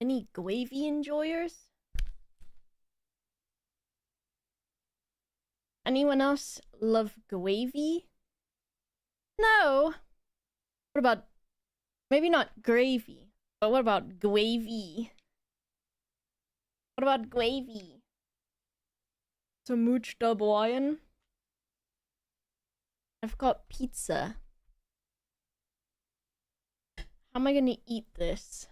Any Gravy enjoyers? Anyone else love Gravy? No. What about, maybe not gravy, but what about Gravy? What about Gravy? So Mooch Hawaiian. I've got pizza. How am I gonna eat this?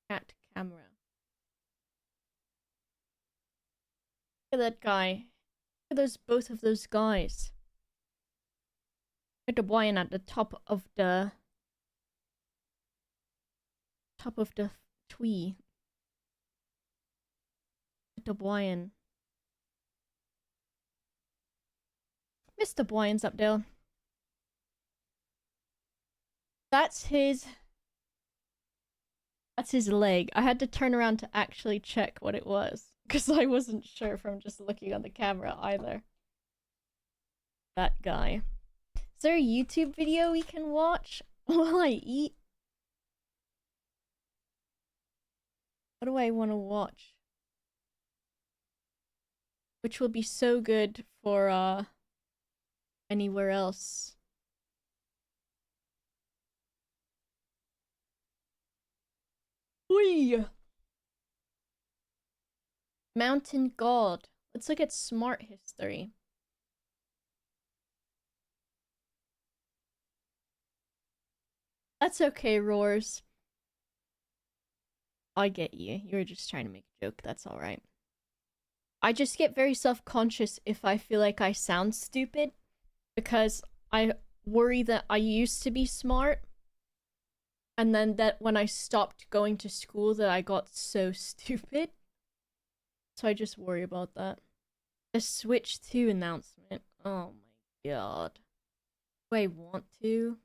Cat camera. Look at that guy. Look at both of those guys. Mooch Hawaiian at the top of the tree. Mooch Hawaiian. Mr. Hawaiian's up there. That's his leg. I had to turn around to actually check what it was, because I wasn't sure from just looking on the camera either. That guy. Is there a YouTube video we can watch while I eat? What do I want to watch? Which will be so good for anywhere else. Whee! Mountain God. Let's look at smart history. That's okay, Roars. I get you. You were just trying to make a joke. That's alright. I just get very self-conscious if I feel like I sound stupid, because I worry that I used to be smart, and then that when I stopped going to school that I got so stupid. So I just worry about that. The Switch 2 announcement. Oh my god. Do I want to?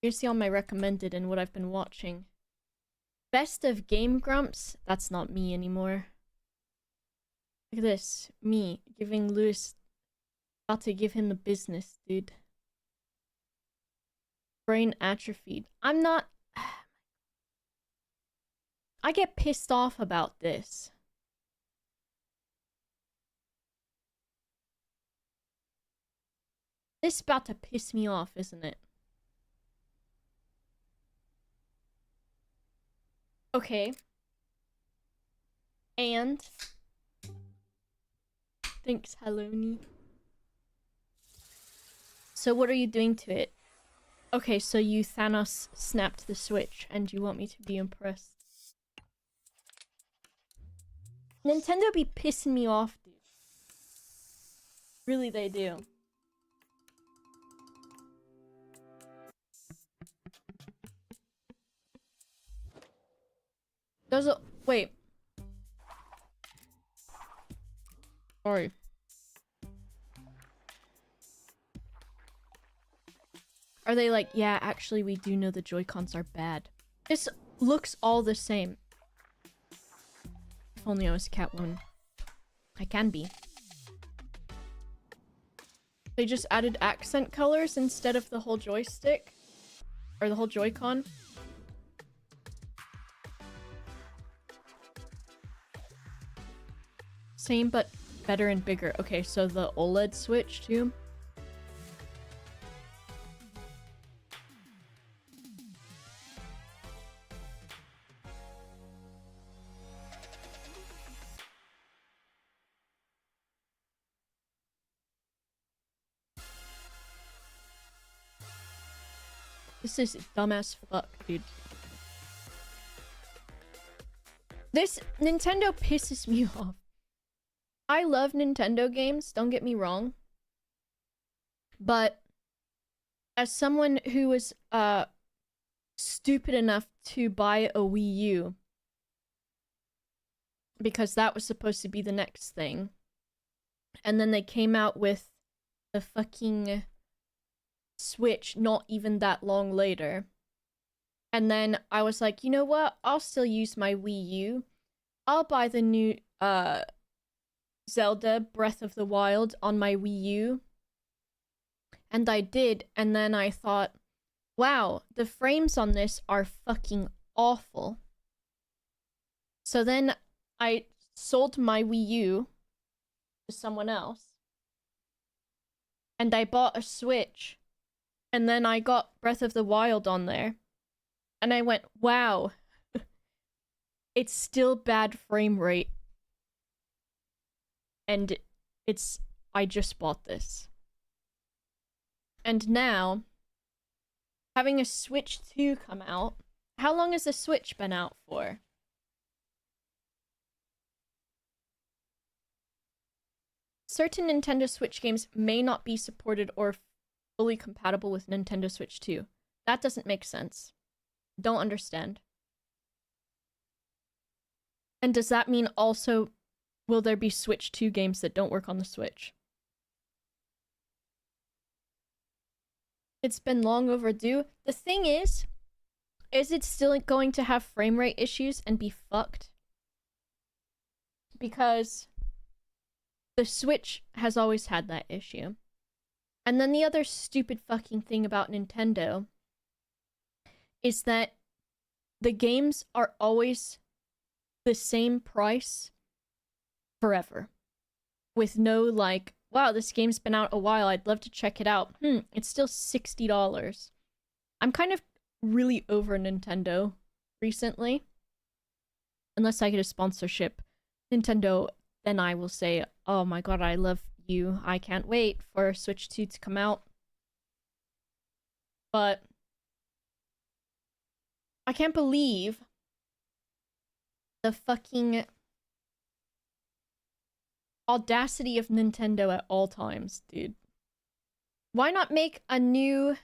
Here's see all my recommended and what I've been watching. Best of Game Grumps. That's not me anymore. Look at this. Me giving Lewis. About to give him the business, dude. Brain atrophied. I'm not. I get pissed off about this. This is about to piss me off, isn't it? Okay. And thanks, Haloni. So what are you doing to it? Okay, so you Thanos snapped the Switch and you want me to be impressed. Nintendo be pissing me off, dude. Really, they do. There's a... Wait. Sorry. Are they like, yeah, actually we do know the Joy-Cons are bad. This looks all the same. If only I was Catwoman. I can be. They just added accent colors instead of the whole joystick. Or the whole Joy-Con. Same but better and bigger. Okay, so the OLED Switch too. This is dumbass fuck, dude. This Nintendo pisses me off. I love Nintendo games, don't get me wrong. But as someone who was stupid enough to buy a Wii U, because that was supposed to be the next thing, and then they came out with the fucking Switch not even that long later. And then I was like, you know what? I'll still use my Wii U. I'll buy the new Zelda Breath of the Wild on my Wii U. And I did, and then I thought, wow, the frames on this are fucking awful. So then I sold my Wii U to someone else. And I bought a Switch. And then I got Breath of the Wild on there. And I went, wow. It's still bad frame rate. And I just bought this. And now, having a Switch 2 come out. How long has the Switch been out for? Certain Nintendo Switch games may not be supported or fully compatible with Nintendo Switch 2. That doesn't make sense. Don't understand. And does that mean also, will there be Switch 2 games that don't work on the Switch? It's been long overdue. The thing is it still going to have frame rate issues and be fucked? Because the Switch has always had that issue. And then the other stupid fucking thing about Nintendo is that the games are always the same price forever. With no like, wow, this game's been out a while, I'd love to check it out. It's still $60. I'm kind of really over Nintendo recently. Unless I get a sponsorship, Nintendo, then I will say, oh my god, I love you. I can't wait for Switch 2 to come out. But I can't believe the fucking audacity of Nintendo at all times, dude. Why not make a new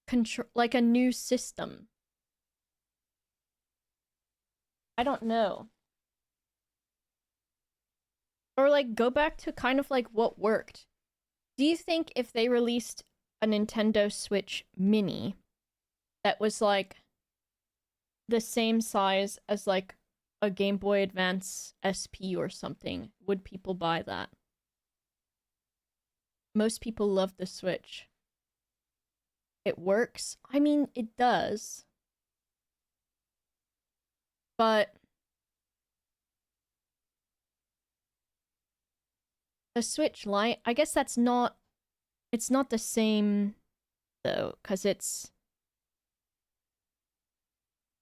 a new system? I don't know. Or like go back to kind of like what worked. Do you think if they released a Nintendo Switch Mini that was like the same size as like a Game Boy Advance SP or something, would people buy that? Most people love the Switch. It works. I mean, it does. But the Switch Lite, I guess it's not the same though, because it's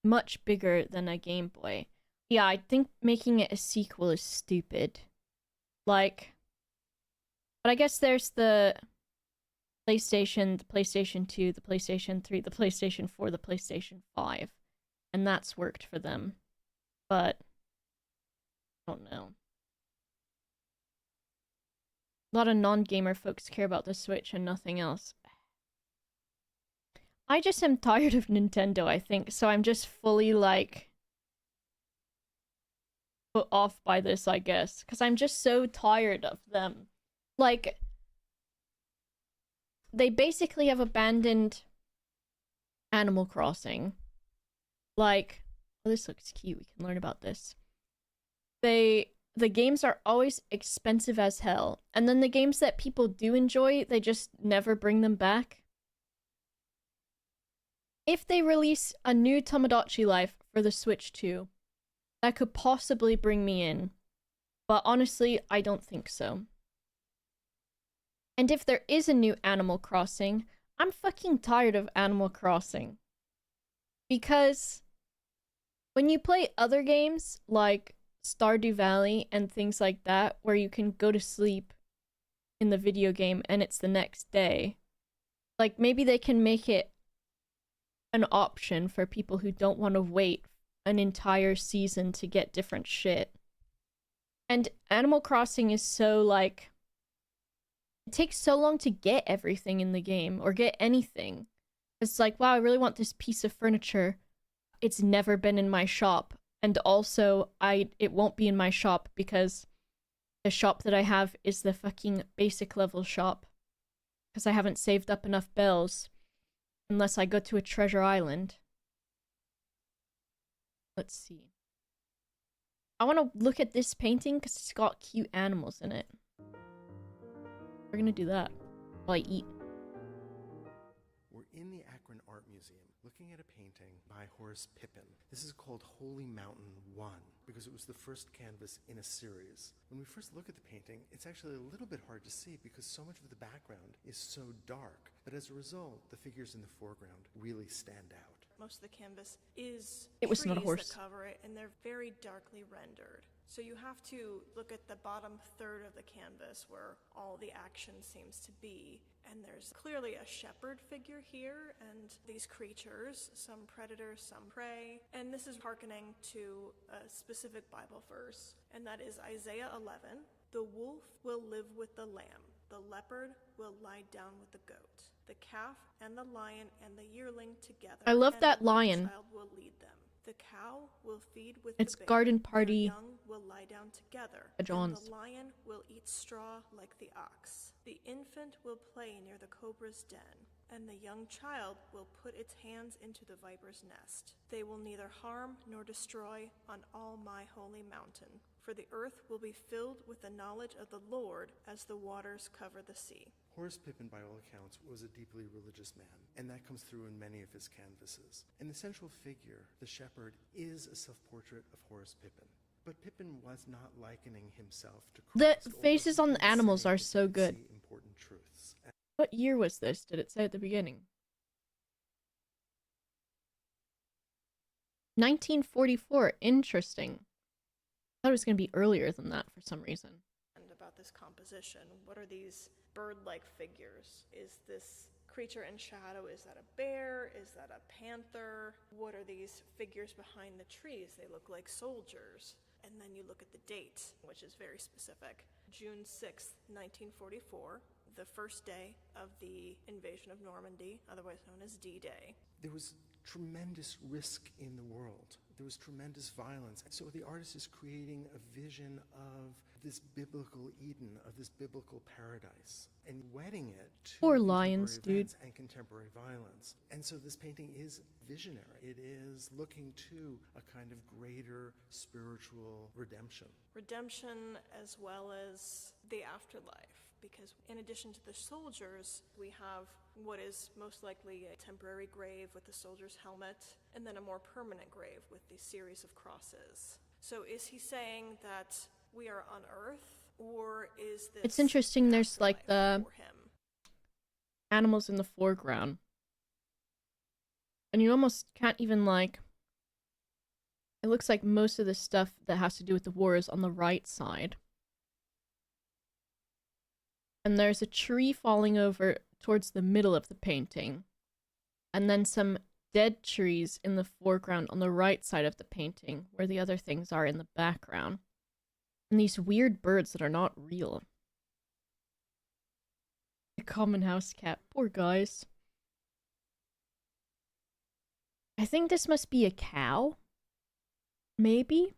much bigger than a Game Boy. Yeah, I think making it a sequel is stupid. Like, but I guess there's the PlayStation, the PlayStation 2, the PlayStation 3, the PlayStation 4, the PlayStation 5. And that's worked for them. But I don't know. A lot of non-gamer folks care about the Switch and nothing else. I just am tired of Nintendo, I think, so I'm just fully, like, put off by this, I guess. Because I'm just so tired of them. Like, they basically have abandoned Animal Crossing. Like, oh, this looks cute, we can learn about this. The games are always expensive as hell. And then the games that people do enjoy, they just never bring them back. If they release a new Tomodachi Life for the Switch 2, that could possibly bring me in. But honestly, I don't think so. And if there is a new Animal Crossing, I'm fucking tired of Animal Crossing. Because when you play other games, like Stardew Valley and things like that, where you can go to sleep in the video game and it's the next day, like maybe they can make it an option for people who don't want to wait an entire season to get different shit. And Animal Crossing is so like, it takes so long to get everything in the game or get anything. It's like, wow, I really want this piece of furniture. It's never been in my shop. And also, it won't be in my shop because the shop that I have is the fucking basic level shop. Because I haven't saved up enough bells. Unless I go to a treasure island. Let's see. I want to look at this painting because it's got cute animals in it. We're gonna do that while I eat. in the Akron Art Museum looking at a painting by Horace Pippin. This is called Holy Mountain 1 because it was the first canvas in a series. When we first look at the painting, it's actually a little bit hard to see because so much of the background is so dark. But as a result, the figures in the foreground really stand out. Most of the canvas is It was trees not a horse. that cover it, and they're very darkly rendered. So you have to look at the bottom third of the canvas where all the action seems to be. And there's clearly a shepherd figure here, and these creatures, some predator, some prey. And this is hearkening to a specific Bible verse, and that is Isaiah 11. The wolf will live with the lamb. The leopard will lie down with the goat. The calf and the lion and the yearling together. I love and that the lion. child will lead them. The cow will feed with It's the bear. garden Their party. young will lie down together. At John's. And the lion will eat straw like the ox. The infant will play near the cobra's den. And the young child will put its hands into the viper's nest. They will neither harm nor destroy on all my holy mountain. For the earth will be filled with the knowledge of the Lord as the waters cover the sea. Horace Pippin, by all accounts, was a deeply religious man, and that comes through in many of his canvases. And the central figure, the shepherd, is a self-portrait of Horace Pippin. But Pippin was not likening himself to Christ. The faces on the animals are so good. Important truths. What year was this? Did it say at the beginning? 1944. Interesting. I thought it was going to be earlier than that for some reason. And about this composition, what are these bird-like figures? Is this creature in shadow? Is that a bear? Is that a panther? What are these figures behind the trees? They look like soldiers. And then you look at the date, which is very specific. June 6th, 1944, the first day of the invasion of Normandy, otherwise known as D-Day. There was tremendous risk in the world. There was tremendous violence. So the artist is creating a vision of this biblical Eden, of this biblical paradise, and wedding it to Poor contemporary lions, dude. events and contemporary violence. And so this painting is visionary. It is looking to a kind of greater spiritual redemption. Redemption as well as the afterlife, because in addition to the soldiers, we have what is most likely a temporary grave with the soldier's helmet, and then a more permanent grave with the series of crosses. So is he saying that we are on Earth, or is this... It's interesting, there's like the afterlife for him? animals in the foreground. And you almost can't even like... It looks like most of the stuff that has to do with the war is on the right side. And there's a tree falling over towards the middle of the painting. And then some dead trees in the foreground on the right side of the painting, where the other things are in the background. And these weird birds that are not real. The common house cat. Poor guys. I think this must be a cow. Maybe?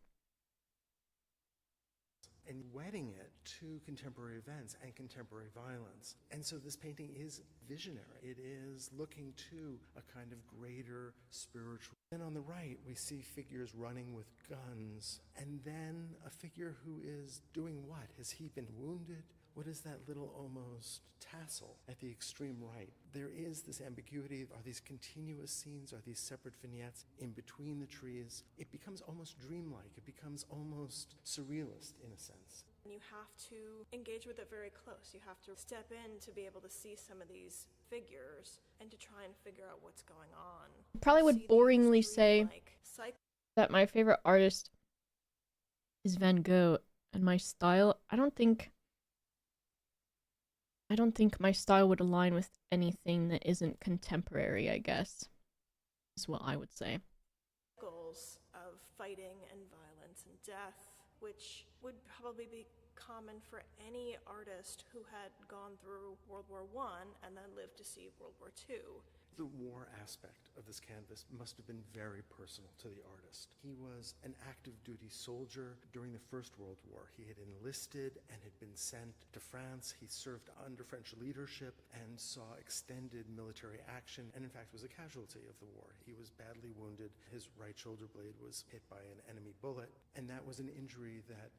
And wedding it to contemporary events and contemporary violence. And so this painting is visionary. It is looking to a kind of greater spiritual. Then on the right, we see figures running with guns, and then a figure who is doing what? Has he been wounded? What is that little almost tassel at the extreme right? There is this ambiguity. Are these continuous scenes? Are these separate vignettes in between the trees? It becomes almost dreamlike. It becomes almost surrealist in a sense. You have to engage with it very close. You have to step in to be able to see some of these figures and to try and figure out what's going on. Probably See would these boringly say dreamlike cycles. that my favorite artist is Van Gogh, and my style, I don't think my style would align with anything that isn't contemporary, I guess, is what I would say. Of fighting and violence and death, which would probably be common for any artist who had gone through World War I and then lived to see World War II. The war aspect of this canvas must have been very personal to the artist. He was an active duty soldier during the First World War. He had enlisted and had been sent to France. He served under French leadership and saw extended military action, and in fact was a casualty of the war. He was badly wounded. His right shoulder blade was hit by an enemy bullet, and that was an injury that...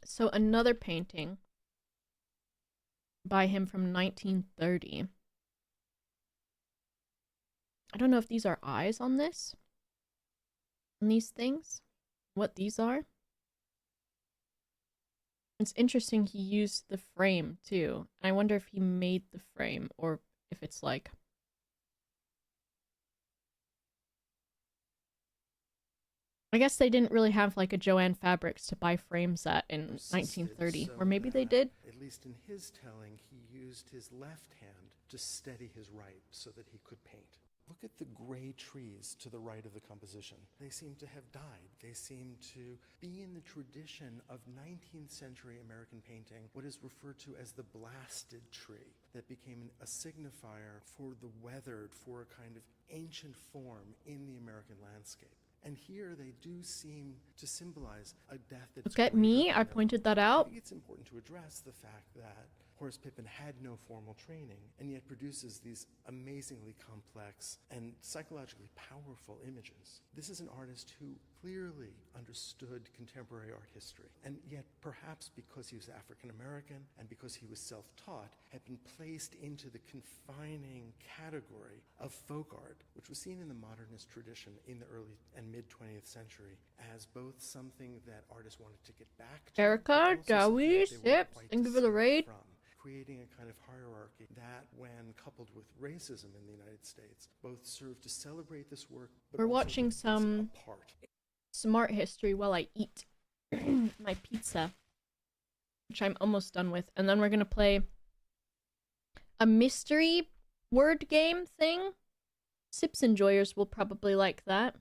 So another painting by him from 1930. I don't know if these are eyes on this. On these things. What these are. It's interesting he used the frame too. I wonder if he made the frame or if it's like... I guess they didn't really have like a Joanne Fabrics to buy frames at in 1930. Or maybe they did. At least in his telling, he used his left hand to steady his right so that he could paint. Look at the gray trees to the right of the composition. They seem to have died. They seem to be in the tradition of 19th century American painting, what is referred to as the blasted tree, that became a signifier for the weathered, for a kind of ancient form in the American landscape. And here they do seem to symbolize a death that's... Look at me, I pointed that out. I think it's important to address the fact that Horace Pippin had no formal training and yet produces these amazingly complex and psychologically powerful images. This is an artist who clearly understood contemporary art history, and yet perhaps because he was African American and because he was self-taught, had been placed into the confining category of folk art, which was seen in the modernist tradition in the early and mid-20th century as both something that artists wanted to get back to, Erica, Dowie, Sips, thank you for the raid. Creating a kind of hierarchy that, when coupled with racism in the United States, both serve to celebrate this work, but we're also watching some smart history while I eat my pizza, which I'm almost done with, and then we're gonna play a mystery word game thing. Sips enjoyers will probably like that.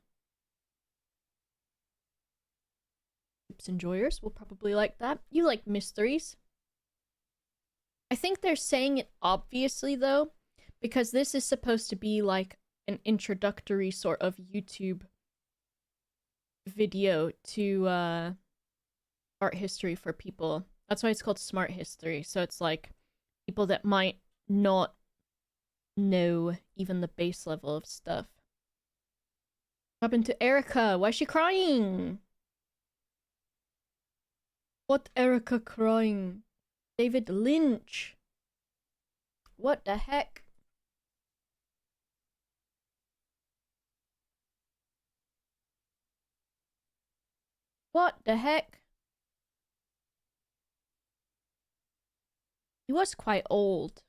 Sips enjoyers will probably like that. You like mysteries. I think they're saying it obviously, though, because this is supposed to be like an introductory sort of YouTube video to art history for people. That's why it's called smart history. So it's like people that might not know even the base level of stuff. What happened to Erica? Why is she crying? What Erica crying? David Lynch. What the heck? What the heck? He was quite old.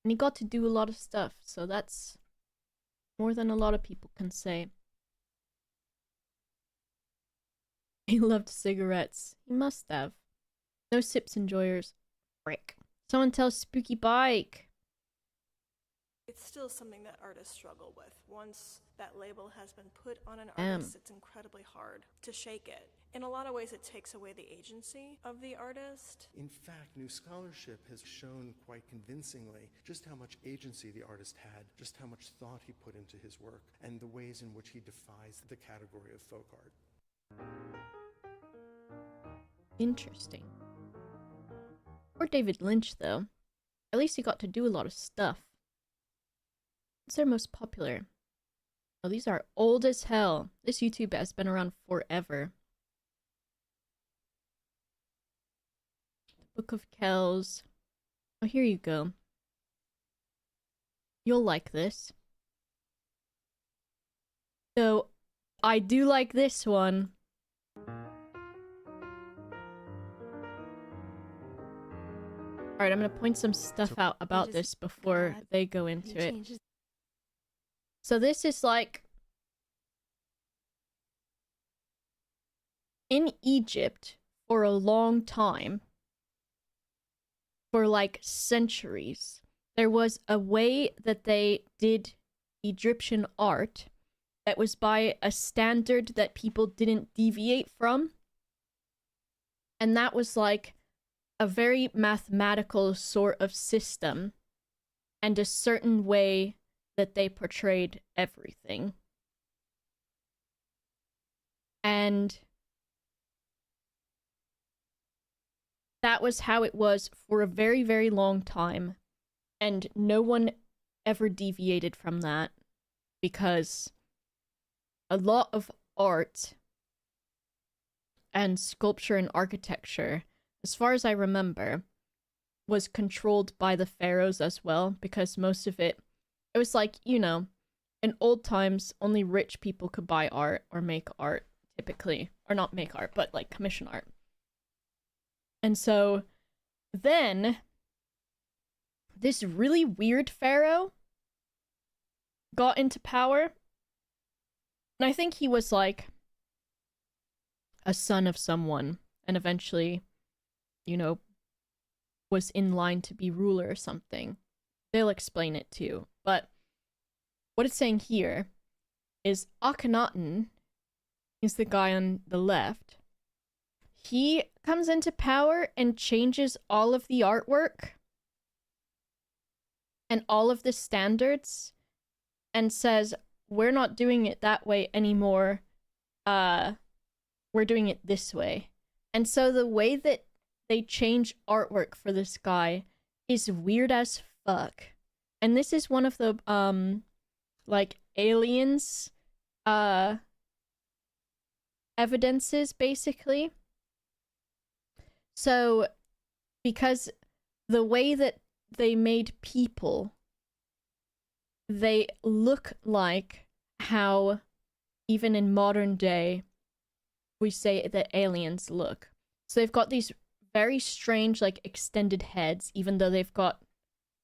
And he got to do a lot of stuff, so that's more than a lot of people can say. He loved cigarettes. He must have. No sips enjoyers. Frick. Someone tell Spooky Bike. It's still something that artists struggle with. Once that label has been put on an artist, it's incredibly hard to shake it. In a lot of ways, it takes away the agency of the artist. In fact, new scholarship has shown quite convincingly just how much agency the artist had, just how much thought he put into his work, and the ways in which he defies the category of folk art. Interesting. Poor David Lynch, though. At least he got to do a lot of stuff. What's their most popular? Oh, these are old as hell. This YouTube has been around forever. Book of Kells. Oh, here you go. You'll like this. So, I do like this one. Alright, I'm gonna point some stuff out about this before they go into it. So this is like... in Egypt, for a long time, for like centuries, there was a way that they did Egyptian art that was by a standard that people didn't deviate from. And that was like a very mathematical sort of system and a certain way that they portrayed everything. And that was how it was for a very, very long time. And no one ever deviated from that, because a lot of art and sculpture and architecture, as far as I remember, was controlled by the pharaohs as well, because most of it was like, you know, in old times only rich people could buy art or make art typically, or not make art, but like commission art. And so then this really weird pharaoh got into power, and I think he was like a son of someone, and eventually, you know, was in line to be ruler or something. They'll explain it too. But what it's saying here is Akhenaten is the guy on the left. He comes into power and changes all of the artwork and all of the standards and says, we're not doing it that way anymore. We're doing it this way. And so the way that they change artwork for this guy is weird as fuck. And this is one of the like aliens evidences, basically. So because the way that they made people, they look like how even in modern day we say that aliens look. So they've got these very strange, like, extended heads, even though they've got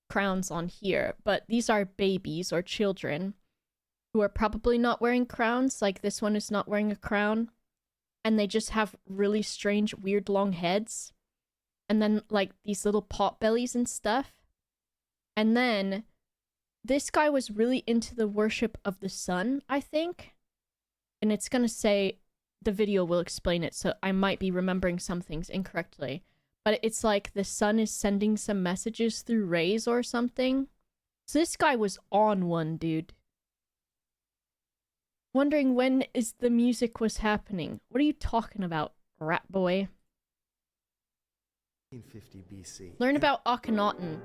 crowns on here. But these are babies or children who are probably not wearing crowns. Like, this one is not wearing a crown. And they just have really strange, weird, long heads. And then, like, these little pot bellies and stuff. And then this guy was really into the worship of the sun, I think. And it's gonna say, the video will explain it, so I might be remembering some things incorrectly. But it's like the sun is sending some messages through rays or something. So this guy was on one, dude. Wondering when is the music was happening. What are you talking about, rat boy? 1350 BC. Learn about Akhenaten.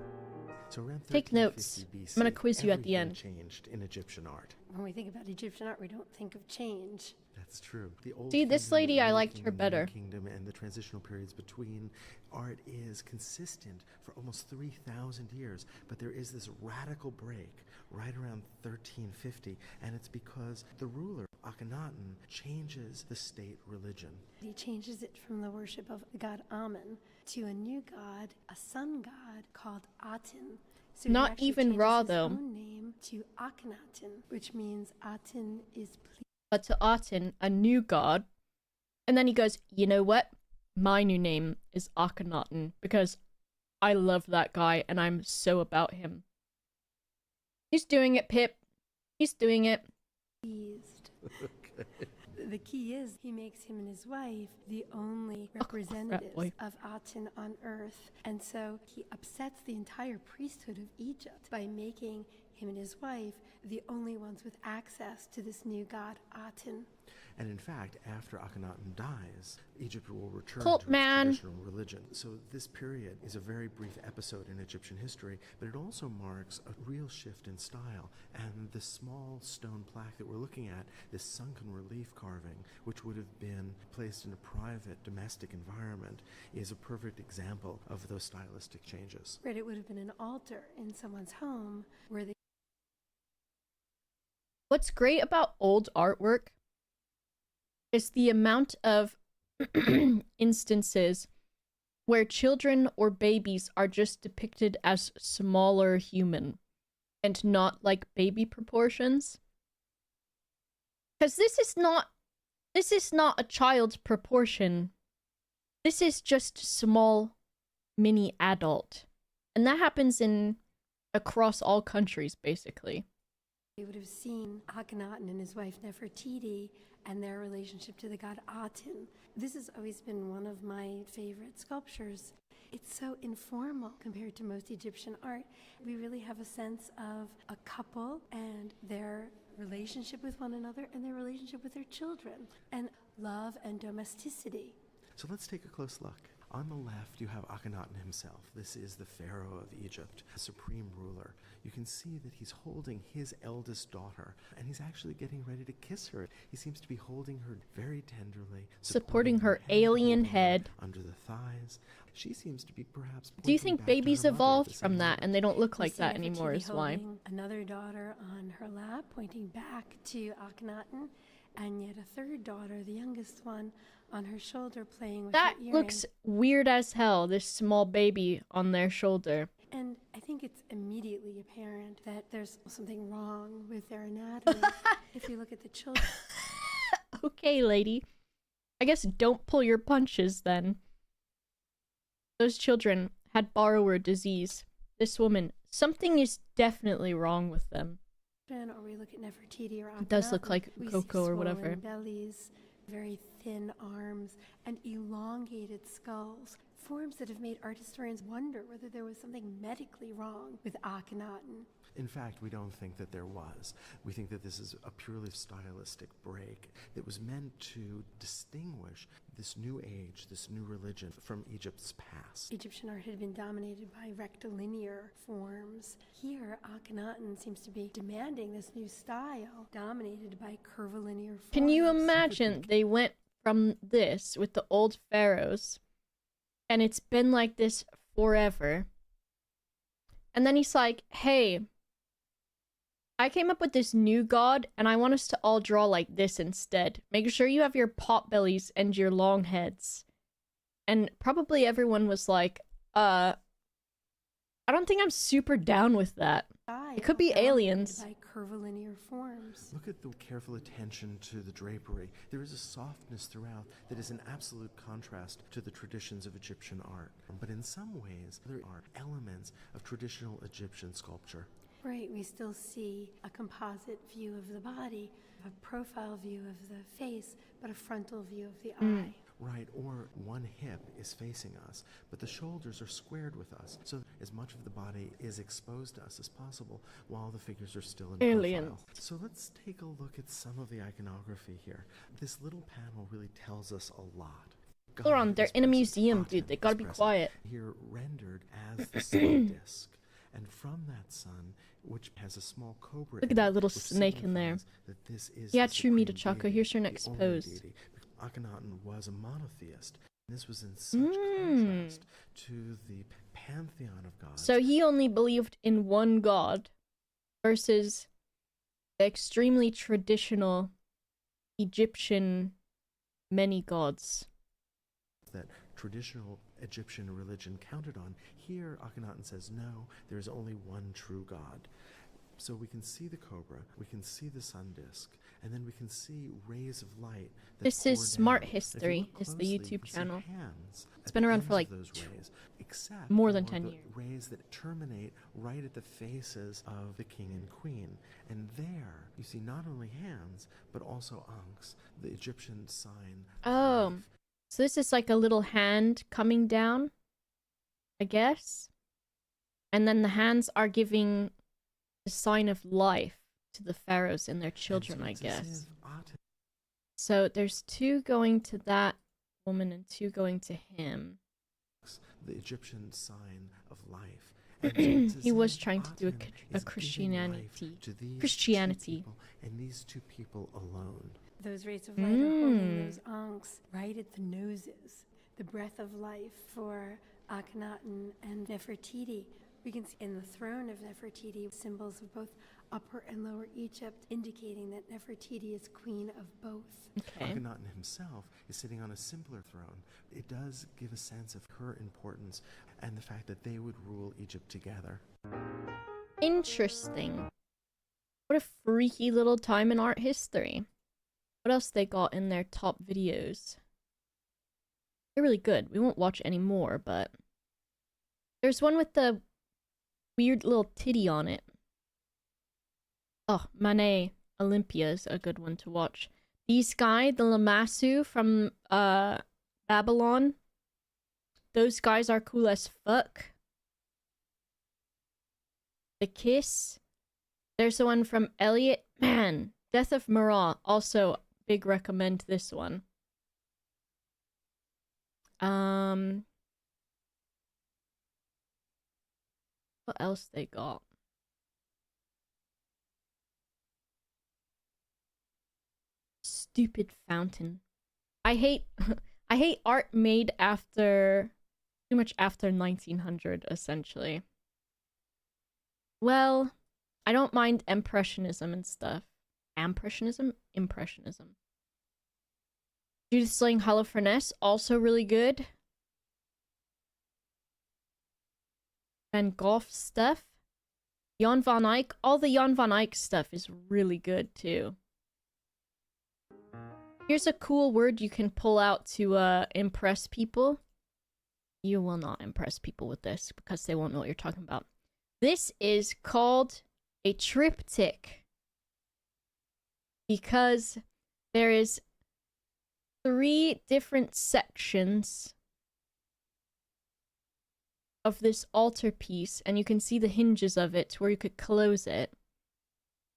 So around Take notes. 1350 BC, I'm gonna quiz you at the everything end. changed in Egyptian art. When we think about Egyptian art, we don't think of change. That's true. The old See, this kingdom, lady, the I Middle liked her Kingdom, the better. New Kingdom, and the transitional periods between, art is consistent for almost 3,000 years. But there is this radical break right around 1350, and it's because the ruler, Akhenaten, changes the state religion. He changes it from the worship of the god Amun to a new god, a sun god called Aten. So he Not actually even changes Ra, his though. own name to Akhenaten, which means Aten is pleased. But to Aten, a new god. And then he goes, you know what? My new name is Akhenaten because I love that guy and I'm so about him. He's doing it, Pip. He's doing it. The key is he makes him and his wife the only crap, representatives boy. of Aten on earth. And so he upsets the entire priesthood of Egypt by making him and his wife the only ones with access to this new god Aten. And in fact, after Akhenaten dies, Egypt will return Cult to its man. traditional religion. So this period is a very brief episode in Egyptian history, but it also marks a real shift in style. And the small stone plaque that we're looking at, this sunken relief carving, which would have been placed in a private domestic environment, is a perfect example of those stylistic changes. Right, it would have been an altar in someone's home where they What's great about old artwork is the amount of instances where children or babies are just depicted as smaller human and not like baby proportions. Because this is not a child's proportion. This is just small mini adult. And that happens in across all countries, basically. would have seen Akhenaten and his wife Nefertiti and their relationship to the god Aten. This has always been one of my favorite sculptures. It's so informal compared to most Egyptian art. We really have a sense of a couple and their relationship with one another and their relationship with their children, and love and domesticity. So let's take a close look. On the left, you have Akhenaten himself. This is the Pharaoh of Egypt, the supreme ruler. You can see that he's holding his eldest daughter, and he's actually getting ready to kiss her. He seems to be holding her very tenderly, Supporting her head, alien holding her head. under the thighs. She seems to be perhaps. Do you pointing think back to her babies mother at evolved the from same that moment. and they don't look We like see that anymore Nefertiti is why? holding another daughter on her lap, pointing back to Akhenaten, and yet a third daughter, the youngest one, on her shoulder playing with That her earring. looks weird as hell, this small baby on their shoulder. And I think it's immediately apparent that there's something wrong with their anatomy. If you look at the children, Okay, lady. I guess don't pull your punches then. Those children had borrower disease. This woman, something is definitely wrong with them. or we look at Nefertiti or Akhenaten, It does look like we Coco see or whatever. swollen bellies, very thin arms, and elongated skulls. Forms that have made art historians wonder whether there was something medically wrong with Akhenaten. In fact, we don't think that there was. We think that this is a purely stylistic break that was meant to distinguish this new age, this new religion from Egypt's past. Egyptian art had been dominated by rectilinear forms. Here, Akhenaten seems to be demanding this new style, dominated by curvilinear forms. Can you imagine they went from this with the old pharaohs, and it's been like this forever. And then he's like, hey, I came up with this new god, and I want us to all draw like this instead. Make sure you have your pot bellies and your long heads. And probably everyone was like, I don't think I'm super down with that. It could be Dominated aliens. by curvilinear forms. Look at the careful attention to the drapery. There is a softness throughout that is an absolute contrast to the traditions of Egyptian art. But in some ways, there are elements of traditional Egyptian sculpture. Right, we still see a composite view of the body, a profile view of the face, but a frontal view of the eye. Right, or one hip is facing us, but the shoulders are squared with us, so as much of the body is exposed to us as possible while the figures are still in Aliens. profile. So let's take a look at some of the iconography here. This little panel really tells us a lot. Hold on, God they're is in a present. museum, Aten dude. They is gotta be present. quiet. Here rendered as the sun disk. And from that sun, which has a small cobra. Look at in that it, little which snake in there. signifies that this is Yeah, the true Mita supreme Chaka. deity, Here's your the next only pose. deity. Akhenaten was a monotheist. This was in such contrast to the pantheon of gods. So he only believed in one god versus the extremely traditional Egyptian many gods. that traditional Egyptian religion counted on. Here, Akhenaten says, no, there is only one true God. So we can see the cobra, we can see the sun disk, and then we can see rays of light. That This is pour Smart down. If you History, look is the closely, YouTube you can see channel. hands It's at been the around ends for like of those rays, except more than for 10 the years. rays that terminate right at the faces of the king and queen. And there you see not only hands, but also ankhs, the Egyptian sign of Oh, life. so this is like a little hand coming down, I guess. And then the hands are giving the sign of life to the pharaohs and their children, I And so it's as guess. if Aten So there's two going to that woman and two going to him. the Egyptian sign of life. And so it's as He was if trying to do a Aten a is giving life Christianity. to these two Christianity. people, and these two people alone. Those rays of light are holding those ankhs right at the noses, the breath of life for Akhenaten and Nefertiti. We can see in the throne of Nefertiti symbols of both Upper and Lower Egypt, indicating that Nefertiti is queen of both. Okay. Akhenaten himself is sitting on a simpler throne. It does give a sense of her importance and the fact that they would rule Egypt together. Interesting. What a freaky little time in art history. What else they got in their top videos? They're really good. We won't watch any more, but there's one with the weird little titty on it. Oh, Manet Olympia is a good one to watch. These guys, the Lamassu from Babylon, those guys are cool as fuck. The Kiss. There's the one from Elliot. Man, Death of Marat. Also, big recommend this one. What else they got? Stupid fountain. I hate I hate art made after Pretty much after 1900, essentially. Well, I don't mind Impressionism and stuff. Impressionism? Impressionism. Judith Slaying Holofernes, also really good. Van Gogh stuff. Jan van Eyck, all the Jan van Eyck stuff is really good too. Here's a cool word you can pull out to impress people. You will not impress people with this because they won't know what you're talking about. This is called a triptych because there is 3 different sections of this altarpiece, and you can see the hinges of it where you could close it.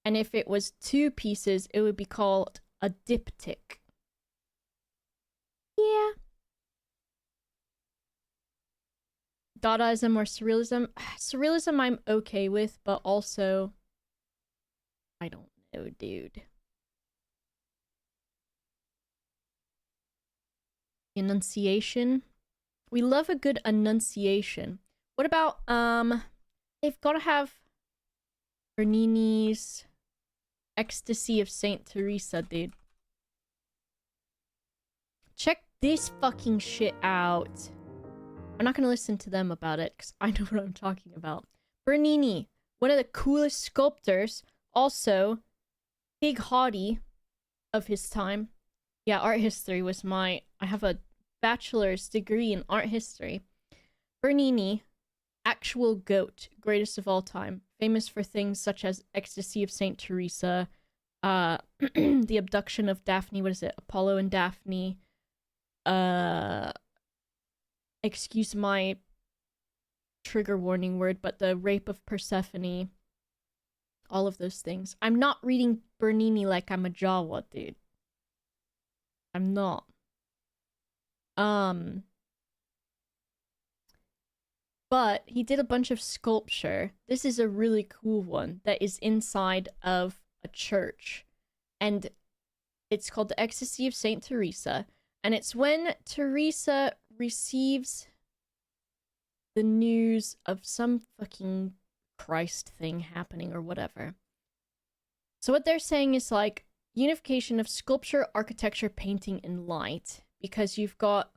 And if it was 2 pieces, it would be called a diptych. Yeah. Dadaism or Surrealism? Surrealism I'm okay with, but also... I don't know, dude. Enunciation. We love a good enunciation. What about, they've got to have Bernini's Ecstasy of Saint Teresa, dude. Check this fucking shit out. I'm not gonna listen to them about it, because I know what I'm talking about. Bernini, one of the coolest sculptors, also big hottie of his time. Yeah, art history was I have a bachelor's degree in art history. Bernini, actual goat, greatest of all time, famous for things such as Ecstasy of Saint Teresa, the abduction of Daphne, what is it, Apollo and Daphne, excuse my trigger warning word, but the rape of Persephone, all of those things. I'm not reading Bernini like I'm a Jawa, dude. I'm not. But he did a bunch of sculpture. This is a really cool one that is inside of a church. And it's called the Ecstasy of Saint Teresa. And it's when Teresa receives the news of some fucking Christ thing happening or whatever. So what they're saying is like unification of sculpture, architecture, painting, and light. Because you've got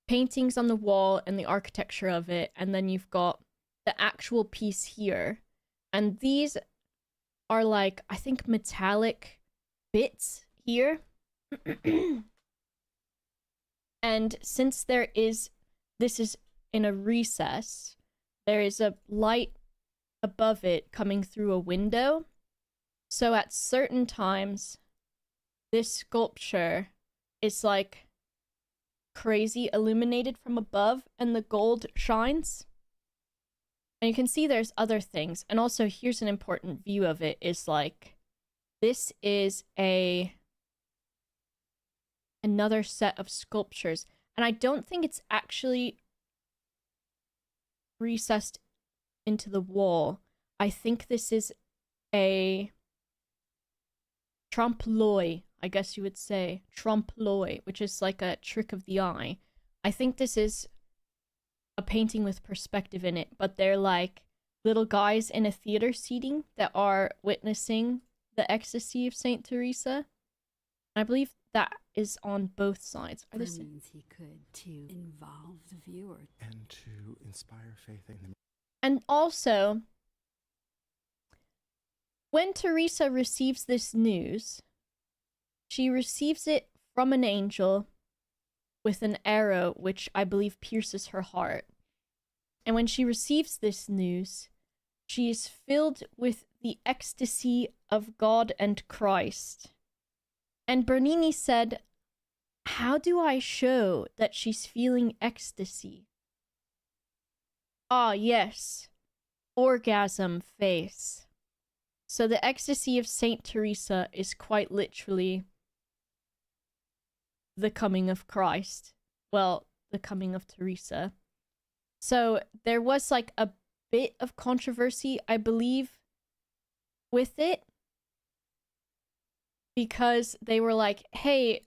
paintings on the wall and the architecture of it, and then you've got the actual piece here. And these are like, I think, metallic bits here. And since this is in a recess, there is a light above it coming through a window. So at certain times, this sculpture is like crazy illuminated from above and the gold shines. And you can see there's other things. And also here's an important view of it is like, this is another set of sculptures. And I don't think it's actually recessed into the wall. I think this is a trompe-l'oeil, I guess you would say. Trompe-l'oeil, which is like a trick of the eye. I think this is a painting with perspective in it, but they're like little guys in a theater seating that are witnessing the Ecstasy of Saint Teresa. I believe that is on both sides. Are this means he could to involve the viewer and to inspire faith in them. And also, when Teresa receives this news, she receives it from an angel with an arrow, which I believe pierces her heart. And when she receives this news, she is filled with the ecstasy of God and Christ. And Bernini said, how do I show that she's feeling ecstasy? Ah, yes. Orgasm face. So the ecstasy of Saint Teresa is quite literally the coming of Christ. Well, the coming of Teresa. So there was like a bit of controversy, I believe, with it. because they were like, hey,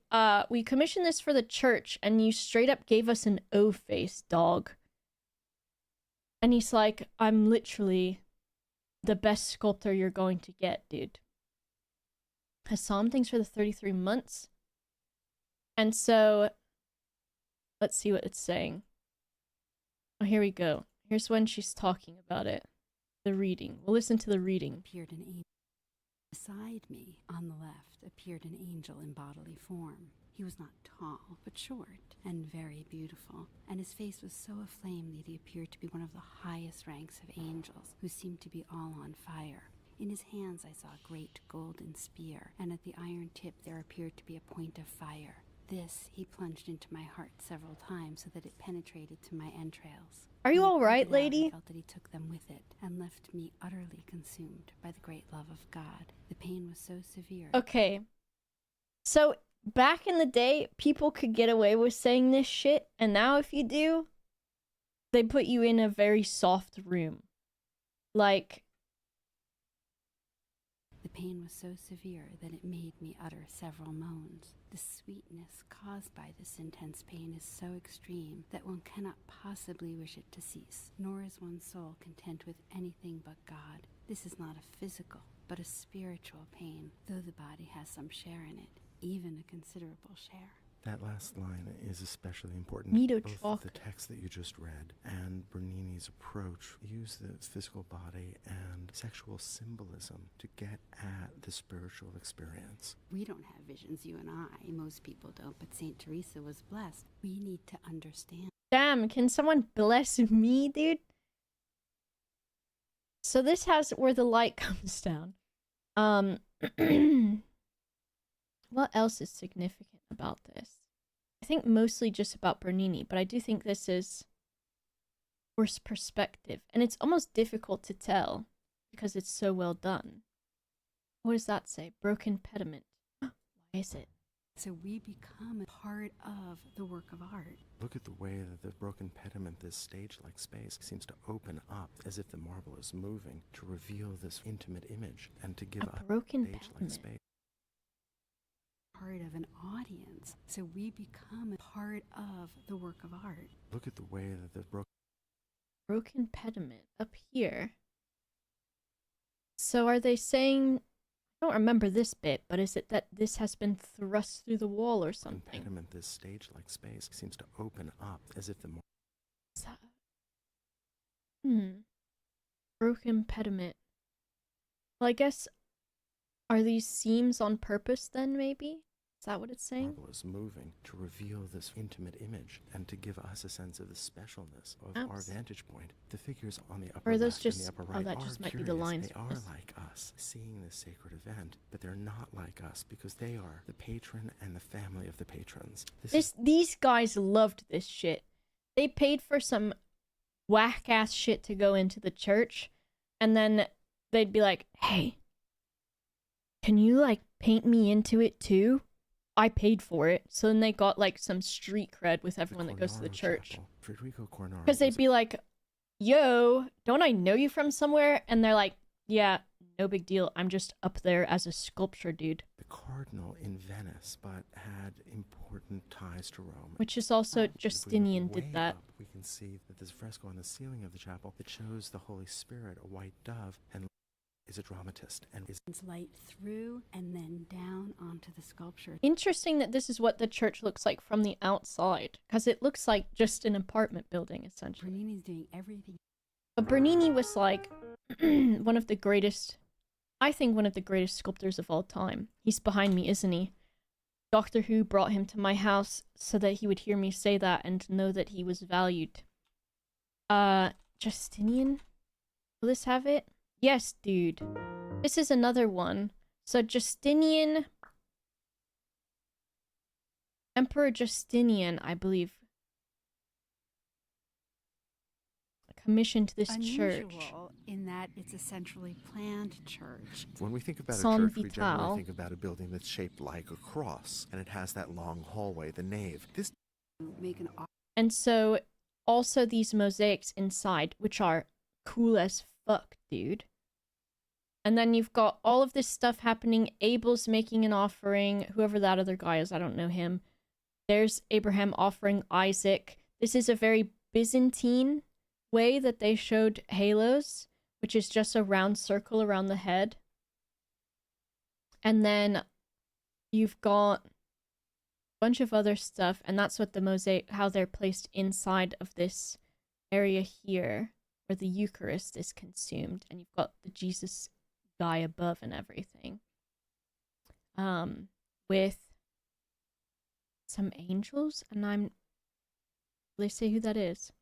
we commissioned this for the church and you straight up gave us an O face, dog. And he's like, I'm literally the best sculptor you're going to get, dude. Hassan, thanks for the 33 months. And so, let's see what it's saying. Oh, here we go. Here's when she's talking about it. The reading. We'll listen to the reading. Appeared an angel. Beside me, on the left, appeared an angel in bodily form. He was not tall, but short, and very beautiful, and his face was so aflame that he appeared to be one of the highest ranks of angels, who seemed to be all on fire. In his hands I saw a great golden spear, and at the iron tip there appeared to be a point of fire. This he plunged into my heart several times so that it penetrated to my entrails. Are you When he all right, pulled it out, lady? I felt that he took them with it and left me utterly consumed by the great love of God. The pain was so severe. Okay. So, back in the day, people could get away with saying this shit, and now if you do, they put you in a very soft room. Like, The pain was so severe that it made me utter several moans. The sweetness caused by this intense pain is so extreme that one cannot possibly wish it to cease, nor is one's soul content with anything but God. This is not a physical, but a spiritual pain, though the body has some share in it, even a considerable share. That last line is especially important. Neato Both chalk. the text that you just read and Bernini's approach use the physical body and sexual symbolism to get at the spiritual experience. We don't have visions, you and I. Most people don't, but St. Teresa was blessed. We need to understand. damn, can someone bless me, dude? So this has where the light comes down. What else is significant about this? I think mostly just about Bernini, but I do think this is worse perspective. And it's almost difficult to tell because it's so well done. What does that say? Broken pediment. Why is it? So we become a part of the work of art. Look at the way that the broken pediment, this stage-like space, seems to open up as if the marble is moving to reveal this intimate image and to give A us broken stage-like pediment. space. Part of an audience. So we become a part of the work of art. Look at the way that the Broken pediment up here. So are they saying, I don't remember this bit, but is it that this has been thrust through the wall or broken something? pediment, this stage-like space, seems to open up as if the Is that... Broken pediment. Well, I guess, are these seams on purpose then, maybe? Is that what it's saying? marble is moving to reveal this intimate image and to give us a sense of the specialness of our Oops. vantage point. The figures on the Or upper are those left and just- the upper oh, right that are just might be curious. the lines They for are this. like us, seeing this sacred event, but they're not like us because they are the patron and the family of the patrons. These guys loved this shit. They paid for some whack-ass shit to go into the church, and then they'd be like, hey, can you, like, paint me into it too? I paid for it. So then they got, like, some street cred with everyone that goes to the Cornaro church. Chapel. Federico Cornaro Because they'd was be like, yo, don't I know you from somewhere? And they're like, yeah, no big deal. I'm just up there as a sculpture dude. the cardinal in Venice, but had important ties to Rome. Which is also If we look Justinian way did that. up, we can see that there's a fresco on the ceiling of the chapel that shows the Holy Spirit, a white dove, and is a dramatist and is It's light through and then down onto the sculpture. Interesting that this is what the church looks like from the outside. Because it looks like just an apartment building, essentially. Bernini's doing everything. But Bernini was like one of the greatest, I think one of the greatest sculptors of all time. He's behind me, isn't he? Doctor Who brought him to my house so that he would hear me say that and know that he was valued. Justinian? Will this have it? Yes, dude. This is another one. So Justinian... Emperor Justinian, I believe, commissioned this church. Unusual in that it's a centrally planned church. when we think about San a church, we Vital. generally think about a building that's shaped like a cross, and it has that long hallway, the nave. This Make an And so, also these mosaics inside, which are cool as fuck, dude. And then you've got all of this stuff happening. Abel's making an offering. Whoever that other guy is, I don't know him. There's Abraham offering Isaac. This is a very Byzantine way that they showed halos, which is just a round circle around the head. And then you've got a bunch of other stuff, and that's what the mosaic, how they're placed inside of this area here, where the Eucharist is consumed, and you've got the Jesus guy above and everything. With some angels, and they say who that is.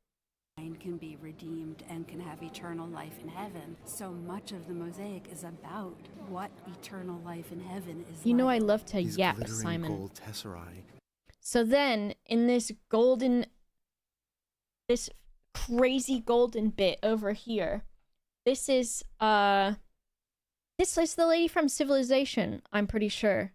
Can be redeemed and can have eternal life in heaven. So much of the mosaic is about what eternal life in heaven is. You know, I like. love to These yap, glittering Simon. gold tesserae. So then, in this crazy golden bit over here, this is the lady from Civilization, I'm pretty sure.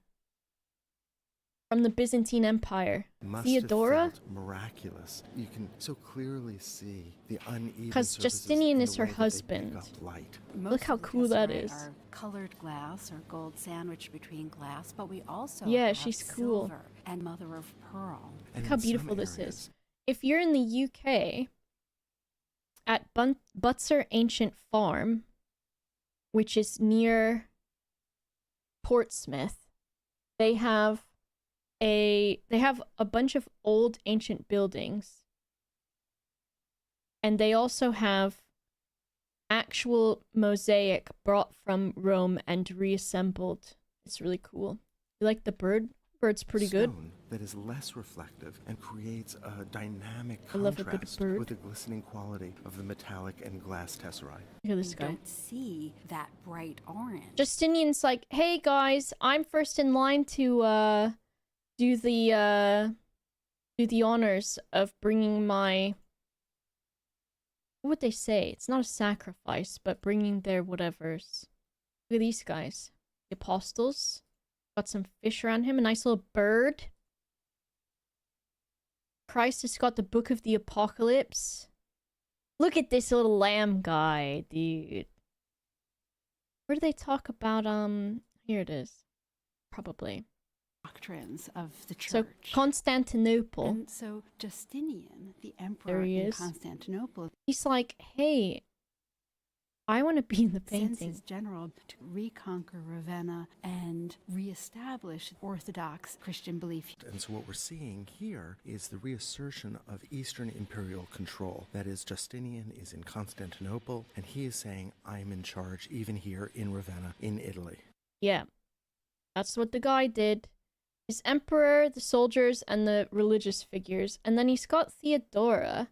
From the Byzantine Empire. Must Theodora? have felt miraculous. You can so clearly see the uneven 'Cause surfaces Justinian in is the her way that they husband. pick up light. Most Look how of the cool that tesserae is. Are colored glass or gold sandwiched between glass, but we also Yeah, have she's cool. silver and mother of pearl. And Look how in some beautiful this areas, is. If you're in the UK, at Butser Ancient Farm, which is near Portsmouth, they have a bunch of old ancient buildings, and they also have actual mosaic brought from Rome and reassembled. It's really cool. You like the bird? Bird's pretty good. stone that is less reflective and creates a dynamic I love a good contrast bird. with the glistening quality of the metallic and glass tesserae. Look at this You guy. don't see that bright orange. Justinian's like, hey guys, I'm first in line to do the honors of bringing my, what would they say? It's not a sacrifice, but bringing their whatevers. Look at these guys. The apostles. Got some fish around him, a nice little bird. Christ has got the Book of the Apocalypse. Look at this little lamb guy, dude. Where do they talk about, here it is. Probably. Doctrines of the church. So, Constantinople. And so Justinian, the emperor There he in is. Constantinople, He's like, hey, I want to be in the sends painting. his general to reconquer Ravenna and reestablish Orthodox Christian belief. And so what we're seeing here is the reassertion of Eastern imperial control. That is, Justinian is in Constantinople, and he is saying, I'm in charge even here in Ravenna, in Italy. Yeah. That's what the guy did. His emperor, the soldiers, and the religious figures. And then he's got Theodora.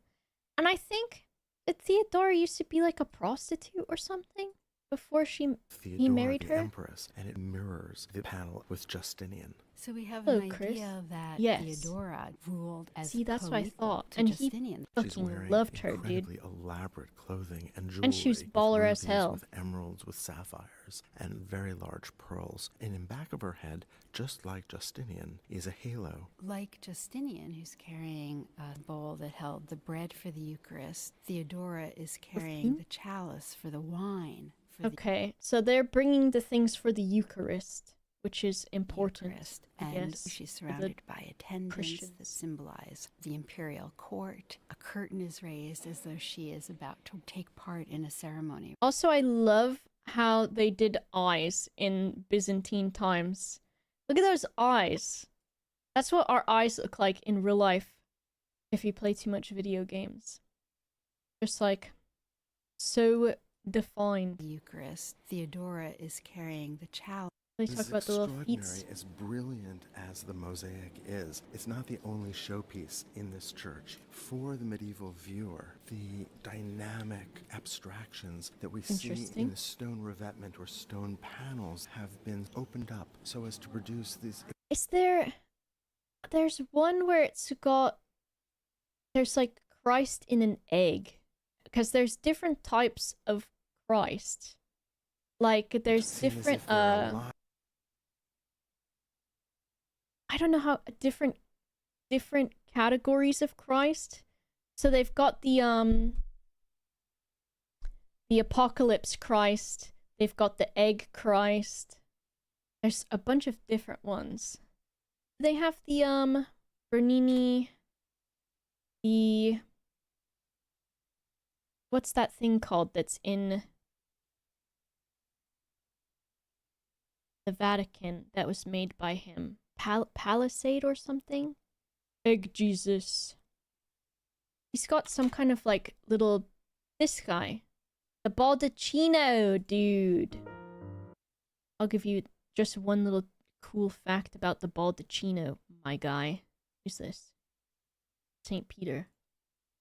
And I think that Theodora used to be like a prostitute or something before Theodora, married the her? empress, and it mirrors the panel with Justinian. So we have Hello, an Chris. idea that Yes. Theodora ruled as See, that's what I co-equal thought. to And he Justinian. She's fucking wearing loved her, dude. incredibly elaborate clothing and jewelry. And she was with baller as rubies, hell. With emeralds, with sapphires, and very large pearls. And in back of her head, just like Justinian, is a halo. Like Justinian, who's carrying a bowl that held the bread for the Eucharist, Theodora is carrying him? the chalice for the wine for the Okay, so they're bringing the things for the Eucharist, which is important. Eucharist. I And guess, she's for the surrounded by attendants Christians. that symbolize the imperial court. A curtain is raised as though she is about to take part in a ceremony. Also, I love how they did eyes in Byzantine times. Look at those eyes. That's what our eyes look like in real life if you play too much video games. Just like so defined. The Eucharist. Theodora is carrying the chalice. They This talk is about the little feet. extraordinary, as brilliant as the mosaic is. It's not the only showpiece in this church. For the medieval viewer, the dynamic abstractions that we see Interesting. in the stone revetment or stone panels have been opened up so as to produce these. Is there... There's one where it's got... There's like Christ in an egg. Because there's different types of Christ. Like, there's seem as different, if they're alive. I don't know how different categories of Christ. So they've got the apocalypse Christ, They've got the egg Christ. There's a bunch of different ones. They have the Bernini, the what's that thing called that's in the Vatican that was made by him? Palisade or something? Egg Jesus. He's got some kind of like little, this guy. The Baldacchino, dude. I'll give you just one little cool fact about the Baldacchino, my guy. Who's this? St. Peter.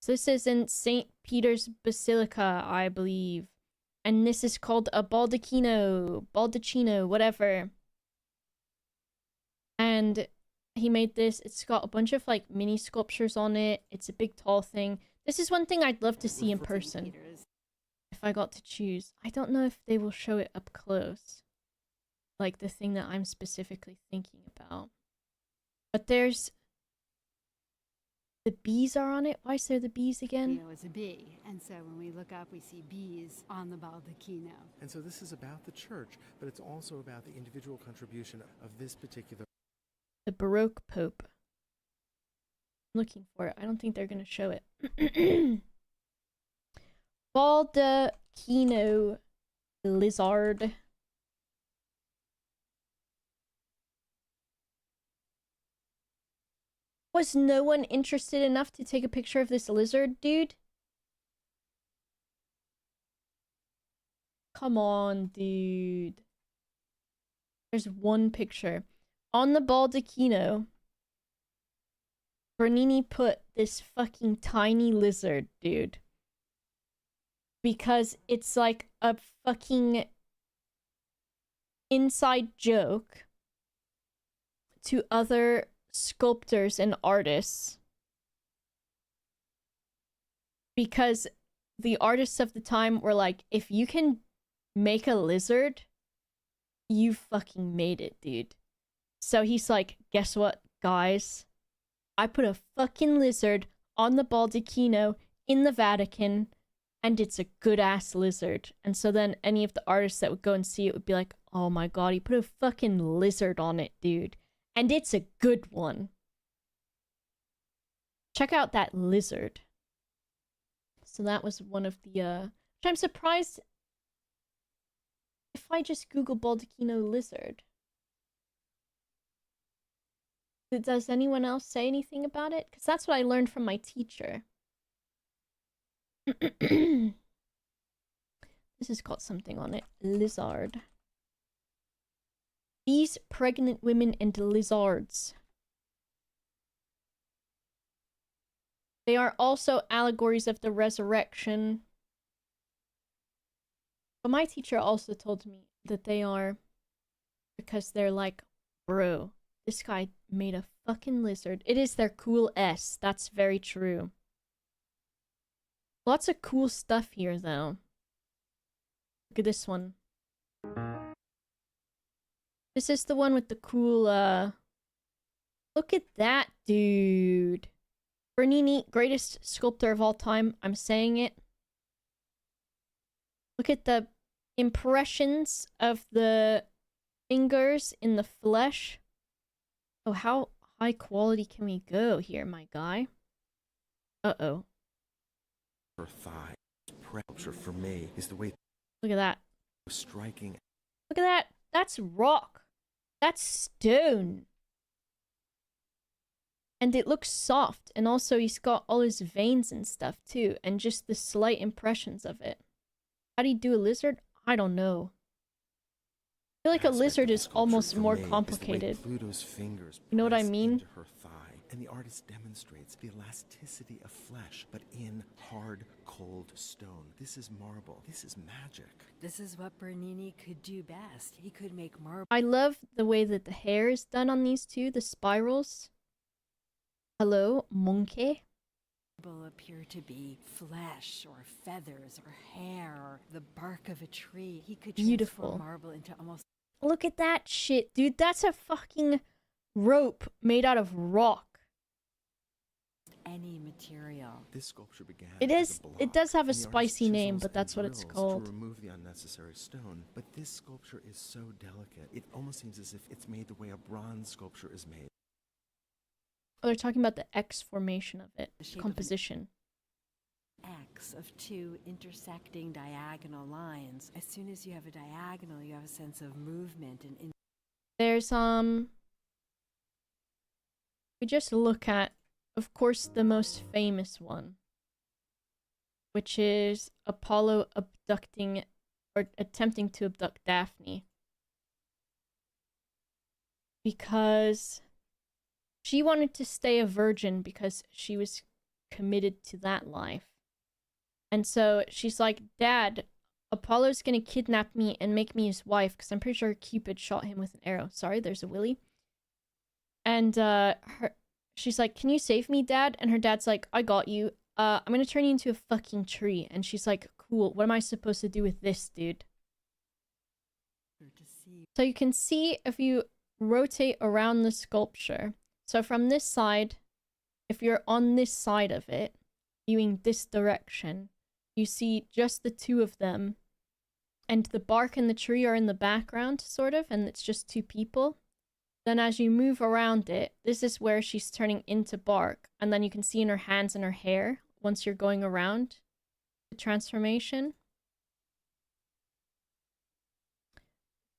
So this is in St. Peter's Basilica, I believe. And this is called a Baldacchino, whatever. And he made this. It's got a bunch of like mini sculptures on it. It's a big tall thing. This is one thing I'd love to see in person. If I got to choose. I don't know if they will show it up close. Like the thing that I'm specifically thinking about. But there's... the bees are on it? Why is there the bees again? It's a bee, and so when we look up, we see bees on the baldacchino. And so this is about the church, but it's also about the individual contribution of this particular... The Baroque Pope. I'm looking for it. I don't think they're going to show it. Baldacchino lizard. Was no one interested enough to take a picture of this lizard, dude? Come on, dude. There's one picture. On the Baldacchino, Bernini put this fucking tiny lizard, dude. Because it's like a fucking inside joke to other sculptors and artists. Because the artists of the time were like, if you can make a lizard, you fucking made it, dude. So he's like, guess what, guys? I put a fucking lizard on the Baldacchino in the Vatican, and it's a good-ass lizard. And so then any of the artists that would go and see it would be like, oh my god, he put a fucking lizard on it, dude. And it's a good one. Check out that lizard. So that was one of the, which I'm surprised if I just Google Baldacchino lizard. Does anyone else say anything about it? Because that's what I learned from my teacher. This has got something on it. Lizard. These pregnant women and lizards. They are also allegories of the resurrection. But my teacher also told me that they are because they're like, bro, this guy made a fucking lizard. It is their cool S. That's very true. Lots of cool stuff here, though. Look at this one. This is the one with the cool, Look at that, dude. Bernini, greatest sculptor of all time. I'm saying it. Look at the impressions of the fingers in the flesh. Oh, how high quality can we go here, my guy? Uh-oh. Her thigh. Sculpture for me is the way... Look at that. Striking. Look at that. That's rock. That's stone. And it looks soft. And also he's got all his veins and stuff too. And just the slight impressions of it. How do you do a lizard? I don't know. I feel like a lizard is almost more complicated. Pluto's fingers You know what I press mean? into her thigh, and the artist demonstrates the elasticity of flesh, but in hard, cold stone. This is marble. This is magic. This is what Bernini could do best. He could make marble I love the way that the hair is done on these two, the spirals. Hello, monkey. appear to be flesh or feathers or hair or the bark of a tree. He could Beautiful. transform marble into almost... Look at that shit, dude. That's a fucking rope made out of rock. any material. This sculpture began It as is. a block, It does have a and the artist spicy name, chisels but that's and what it's drills called. to remove the unnecessary stone. But this sculpture is so delicate, it almost seems as if it's made the way a bronze sculpture is made. Oh, they're talking about the X formation of it, The shape of an composition. X of two intersecting diagonal lines. As soon as you have a diagonal, you have a sense of movement and There's we just look at, of course, the most famous one, which is Apollo abducting or attempting to abduct Daphne. Because she wanted to stay a virgin because she was committed to that life. And so she's like, Dad, Apollo's gonna kidnap me and make me his wife because I'm pretty sure Cupid shot him with an arrow. Sorry, there's a Willy. And she's like, can you save me, Dad? And her dad's like, I got you. I'm gonna turn you into a fucking tree. And she's like, cool, what am I supposed to do with this, dude? to see. So you can see if you rotate around the sculpture. So from this side, if you're on this side of it, viewing this direction, you see just the two of them. And the bark and the tree are in the background, sort of, and it's just two people. Then as you move around it, this is where she's turning into bark. And then you can see in her hands and her hair, once you're going around the transformation.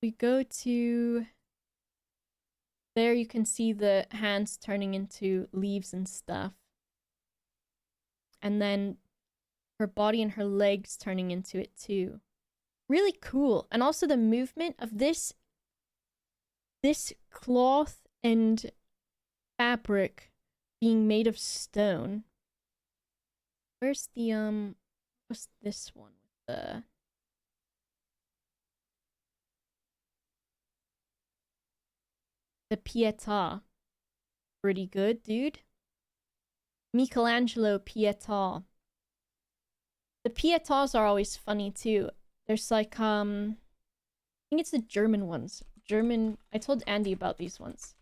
We go to... There you can see the hands turning into leaves and stuff. And then her body and her legs turning into it too. Really cool. And also the movement of this cloth and fabric being made of stone. Where's the what's this one? The Pietà. Pretty good, dude. Michelangelo Pietà. The Pietàs are always funny too. There's like I think it's the German ones. I told Andy about these ones.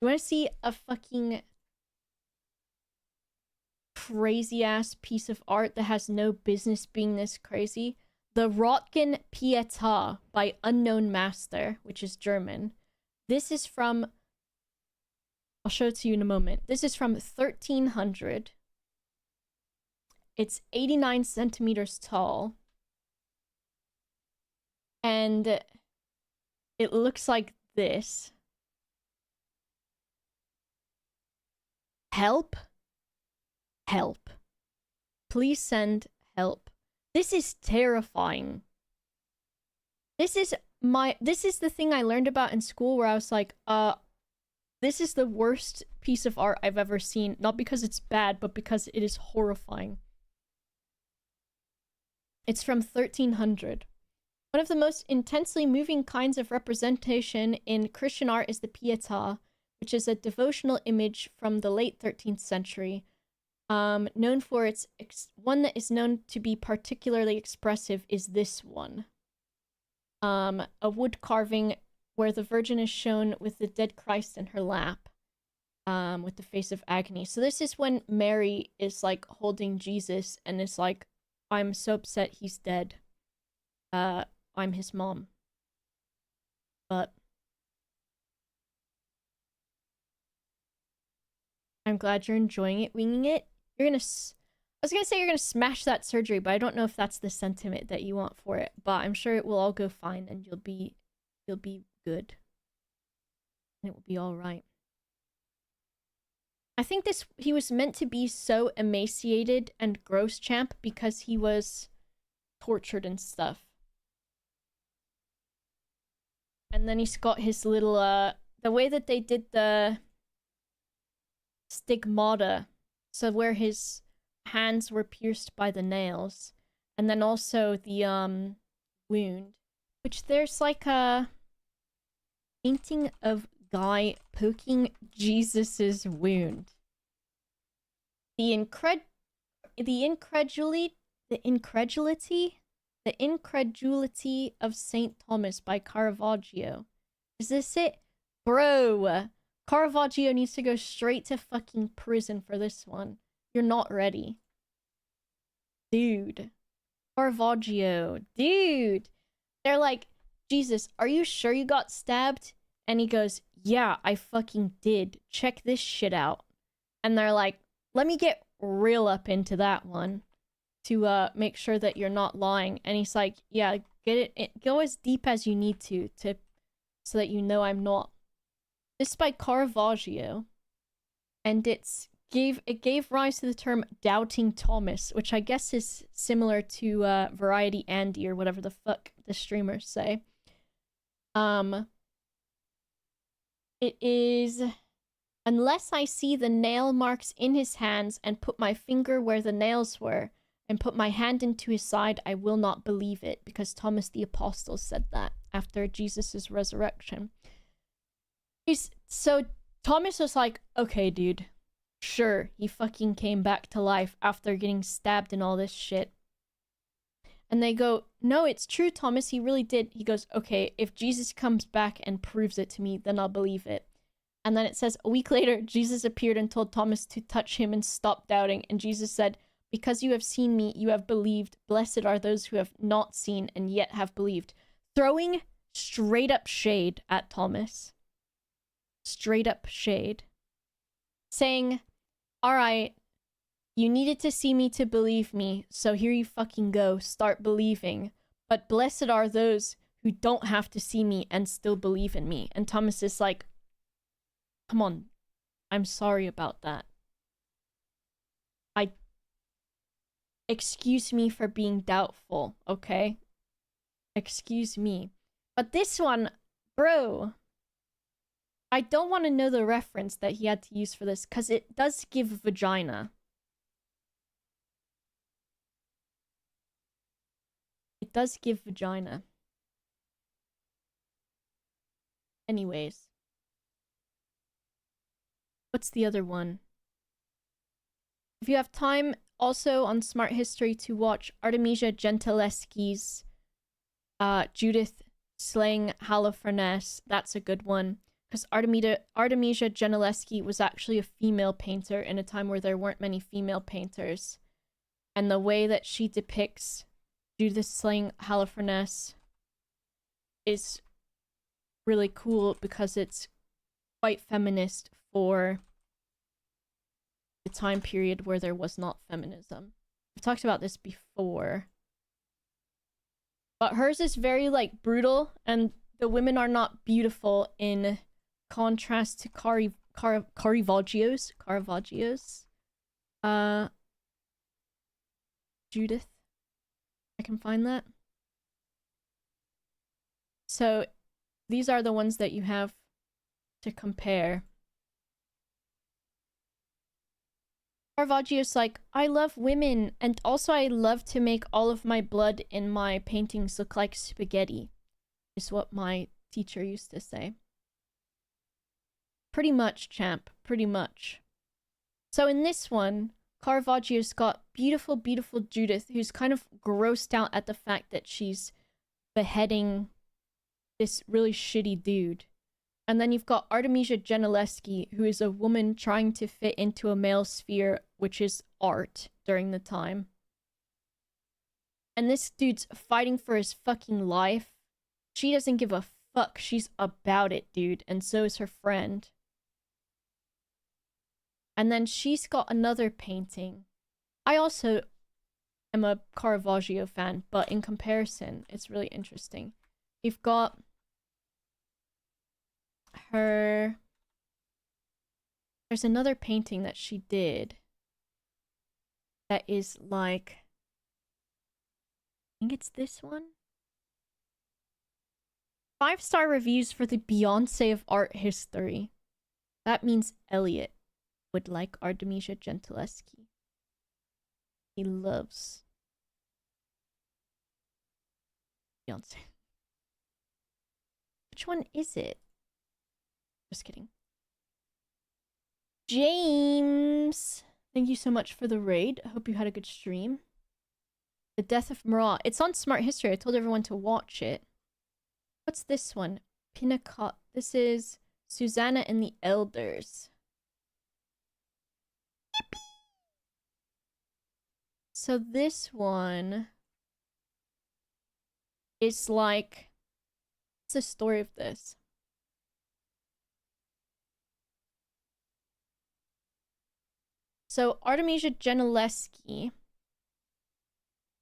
You want to see a fucking crazy ass piece of art that has no business being this crazy? The Röntgen Pietà by Unknown Master, which is German. This is from... I'll show it to you in a moment. This is from 1300. It's 89 centimeters tall. And it looks like this. Help? Help. Please send help. This is terrifying. This is the thing I learned about in school where I was like, this is the worst piece of art I've ever seen. Not because it's bad, but because it is horrifying. It's from 1300. One of the most intensely moving kinds of representation in Christian art is the Pietà, which is a devotional image from the late 13th century. Known for its... one that is known to be particularly expressive is this one. A wood carving where the Virgin is shown with the dead Christ in her lap, with the face of agony. So this is when Mary is like holding Jesus and is like, I'm so upset he's dead. I'm his mom. But I'm glad you're enjoying it, winging it. I was gonna say you're gonna smash that surgery, but I don't know if that's the sentiment that you want for it. But I'm sure it will all go fine and you'll be good. And it will be alright. I think he was meant to be so emaciated and gross champ because he was tortured and stuff. And then he's got his little, the way that they did the stigmata, so where his hands were pierced by the nails, and then also the, wound, which there's like a painting of guy poking Jesus's wound. The incredulity of Saint Thomas by Caravaggio. Is this it? Bro, Caravaggio needs to go straight to fucking prison for this one. You're not ready. Dude. Caravaggio. Dude. They're like, Jesus, are you sure you got stabbed? And he goes, yeah, I fucking did. Check this shit out. And they're like, let me get real up into that one to make sure that you're not lying. And he's like, yeah, go as deep as you need to so that you know I'm not. This is by Caravaggio, and it gave rise to the term doubting Thomas, which I guess is similar to Variety Andy or whatever the fuck the streamers say. It is, unless I see the nail marks in his hands and put my finger where the nails were and put my hand into his side, I will not believe it, because Thomas the Apostle said that after Jesus' resurrection. So Thomas was like, okay, dude, sure, he fucking came back to life after getting stabbed and all this shit. And they go, no, it's true, Thomas, he really did. He goes, okay, if Jesus comes back and proves it to me, then I'll believe it. And then it says, a week later, Jesus appeared and told Thomas to touch him and stop doubting. And Jesus said, because you have seen me, you have believed. Blessed are those who have not seen and yet have believed. Throwing straight up shade at Thomas. Straight up shade. Saying, all right, you needed to see me to believe me, so here you fucking go, start believing. But blessed are those who don't have to see me and still believe in me. And Thomas is like, come on, I'm sorry about that. Excuse me for being doubtful, okay? Excuse me. But this one, bro, I don't want to know the reference that he had to use for this, because it does give vagina. It does give vagina. Anyways. What's the other one? If you have time, also on Smart History, to watch Artemisia Gentileschi's Judith slaying Holofernes. That's a good one. Because Artemisia Gentileschi was actually a female painter in a time where there weren't many female painters. And the way that she depicts Judith slaying Holofernes is really cool because it's quite feminist for the time period where there was not feminism. I've talked about this before. But hers is very, like, brutal, and the women are not beautiful in contrast to Caravaggio's. Judith. I can find that. So, these are the ones that you have to compare. Caravaggio's like, I love women, and also I love to make all of my blood in my paintings look like spaghetti, is what my teacher used to say. Pretty much, champ, pretty much. So in this one, Caravaggio's got beautiful, beautiful Judith, who's kind of grossed out at the fact that she's beheading this really shitty dude. And then you've got Artemisia Gentileschi, who is a woman trying to fit into a male sphere, which is art during the time. And this dude's fighting for his fucking life. She doesn't give a fuck. She's about it, dude. And so is her friend. And then she's got another painting. I also am a Caravaggio fan, but in comparison, it's really interesting. You've got her... There's another painting that she did that is like... I think it's this one? 5-star reviews for the Beyonce of art history. That means Elliot would like Artemisia Gentileschi. He loves Beyonce. Which one is it? Just kidding. James! Thank you so much for the raid. I hope you had a good stream. The Death of Marat. It's on Smart History. I told everyone to watch it. What's this one? Pinnacot. This is Susanna and the Elders. Yippee! So this one is like, what's the story of this? So Artemisia Gentileschi,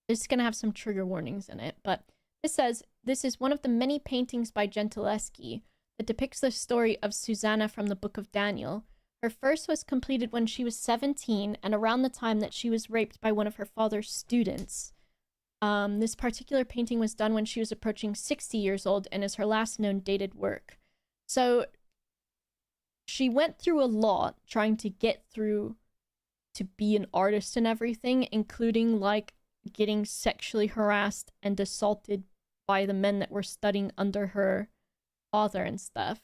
this is going to have some trigger warnings in it, but this says, this is one of the many paintings by Gentileschi that depicts the story of Susanna from the Book of Daniel. Her first was completed when she was 17 and around the time that she was raped by one of her father's students. This particular painting was done when she was approaching 60 years old and is her last known dated work. So she went through a lot trying to get through to be an artist and everything, including like getting sexually harassed and assaulted by the men that were studying under her father and stuff.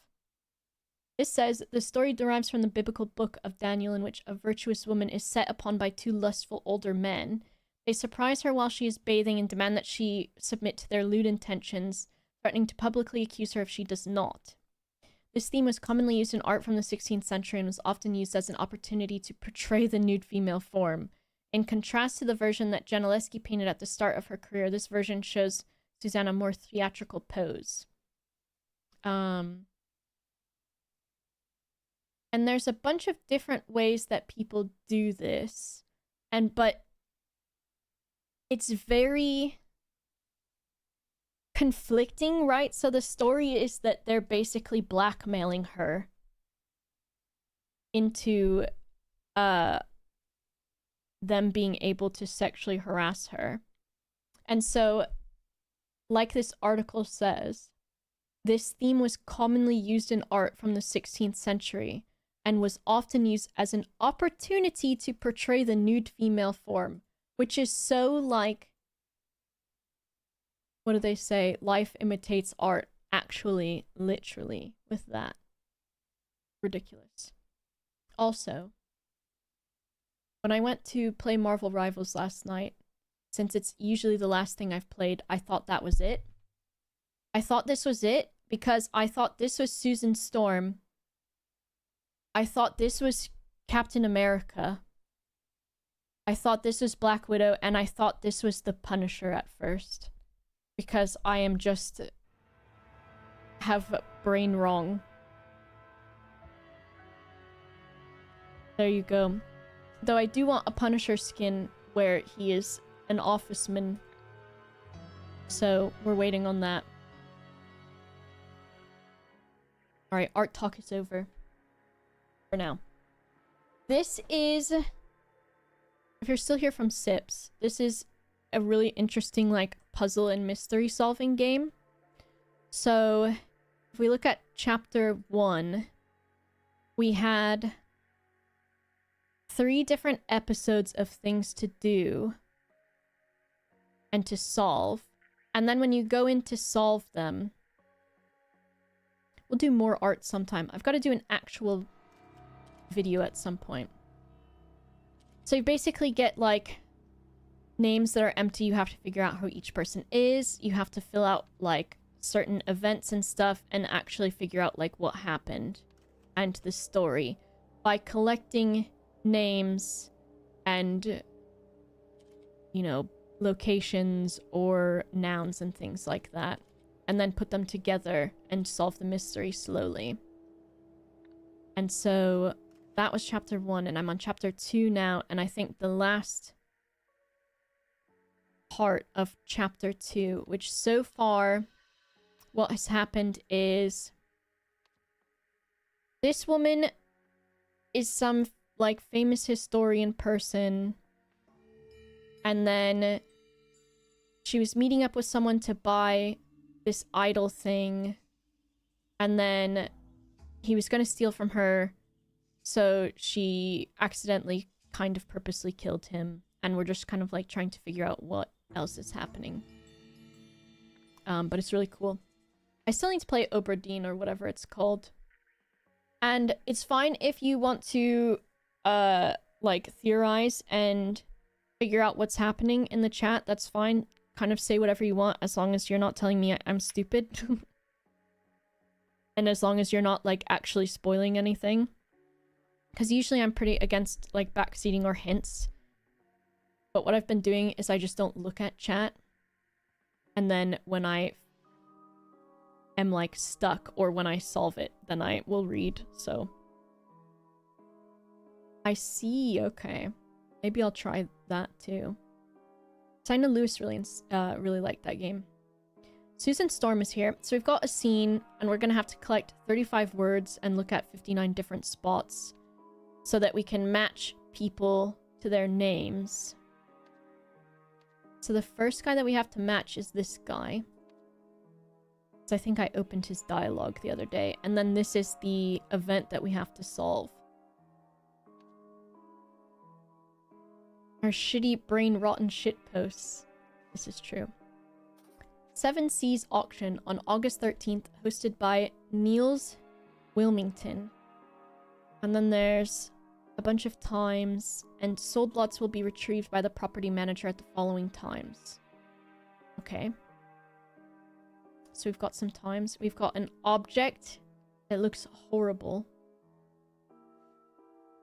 This says, the story derives from the biblical book of Daniel, in which a virtuous woman is set upon by two lustful older men. They surprise her while she is bathing and demand that she submit to their lewd intentions, threatening to publicly accuse her if she does not. This theme was commonly used in art from the 16th century and was often used as an opportunity to portray the nude female form. In contrast to the version that Gentileschi painted at the start of her career, this version shows Susanna more theatrical pose. And there's a bunch of different ways that people do this, but it's very conflicting, right? So the story is that they're basically blackmailing her into them being able to sexually harass her. And so, like this article says, this theme was commonly used in art from the 16th century and was often used as an opportunity to portray the nude female form, which is so like, what do they say? Life imitates art. Actually, literally, with that. Ridiculous. Also, when I went to play Marvel Rivals last night, since it's usually the last thing I've played, I thought that was it. I thought this was it because I thought this was Susan Storm. I thought this was Captain America. I thought this was Black Widow, and I thought this was the Punisher at first. Because I am just... have brain wrong. There you go. Though I do want a Punisher skin where he is an officeman. So, we're waiting on that. Alright, art talk is over. For now. This is... if you're still here from Sips, this is a really interesting, like, puzzle and mystery solving game. So, if we look at chapter 1, we had 3 different episodes of things to do and to solve. And then when you go in to solve them, we'll do more art sometime. I've got to do an actual video at some point. So you basically get, like, names that are empty. You have to figure out who each person is. You have to fill out, like, certain events and stuff and actually figure out, like, what happened and the story by collecting names and, you know, locations or nouns and things like that, and then put them together and solve the mystery slowly. And so that was chapter 1, and I'm on chapter 2 now, and I think the last part of chapter 2, which so far what has happened is this woman is some, like, famous historian person, and then she was meeting up with someone to buy this idol thing, and then he was going to steal from her, so she accidentally kind of purposely killed him, and we're just kind of, like, trying to figure out what else is happening. But it's really cool. I still need to play Obra Dinn or whatever it's called. And it's fine if you want to, like, theorize and figure out what's happening in the chat. That's fine. Kind of say whatever you want, as long as you're not telling me I'm stupid. And as long as you're not, like, actually spoiling anything. Because usually I'm pretty against, like, backseating or hints. But what I've been doing is I just don't look at chat. And then when I am like stuck or when I solve it, then I will read. So I see. Okay. Maybe I'll try that too. Tina Lewis really liked that game. Susan Storm is here. So we've got a scene and we're going to have to collect 35 words and look at 59 different spots so that we can match people to their names. So the first guy that we have to match is this guy. So I think I opened his dialogue the other day. And then this is the event that we have to solve. Our shitty brain rotten shit posts. This is true. Seven Seas auction on August 13th, hosted by Niels Wilmington. And then there's a bunch of times, and sold lots will be retrieved by the property manager at the following times. Okay. So we've got some times. We've got an object that looks horrible.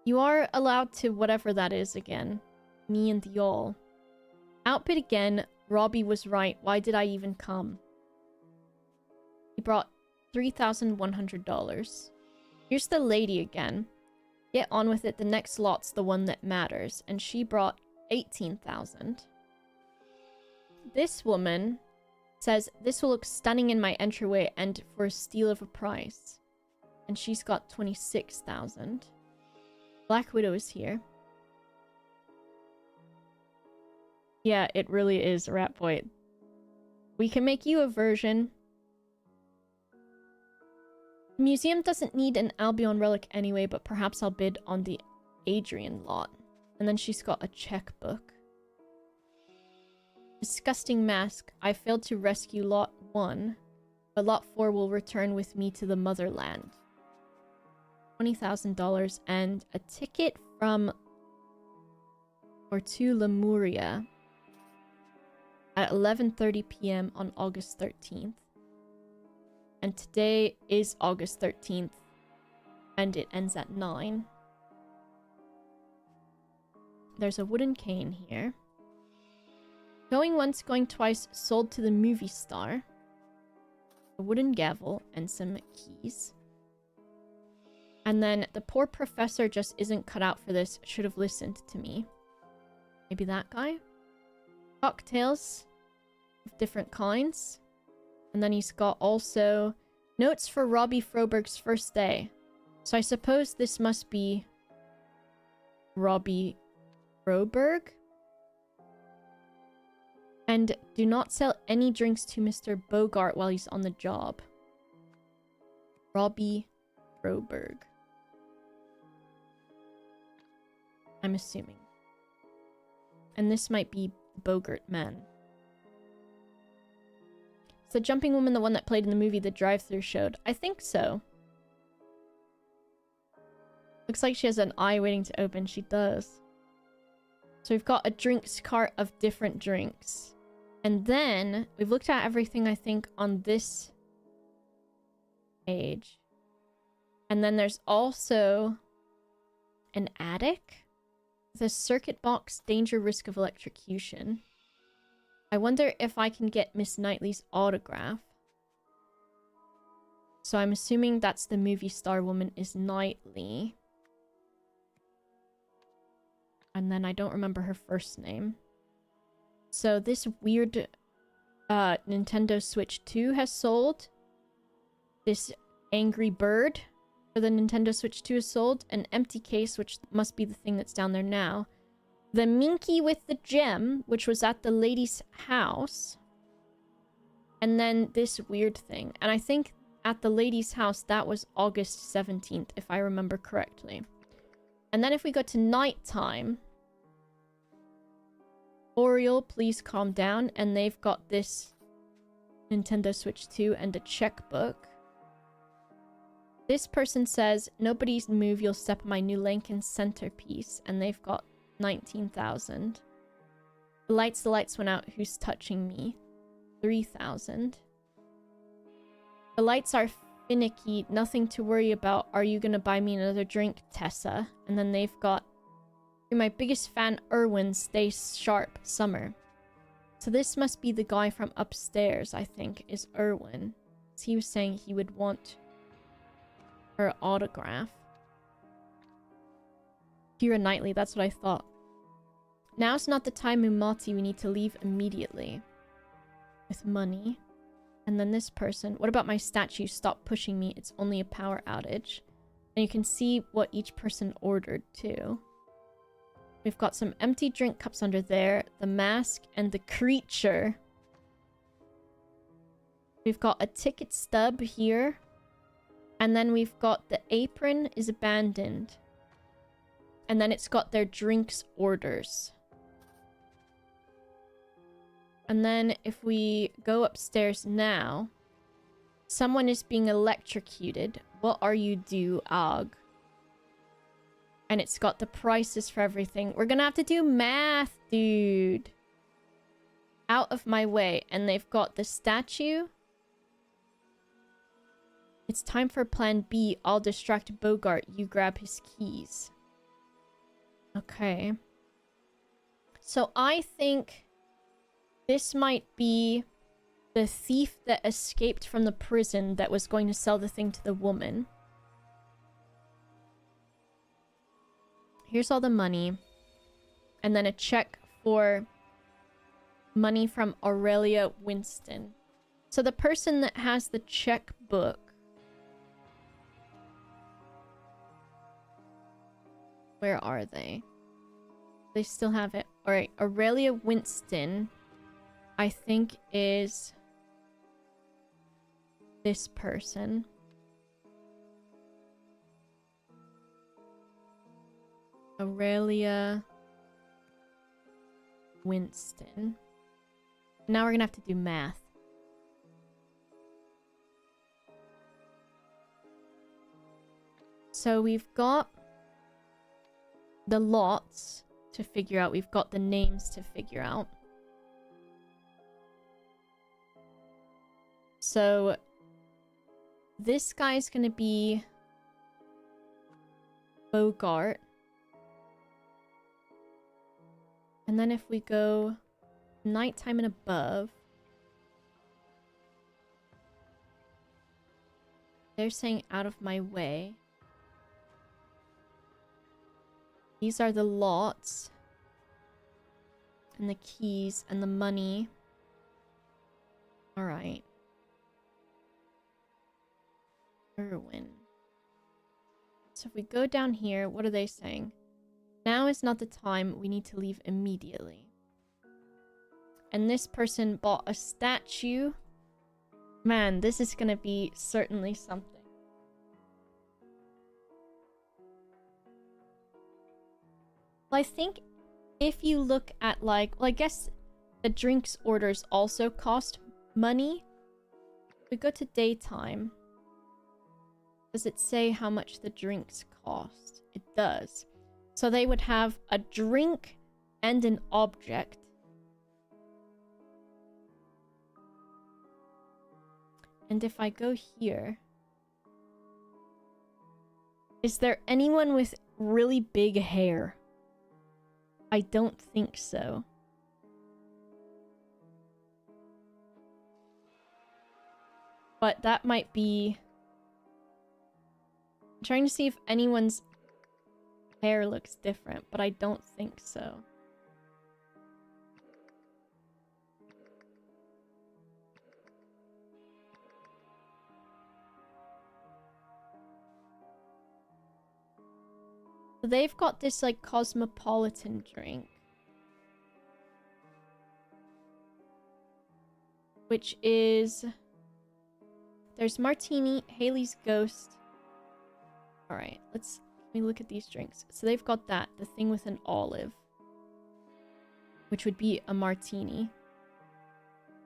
You are allowed to whatever that is again. Me and y'all. Outbid again. Robbie was right. Why did I even come? He brought $3,100. Here's the lady again. Get on with it. The next lot's the one that matters. And she brought $18,000. This woman says, this will look stunning in my entryway and for a steal of a price. And she's got $26,000. Black Widow is here. Yeah, it really is, Rat Boy. We can make you a version. The museum doesn't need an Albion relic anyway, but perhaps I'll bid on the Adrian lot. And then she's got a checkbook. Disgusting mask. I failed to rescue lot 1, but lot 4 will return with me to the motherland. $20,000 and a ticket from or to Lemuria at 11:30 p.m. on August 13th. And today is August 13th, and it ends at 9. There's a wooden cane here. Going once, going twice, sold to the movie star. A wooden gavel and some keys. And then the poor professor just isn't cut out for this, should have listened to me. Maybe that guy? Cocktails of different kinds. And then he's got also notes for Robbie Froberg's first day. So I suppose this must be Robbie Froberg. And do not sell any drinks to Mr. Bogart while he's on the job. Robbie Froberg. I'm assuming. And this might be Bogart man. Is the jumping woman the one that played in the movie The Drive-Thru showed? I think so. Looks like she has an eye waiting to open. She does. So we've got a drinks cart of different drinks. And then we've looked at everything, I think, on this page. And then there's also an attic. The circuit box, danger, risk of electrocution. I wonder if I can get Miss Knightley's autograph. So I'm assuming that's the movie star woman is Knightley. And then I don't remember her first name. So this weird Nintendo Switch 2 has sold. This Angry Bird for the Nintendo Switch 2 is sold. An empty case, which must be the thing that's down there now. The Minky with the gem, which was at the lady's house. And then this weird thing. And I think at the lady's house, that was August 17th, if I remember correctly. And then if we go to nighttime... Oriole, please calm down. And they've got this Nintendo Switch 2 and a checkbook. This person says, nobody's move, you'll step on my new Lincoln centerpiece. And they've got 19,000. The lights went out. Who's touching me? 3,000. The lights are finicky. Nothing to worry about. Are you gonna buy me another drink, Tessa? And then they've got My biggest fan, Erwin, stays sharp, Summer. So this must be the guy from upstairs, I think, is Erwin. So he was saying he would want her autograph. Keira Knightley, that's what I thought. Now's not the time, Mumati. We need to leave immediately. With money. And then this person. What about my statue? Stop pushing me. It's only a power outage. And you can see what each person ordered, too. We've got some empty drink cups under there. The mask and the creature. We've got a ticket stub here. And then we've got the apron is abandoned. And then it's got their drinks orders. And then if we go upstairs now, someone is being electrocuted. What are you do, Og? And it's got the prices for everything. We're gonna have to do math, dude. Out of my way. And they've got the statue. It's time for plan B. I'll distract Bogart. You grab his keys. Okay. So I think this might be the thief that escaped from the prison that was going to sell the thing to the woman. Here's all the money. And then a check for money from Aurelia Winston. So the person that has the checkbook. Where are they? They still have it. Alright, Aurelia Winston, I think, is this person. Aurelia Winston. Now we're gonna have to do math. So we've got the lots to figure out. We've got the names to figure out. So this guy's gonna be Bogart. And then if we go nighttime and above, they're saying out of my way. These are the lots. And the keys and the money. Alright. Erwin. So if we go down here, what are they saying? Now is not the time. We need to leave immediately. And this person bought a statue. Man, this is gonna be certainly something. Well, I think if you look at like... Well, I guess the drinks orders also cost money. If we go to daytime... Does it say how much the drinks cost? It does. So they would have a drink and an object. And if I go here... Is there anyone with really big hair? I don't think so. But that might be... I'm trying to see if anyone's hair looks different, but I don't think so. So they've got this like cosmopolitan drink, which is... There's Martini, Haley's Ghost. Alright, let me look at these drinks. So they've got that, the thing with an olive, which would be a martini.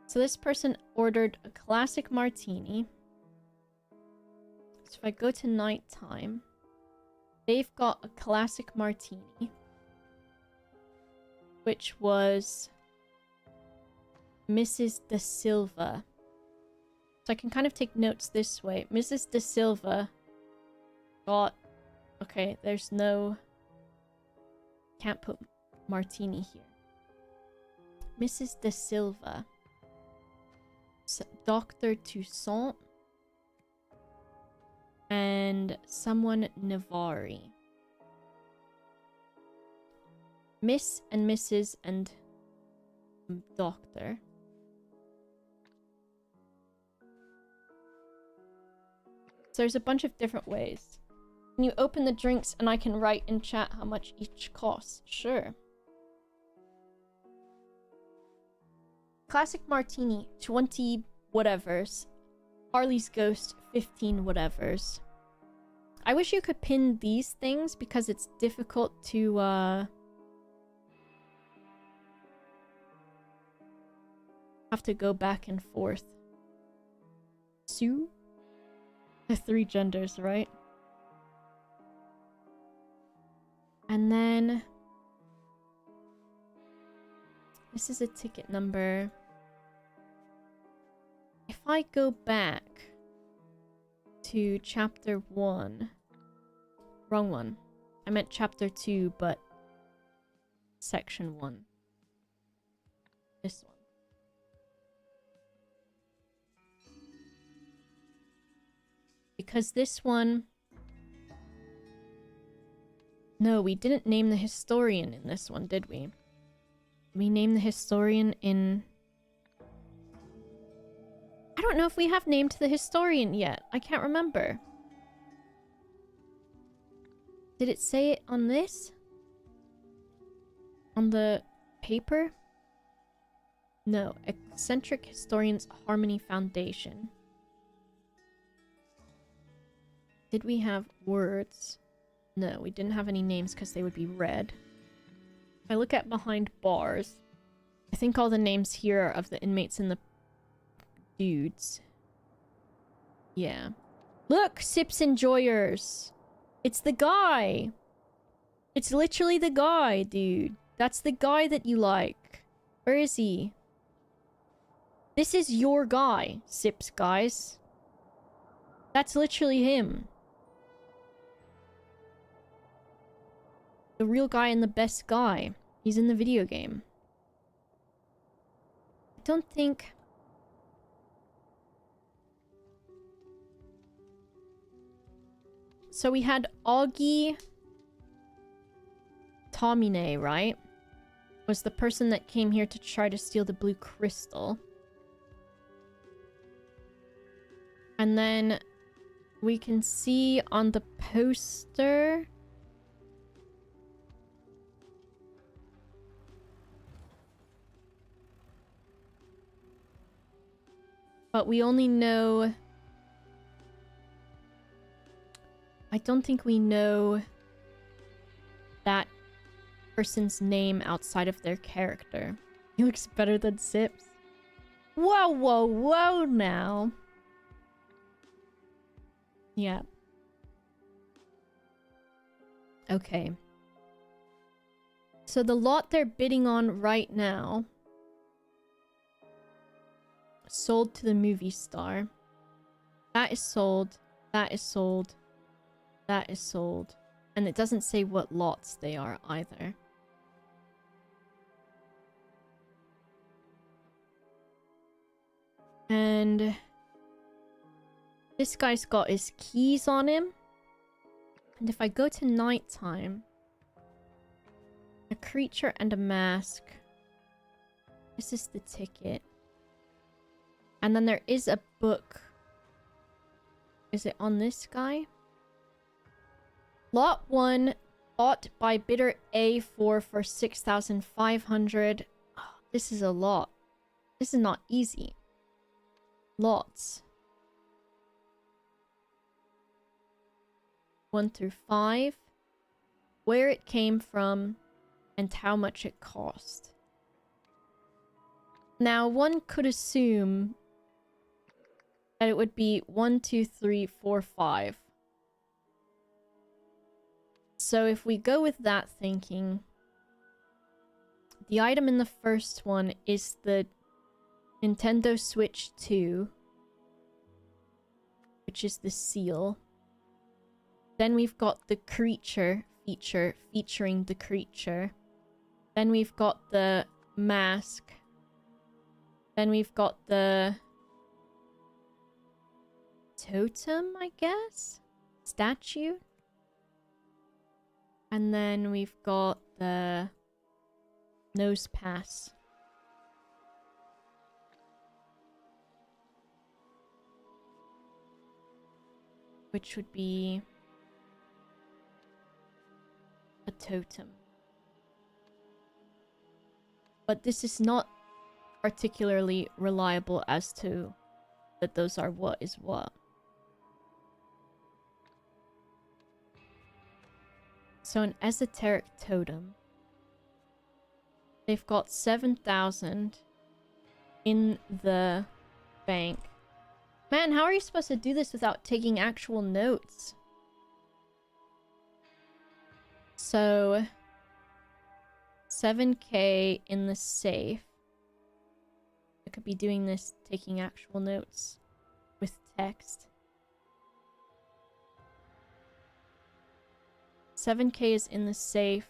So this person ordered a classic martini. So if I go to nighttime, they've got a classic martini, which was Mrs. De Silva. So I can kind of take notes this way. Mrs. De Silva got... Okay, there's no... Can't put Martini here. Mrs. De Silva. Dr. Toussaint. And someone Navari. Miss and Mrs. and Doctor. So there's a bunch of different ways. Can you open the drinks and I can write in chat how much each costs? Sure. Classic Martini, 20 whatevers. Harley's Ghost, 15 whatevers. I wish you could pin these things because it's difficult to, have to go back and forth. Sue? The 3 genders, right? And then... this is a ticket number. If I go back to chapter 1... wrong one. I meant chapter 2, but section 1. This one. Because this one... no, we didn't name the historian in this one, did we? We named the historian in... I don't know if we have named the historian yet. I can't remember. Did it say it on this? On the paper? No. Eccentric Historians Harmony Foundation. Did we have words? No, we didn't have any names because they would be red. If I look at behind bars, I think all the names here are of the inmates and the dudes. Yeah. Look! Sips Enjoyers! It's the guy! It's literally the guy, dude. That's the guy that you like. Where is he? This is your guy, Sips guys. That's literally him. The real guy and the best guy. He's in the video game. I don't think... so we had Augie Tomine, right? Was the person that came here to try to steal the blue crystal. And then we can see on the poster... but we only know... I don't think we know that person's name outside of their character. He looks better than Sips. Whoa, whoa, whoa now. Yeah. Okay. So the lot they're bidding on right now sold to the movie star. That is sold. That is sold. That is sold. And it doesn't say what lots they are either. And this guy's got his keys on him. And if I go to nighttime, a creature and a mask. This is the ticket. And then there is a book. Is it on this guy? Lot 1 bought by bidder A4 for 6,500. Oh, this is a lot. This is not easy. Lots. 1 through 5. Where it came from and how much it cost. Now, one could assume that it would be 1, 2, 3, 4, 5. So if we go with that thinking, the item in the first one is the Nintendo Switch 2, which is the seal. Then we've got the creature feature featuring the creature. Then we've got the mask. Then we've got the totem, I guess? Statue? And then we've got the nose pass. Which would be a totem. But this is not particularly reliable as to that those are what is what. So an esoteric totem. They've got 7,000 in the bank. Man, how are you supposed to do this without taking actual notes? So 7K in the safe. I could be doing this, taking actual notes with text. 7K is in the safe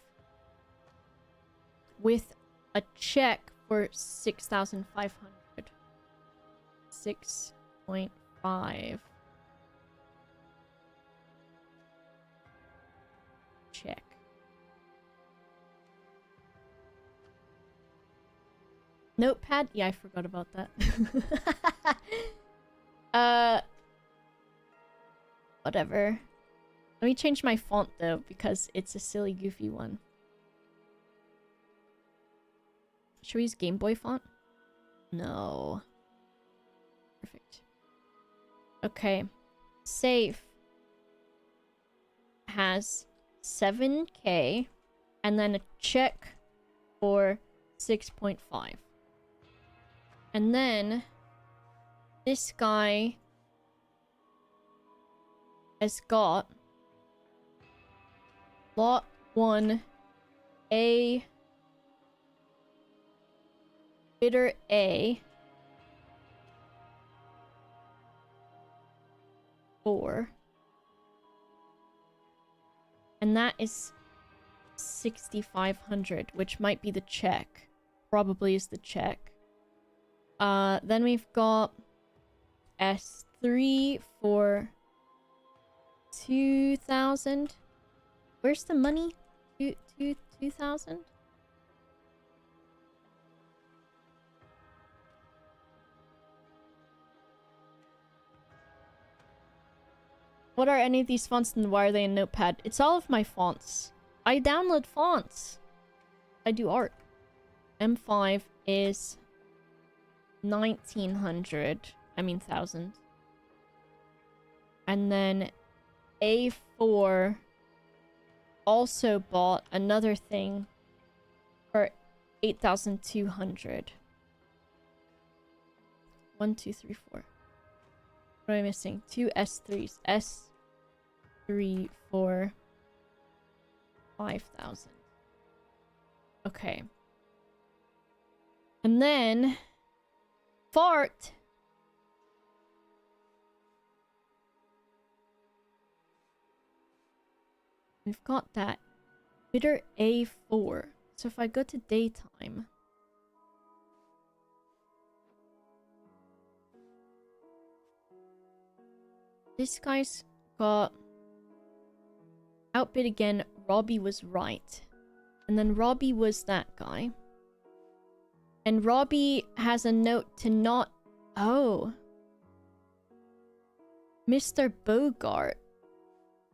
with a check for 6,500. 6.5. Check. Notepad? Yeah, I forgot about that. Whatever. Let me change my font though, because it's a silly, goofy one. Should we use Game Boy font? No. Perfect. Okay. Safe has 7K and then a check for 6.5. And then this guy has got lot 1A, bidder A, 4, and that is 6,500, which might be the check. Probably is the check. Then we've got S3 for 2,000. Where's the money? 2,000? What are any of these fonts and why are they in Notepad? It's all of my fonts. I download fonts. I do art. M5 is 1,900. I mean 1,000. And then A4 also bought another thing for 8,200. 1, 2, 3, 4. What am I missing? 2 S3s. S3 for 5,000. Okay. And then fart. We've got that. Bidder A4. So if I go to daytime. This guy's got outbid again. Robbie was right. And then Robbie was that guy. And Robbie has a note to not... Oh. Mr. Bogart.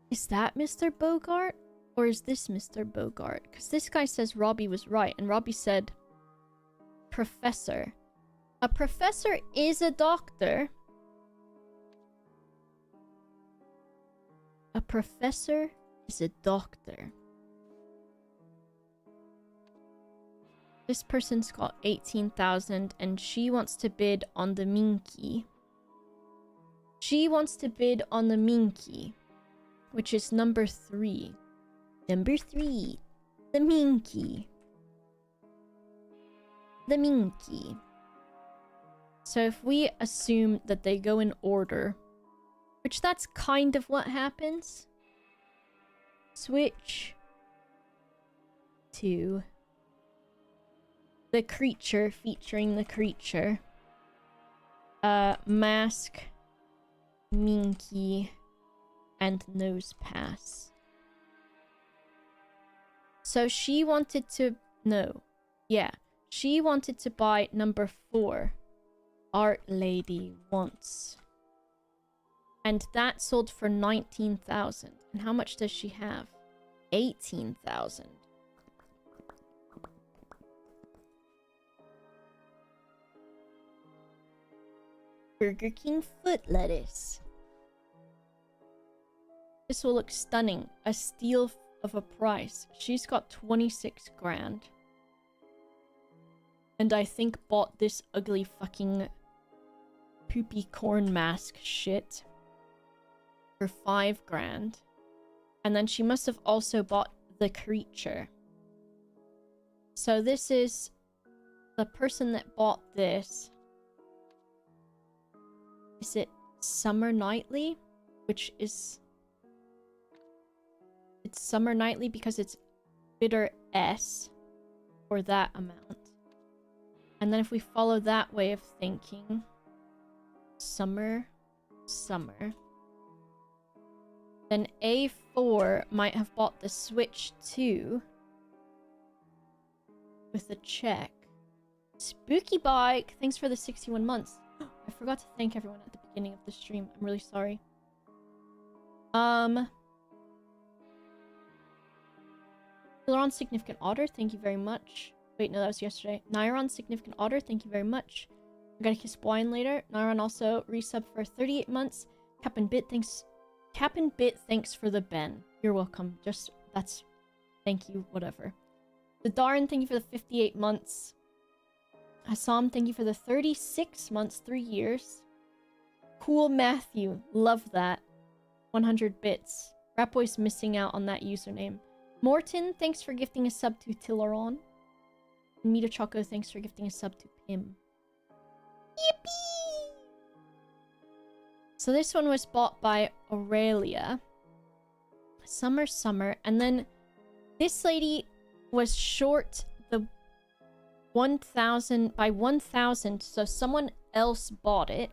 Is that Mr. Bogart? Or is this Mr. Bogart? Because this guy says Robbie was right. And Robbie said... Professor. A professor is a doctor. A professor is a doctor. This person's got 18,000 and she wants to bid on the Minky. She wants to bid on the Minky, which is number 3. Number 3. The Minky. The Minky. So if we assume that they go in order, which that's kind of what happens. Switch to the creature featuring the creature. Mask, Minky, and Nose Pass. So she wanted to... No. Yeah. She wanted to buy number 4. Art Lady Wants. And that sold for 19,000. And how much does she have? 18,000. Burger King foot lettuce. This will look stunning. A steal of a price. She's got 26 grand. And I think bought this ugly fucking poopy corn mask shit for 5 grand. And then she must have also bought the creature. So this is the person that bought this. Is it Summer Knightley? Which is... It's Summer Knightley because it's bitter S for that amount. And then if we follow that way of thinking... Summer. Then A4 might have bought the Switch 2 with a check. Spooky Bike, thanks for the 61 months. I forgot to thank everyone at the beginning of the stream. I'm really sorry. Niron Significant Otter, thank you very much. Wait, no, that was yesterday. Niron Significant Otter, thank you very much. I gotta kiss wine later. Niron also resub for 38 months. Cap'n Bit, thanks for the Ben. You're welcome. Just, that's... Thank you, whatever. The Darn, thank you for the 58 months. Hassam, thank you for the 36 months, 3 years. Cool Matthew, love that. 100 bits. Ratboy's missing out on that username. Morton, thanks for gifting a sub to Tilaron. And Mita Choco, thanks for gifting a sub to Pim. Yippee! So this one was bought by Aurelia. Summer. And then this lady was short the 1,000 by 1,000. So someone else bought it.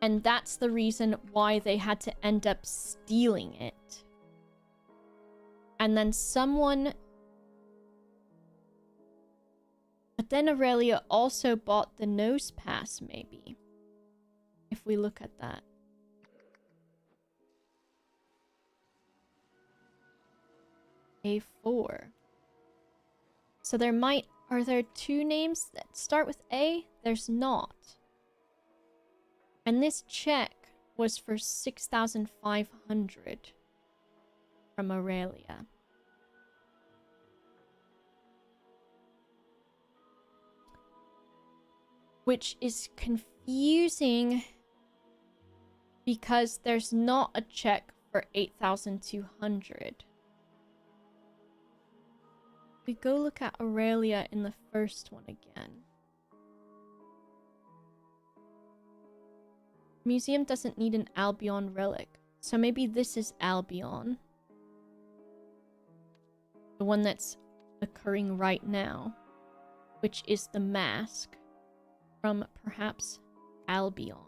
And that's the reason why they had to end up stealing it. And then someone... But then Aurelia also bought the Nose Pass, maybe. If we look at that. A4. So there might... Are there 2 names that start with A? There's not. And this check was for 6,500 from Aurelia. Which is confusing because there's not a check for 8,200. We go look at Aurelia in the first one again. Museum doesn't need an Albion relic. So maybe this is Albion. The one that's occurring right now. Which is the mask from perhaps Albion.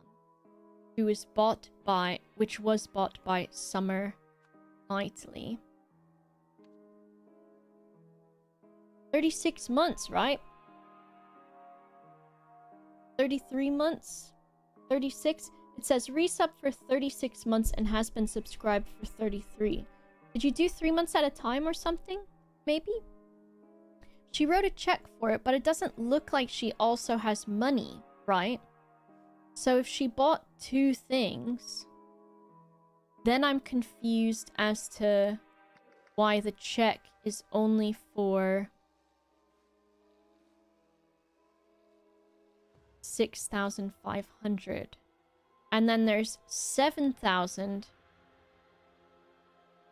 Which was bought by Summer Knightley. 36 months, right? 33 months? 36? It says resub for 36 months and has been subscribed for 33. Did you do 3 months at a time or something? Maybe? She wrote a check for it, but it doesn't look like she also has money, right? So if she bought 2 things, then I'm confused as to why the check is only for 6,500. And then there's 7,000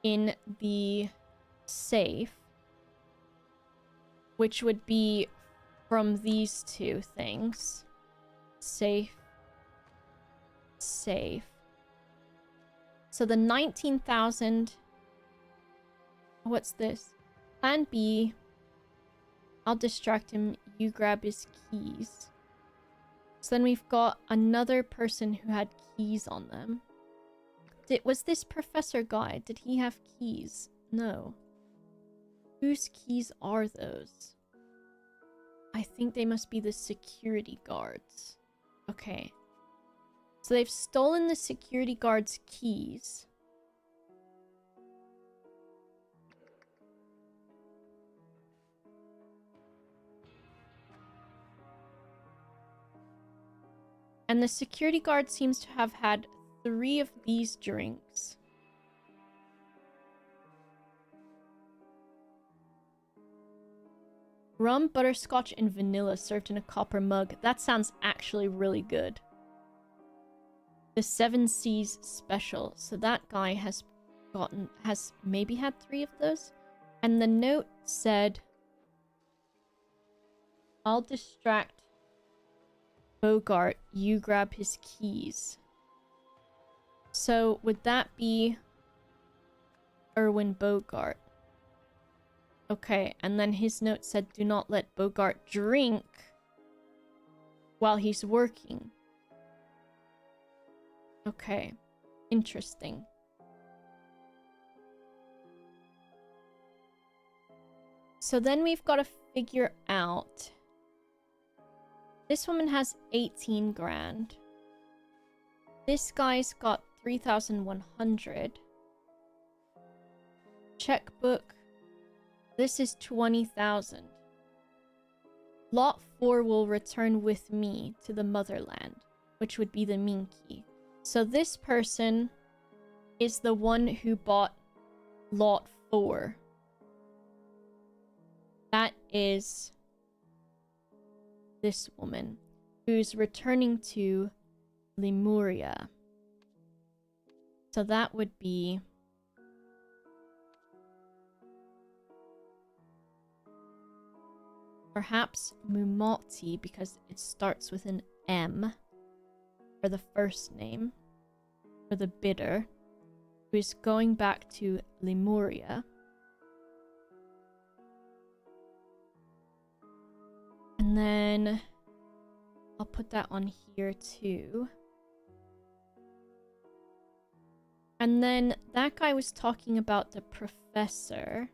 in the safe, which would be from these 2 things. Safe. So the 19,000... What's this? Plan B, I'll distract him, you grab his keys. So then we've got another person who had keys on them. Was this professor guy, did he have keys? No. Whose keys are those? I think they must be the security guards. Okay. So they've stolen the security guards' keys. And the security guard seems to have had 3 of these drinks. Rum, butterscotch, and vanilla served in a copper mug. That sounds actually really good. The 7 Seas special. So that guy has maybe had 3 of those. And the note said, I'll distract Bogart, you grab his keys. So would that be Erwin Bogart? Okay, and then his note said, do not let Bogart drink while he's working. Okay, interesting. So then we've got to figure out. This woman has 18 grand. This guy's got 3,100. Checkbook. This is 20,000. Lot 4 will return with me to the motherland, which would be the Minky. So this person is the one who bought Lot 4. That is this woman who's returning to Lemuria. So that would be perhaps Mumati, because it starts with an M for the first name, for the bidder, who is going back to Lemuria. And then I'll put that on here too. And then that guy was talking about the professor,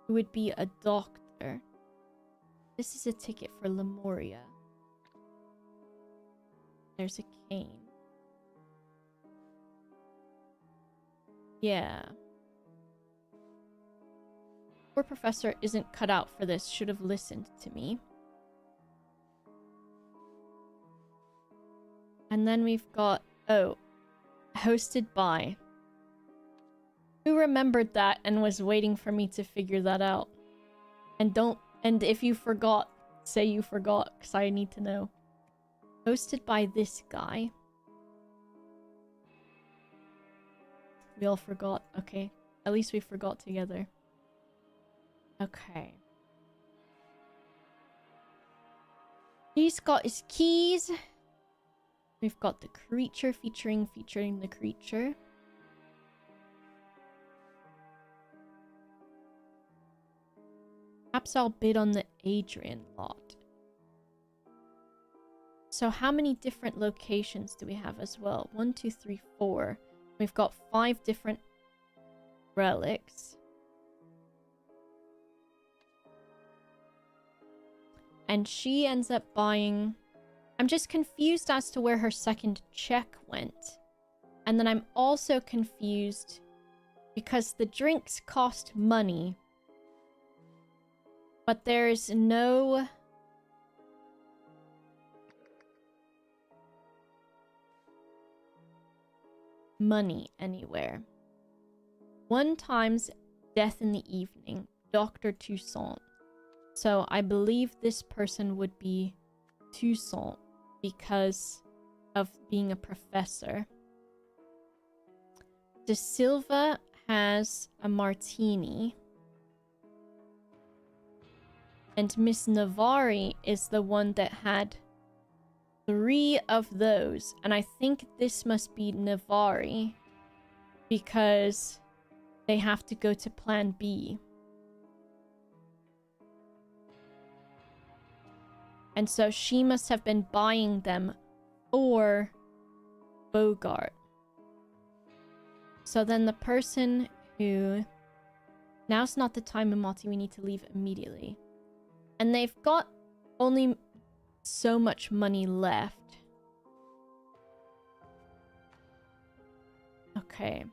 who would be a doctor. This is a ticket for Lemuria. There's a cane. Yeah. Poor professor isn't cut out for this. Should have listened to me. And then we've got, oh, hosted by. Who remembered that and was waiting for me to figure that out? And if you forgot, say you forgot, because I need to know. Hosted by this guy. We all forgot. Okay. At least we forgot together. Okay. He's got his keys. We've got the creature featuring the creature. Perhaps I'll bid on the Adrian lot. So how many different locations do we have as well? 1, 2, 3, 4. We've got 5 different relics. And she ends up buying... I'm just confused as to where her second check went. And then I'm also confused because the drinks cost money. But there's no... money anywhere. 1 times death in the evening. Dr. Toussaint. So I believe this person would be Toussaint because of being a professor. De Silva has a martini. And Miss Navari is the one that had 3 of those. And I think this must be Navari because they have to go to Plan B. And so she must have been buying them for Bogart. So then the person who... Now's not the time, Mumati, we need to leave immediately. And they've got only so much money left. Okay.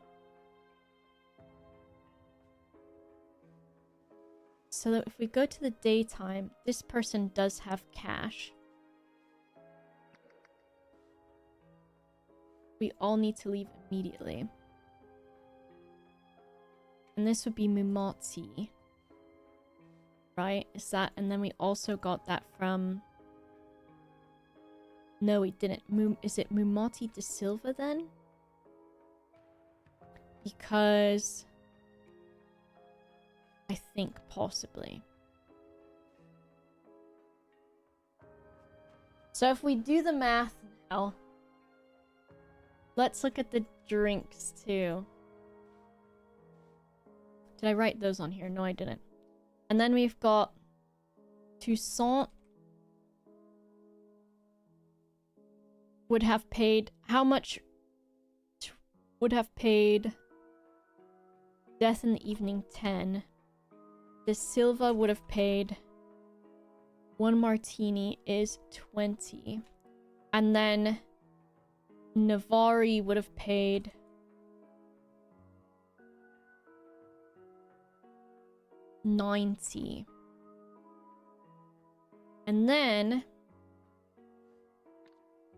So that if we go to the daytime, this person does have cash. We all need to leave immediately. And this would be Mumati. Right? Is that... And then we also got that from... No, we didn't. Is it Mumati de Silva then? Because... I think possibly. So if we do the math now, let's look at the drinks too. Did I write those on here? No, I didn't. And then we've got Toussaint would have paid... How much would have paid Death in the Evening 10? De Silva would have paid... One martini is 20. And then Navari would have paid... 90. And then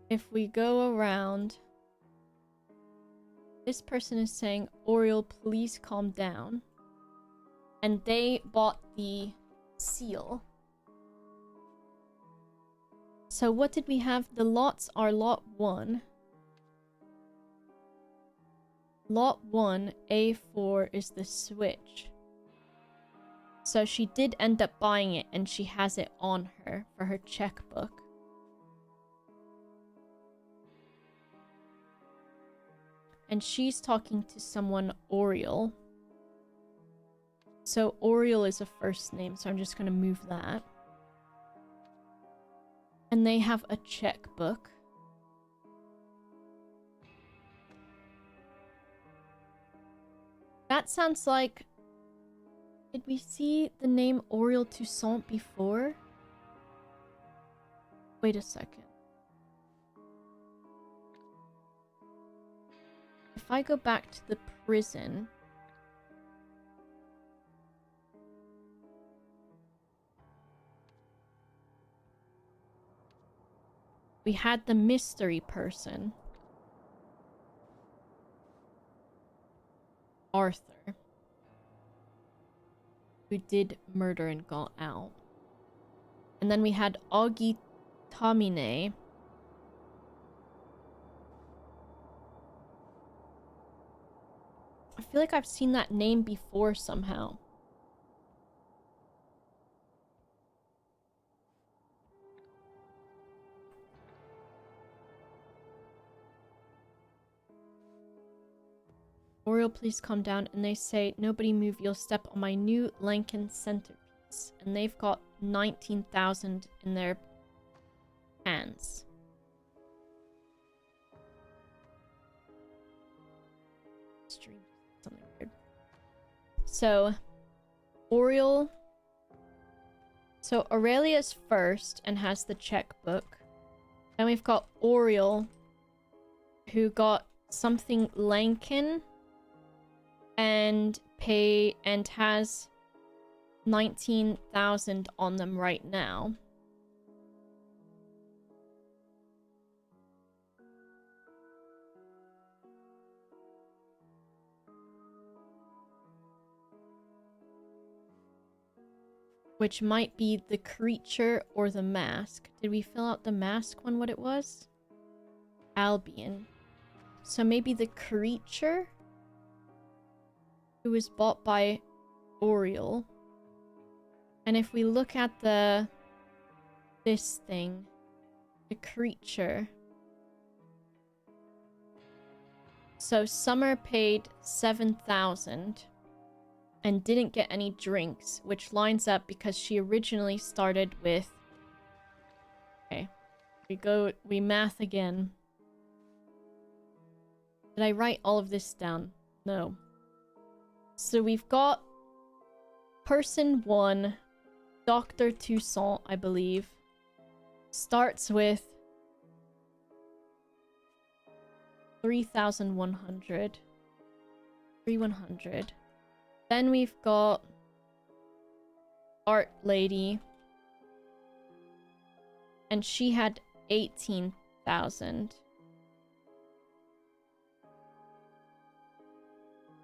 if we go around, this person is saying, Oriel, please calm down. And they bought the seal. So what did we have? The lots are lot 1. Lot 1, A4 is the switch. So she did end up buying it, and she has it on her for her checkbook. And she's talking to someone, Oriel. So Oriel is a first name, so I'm just going to move that. And they have a checkbook. That sounds like... Did we see the name Oriel Toussaint before? Wait a second. If I go back to the prison... We had the mystery person. Arthur. Who did murder and got out. And then we had Augie Tamine. I feel like I've seen that name before somehow. Oriel, please calm down. And they say, nobody move, you'll step on my new Lankin centerpiece. And they've got 19,000 in their hands. Stream something weird. So, Oriel. So, Aurelia's first and has the checkbook. Then we've got Oriel, who got something Lankin. And has 19,000 on them right now. Which might be the creature or the mask. Did we fill out the mask one, what it was? Albion. So maybe the creature? Who was bought by Oriel. And if we look at this thing, the creature. So Summer paid 7,000 and didn't get any drinks, which lines up because she originally started with We math again. Did I write all of this down? No. So we've got person 1, Dr. Toussaint, I believe, starts with 3,100. 3,100. Then we've got Art Lady, and she had 18,000.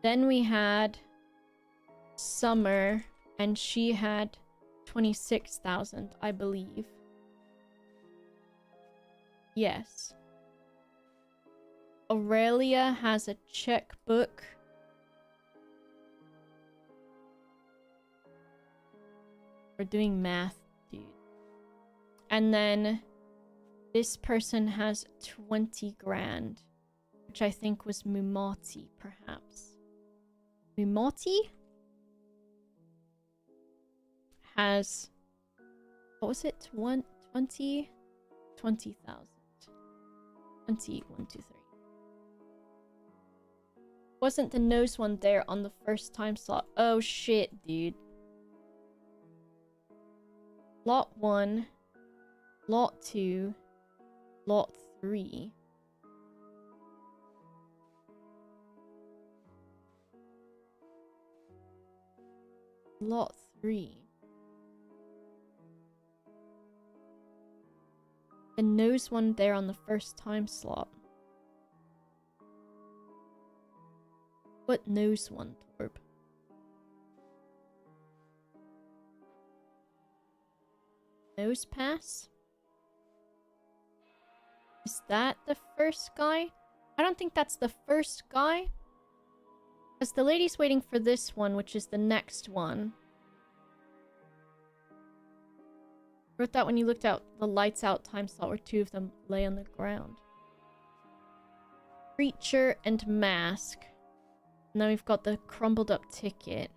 Then we had Summer, and she had 26,000, I believe. Yes. Aurelia has a checkbook. We're doing math, dude. And then this person has 20 grand, which I think was Mumati, perhaps. Mumati has, what was it? 20,000. 20,000. 20, 1, 2, 3. Wasn't the nose one there on the first time slot? Oh shit, dude. Lot 1, Lot 2, Lot 3. Lot 3. The nose one there on the first time slot. What nose one, Torb? Nose pass? Is that the first guy? I don't think that's the first guy. Because the lady's waiting for this one, which is the next one. Wrote that when you looked out the lights out time slot where 2 of them lay on the ground. Creature and mask. And then we've got the crumbled up ticket.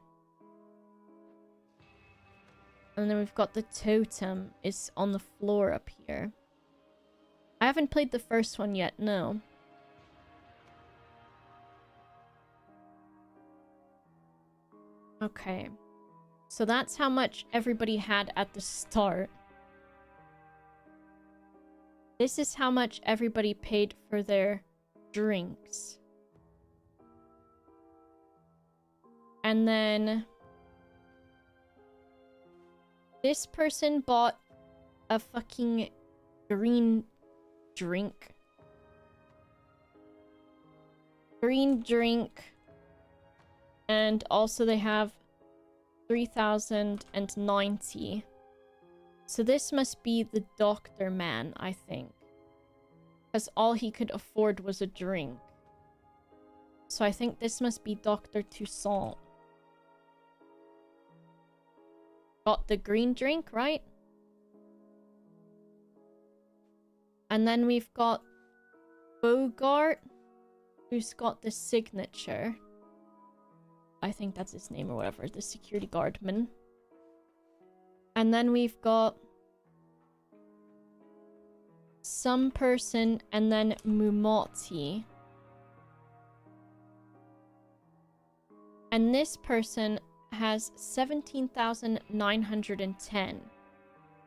And then we've got the totem is on the floor up here. I haven't played the first one yet, no. Okay. So that's how much everybody had at the start. This is how much everybody paid for their drinks. And then this person bought a fucking green drink. Green drink. And also they have 3,090. So this must be the doctor man, I think. Because all he could afford was a drink. So I think this must be Dr. Toussaint. Got the green drink, right? And then we've got Bogart, who's got the signature. I think that's his name or whatever, the security guardman. And then we've got some person and then Mumati. And this person has 17,910.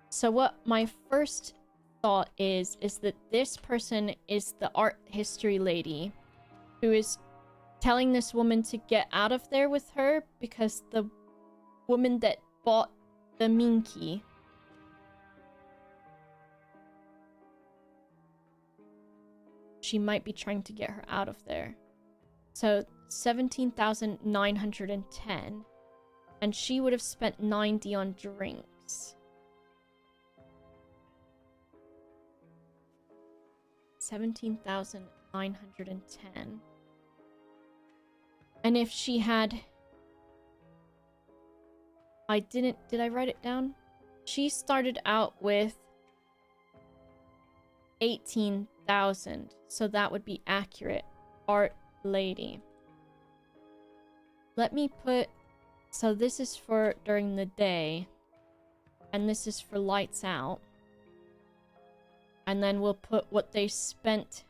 So what my first thought is that this person is the art history lady who is telling this woman to get out of there with her because the woman that bought the minky she might be trying to get her out of there. So 17,910 and she would have spent 90 on drinks. 17,910. And if she had... did I write it down? She started out with 18,000. So that would be accurate. Art lady. Let me put... So this is for during the day. And this is for lights out. And then we'll put what they spent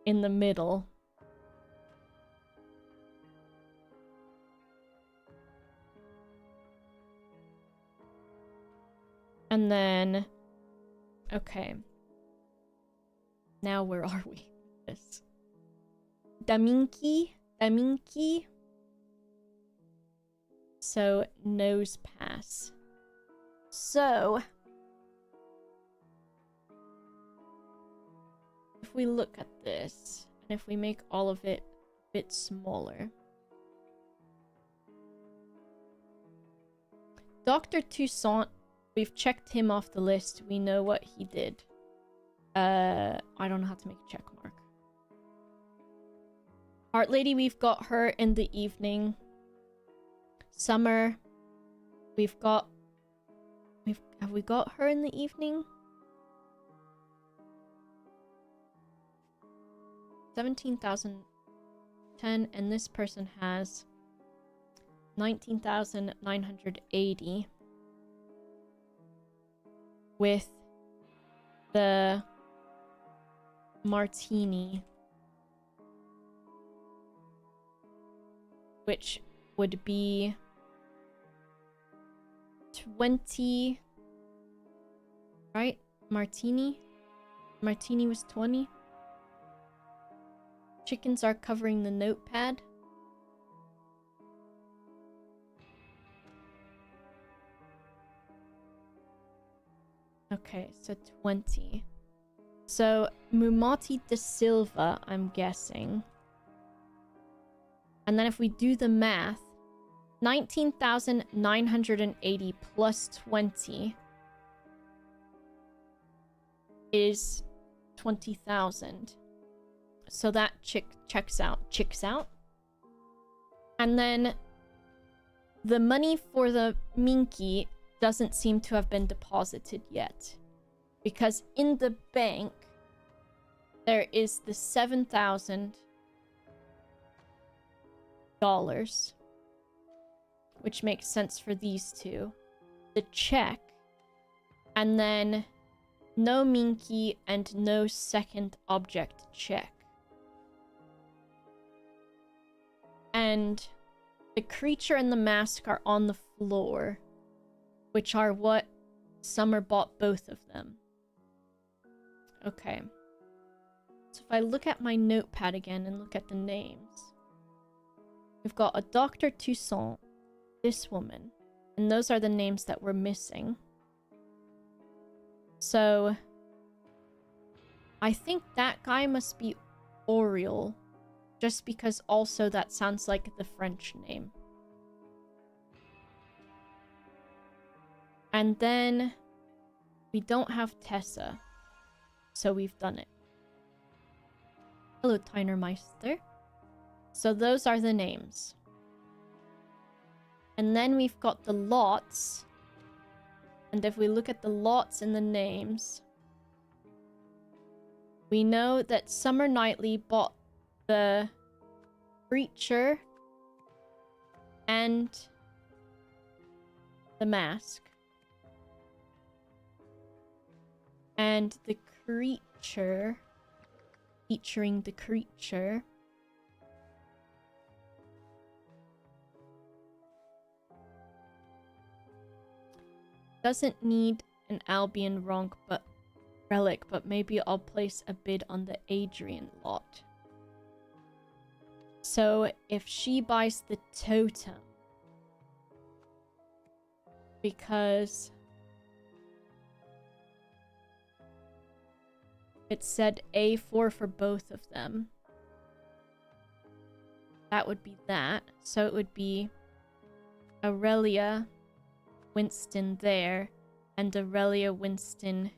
in the middle. And then... Okay. Now where are we? This. Daminki. So, nose pass. So... if we look at this, and if we make all of it a bit smaller. Dr. Toussaint, we've checked him off the list. We know what he did. I don't know how to make a check mark. Heart Lady, we've got her in the evening. Summer, have we got her in the evening? 17,010, and this person has 19,980 with the martini, which would be 20, right? Martini was 20. Chickens are covering the notepad. Okay, so 20. So, Mumati de Silva, I'm guessing. And then if we do the math, 19,980 plus 20 is 20,000. So that checks out. And then the money for the Minky doesn't seem to have been deposited yet. Because in the bank, there is the $7,000. Which makes sense for these two. The check. And then no Minky and no second object check. And the creature and the mask are on the floor, which are what Summer bought both of them. Okay. So if I look at my notepad again and look at the names, we've got a Dr. Toussaint, this woman, and those are the names that we're missing. So I think that guy must be Oriel. Just because also that sounds like the French name. And then we don't have Tessa. So we've done it. Hello, Tynermeister. So those are the names. And then we've got the lots. And if we look at the lots in the names, we know that Summer Knightley bought the creature and the mask. And the creature, featuring the creature, doesn't need an Albion relic, but maybe I'll place a bid on the Adrian lot. So if she buys the totem, because it said A4 for both of them, that would be that. So it would be Aurelia Winston there and Aurelia Winston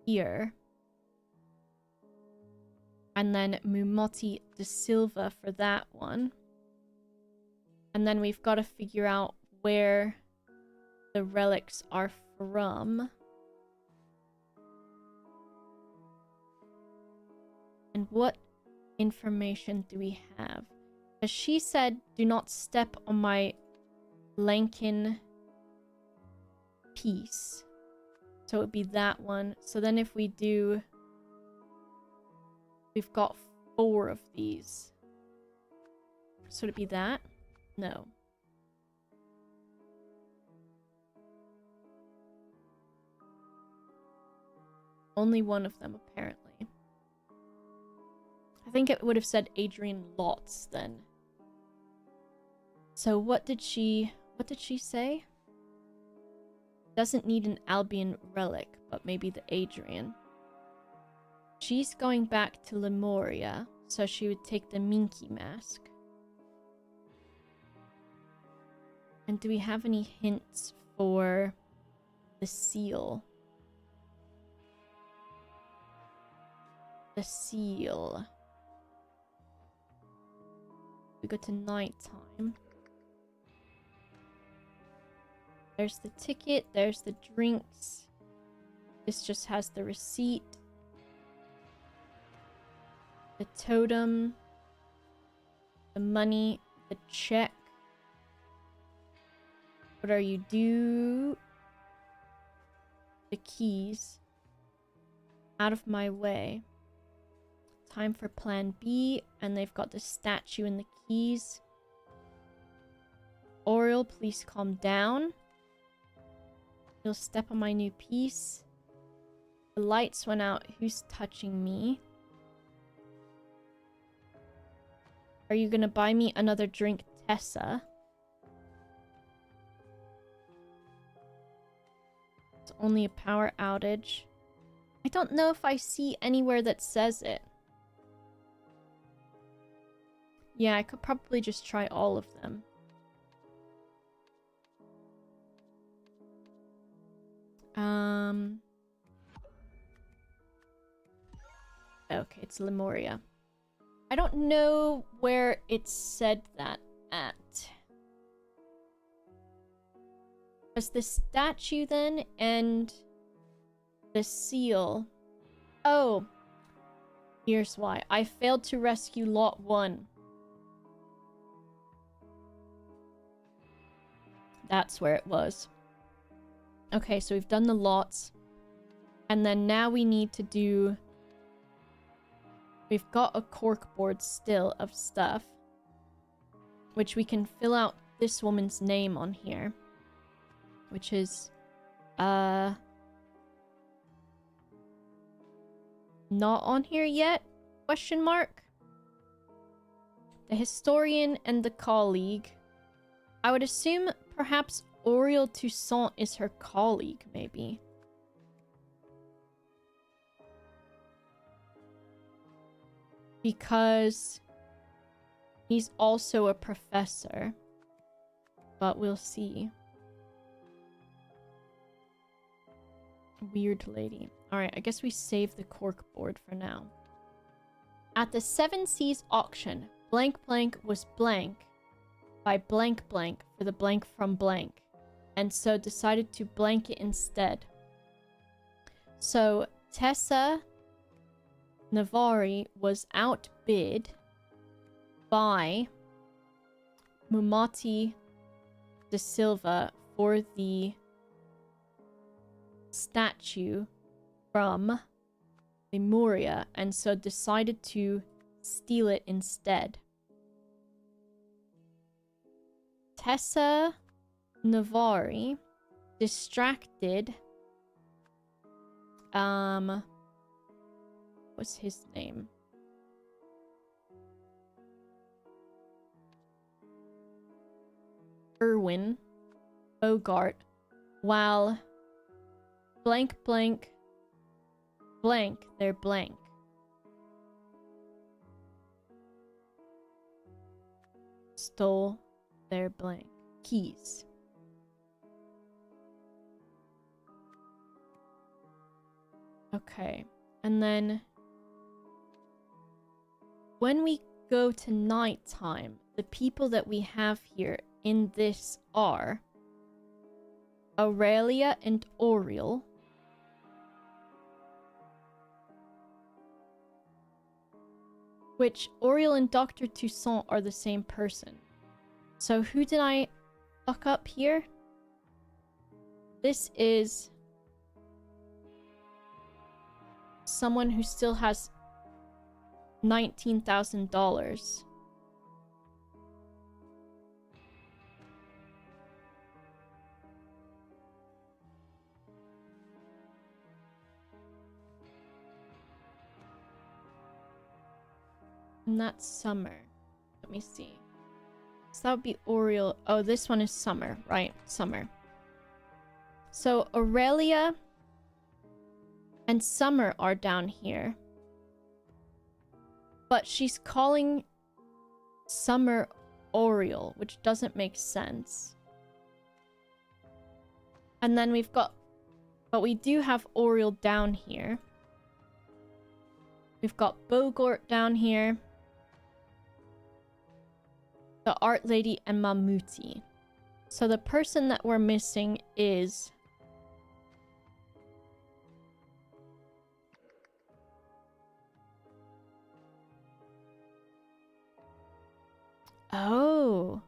here. And then Mumati de Silva for that one. And then we've got to figure out where the relics are from. And what information do we have? As she said, do not step on my Lankin piece. So it would be that one. So then if we do... We've got 4 of these. So would it be that? No. Only one of them, apparently. I think it would have said Adrian Lots then. So what did she say? Doesn't need an Albion relic, but maybe the Adrian. She's going back to Lemuria, so she would take the Minky mask. And do we have any hints for the seal? The seal. We go to nighttime. There's the ticket, there's the drinks. This just has the receipt. The totem. The money, the check. What are you due? The keys. Out of my way. Time for plan B, and they've got the statue and the keys. Oriel, please calm down. You'll step on my new piece. The lights went out. Who's touching me? Are you gonna buy me another drink, Tessa? It's only a power outage. I don't know if I see anywhere that says it. Yeah, I could probably just try all of them. Okay, it's Lemuria. I don't know where it said that at. Was the statue then and the seal? Oh. Here's why. I failed to rescue Lot 1. That's where it was. Okay, so we've done the lots. And then now we need to do... We've got a corkboard still of stuff. Which we can fill out this woman's name on here. Which is... Not on here yet? Question mark? The historian and the colleague. I would assume perhaps Oriel Toussaint is her colleague, maybe. Because he's also a professor. But we'll see. Weird lady. Alright, I guess we save the corkboard for now. At the Seven Seas auction, blank blank was blank by blank blank for the blank from blank, and so decided to blank it instead. So Tessa Navari was outbid by Mumati de Silva for the statue from Lemuria, and so decided to steal it instead. Tessa Navari distracted what's his name? Erwin Bogart while blank blank blank their blank stole their blank keys. Okay, and then when we go to nighttime, the people that we have here in this are Aurelia and Oriel, which Oriel and Dr. Toussaint are the same person. So who did I fuck up here? This is someone who still has $19,000. And that's Summer. Let me see. So that would be Oriole. Oh, this one is Summer, right? Summer. So Aurelia and Summer are down here. But she's calling Summer Oriole, which doesn't make sense. And then we've got... But we do have Oriole down here. We've got Bogart down here. The Art Lady and Mamuti. So the person that we're missing is... Oh.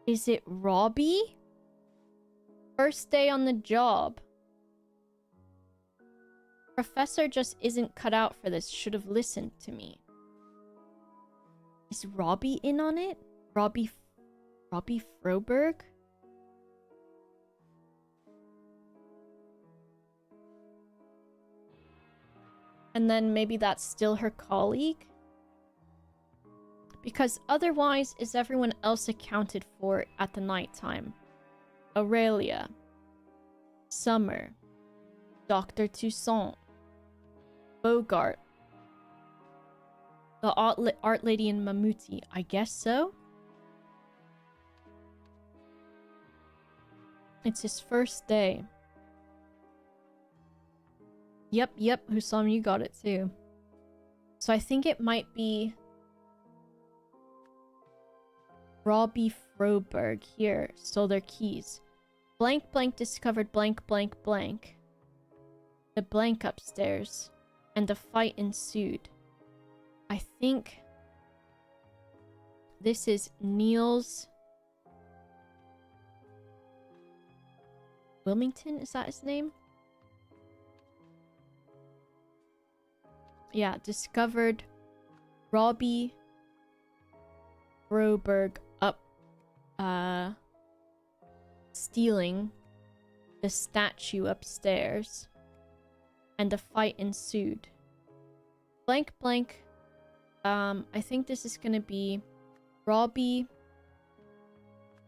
Is it Robbie? First day on the job. Professor just isn't cut out for this. Should have listened to me. Is Robbie in on it? Robbie Froberg? And then maybe that's still her colleague? Because otherwise, is everyone else accounted for at the nighttime? Aurelia. Summer. Dr. Toussaint. Bogart. The Art Lady and Mamuti. I guess so? It's his first day. Yep, Hussam, you got it too. So I think it might be... Robbie Froberg. Here, stole their keys. Blank blank discovered blank blank blank. The blank upstairs. And a fight ensued. I think... This is Niels... Wilmington? Is that his name? Yeah, discovered Robbie Froberg up stealing the statue upstairs, and a fight ensued. Blank blank. I think this is gonna be Robbie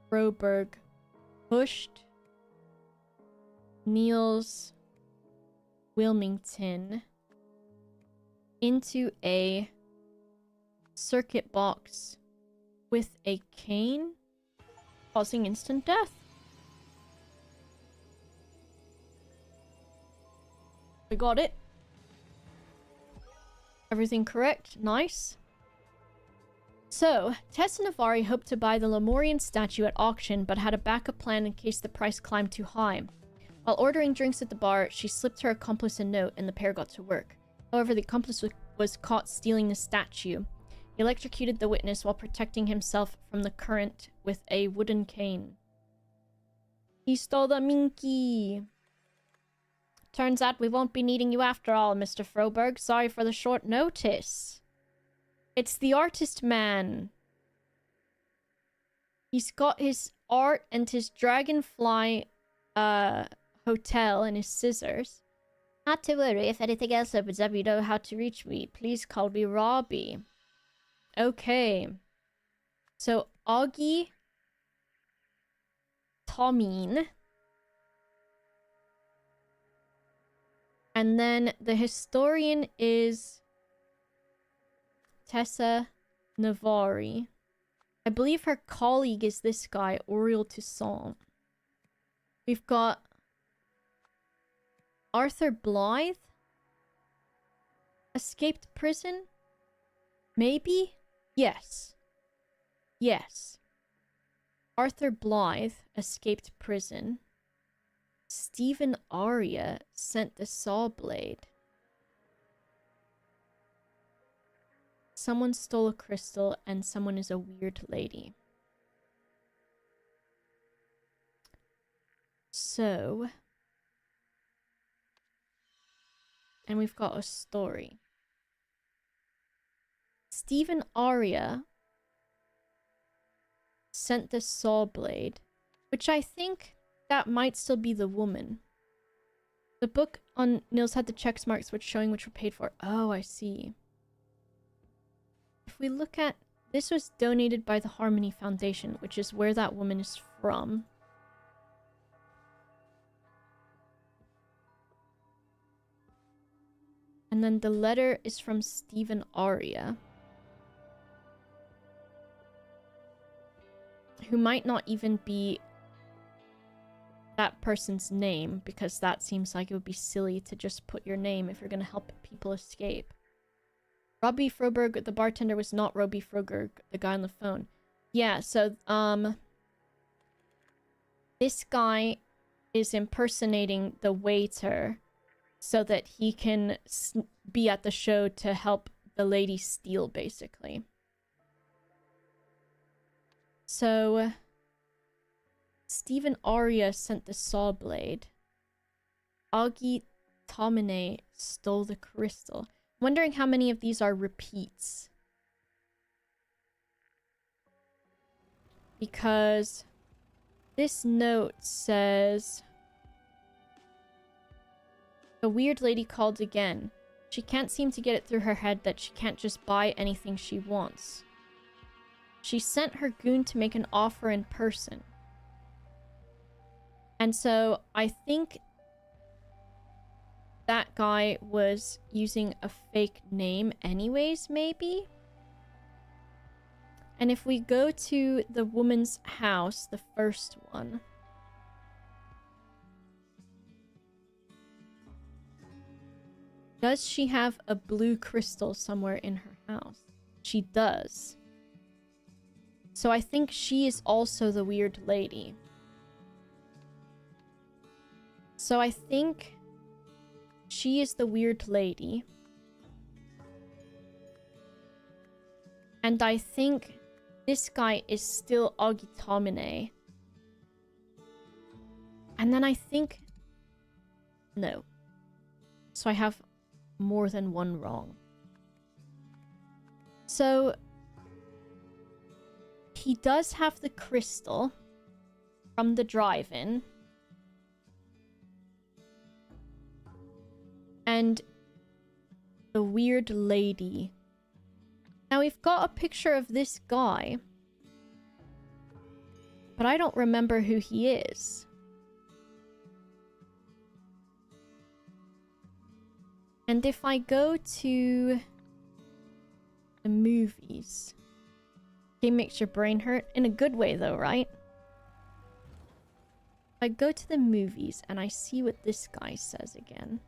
Froberg pushed Niels Wilmington into a circuit box with a cane, causing instant death. We got it. Everything correct. Nice. So, Tess and Navari hoped to buy the Lemurian statue at auction, but had a backup plan in case the price climbed too high. While ordering drinks at the bar, she slipped her accomplice a note and the pair got to work. However, the accomplice was caught stealing the statue. He electrocuted the witness while protecting himself from the current with a wooden cane. He stole the Minky. Turns out we won't be needing you after all, Mr. Froberg. Sorry for the short notice. It's the artist man. He's got his art and his dragonfly hotel and his scissors. Not to worry, if anything else opens up, you know how to reach me. Please call me Robbie. Okay. So, Augie Tomine. And then the historian is Tessa Navari. I believe her colleague is this guy, Oriole Toussaint. We've got Arthur Blythe? Escaped prison? Maybe? Yes. Yes. Arthur Blythe escaped prison. Stephen Aria sent the saw blade. Someone stole a crystal and someone is a weird lady. So... and we've got a story. Stephen Aria sent the saw blade, which I think that might still be the woman. The book on Nils had the check marks which showing which were paid for. Oh, I see. If we look at... This was donated by the Harmony Foundation, which is where that woman is from. And then the letter is from Stephen Aria, who might not even be that person's name, because that seems like it would be silly to just put your name if you're going to help people escape. Robbie Froberg, the bartender, was not Robbie Froberg, the guy on the phone. Yeah, so, this guy is impersonating the waiter so that he can be at the show to help the lady steal, basically. So, Stephen Aria sent the saw blade. Augie Tomine stole the crystal. Wondering how many of these are repeats. Because this note says... The weird lady called again. She can't seem to get it through her head that she can't just buy anything she wants. She sent her goon to make an offer in person. And so I think that guy was using a fake name anyways, maybe? And if we go to the woman's house, the first one... Does she have a blue crystal somewhere in her house? She does. So I think she is also the weird lady. So I think she is the weird lady. And I think this guy is still Augie Tomine. And then I think... No. So I have more than one wrong. So... He does have the crystal from the drive-in. And the weird lady. Now we've got a picture of this guy, but I don't remember who he is. And if I go to the movies, it makes your brain hurt in a good way though, right? I go to the movies and I see what this guy says again.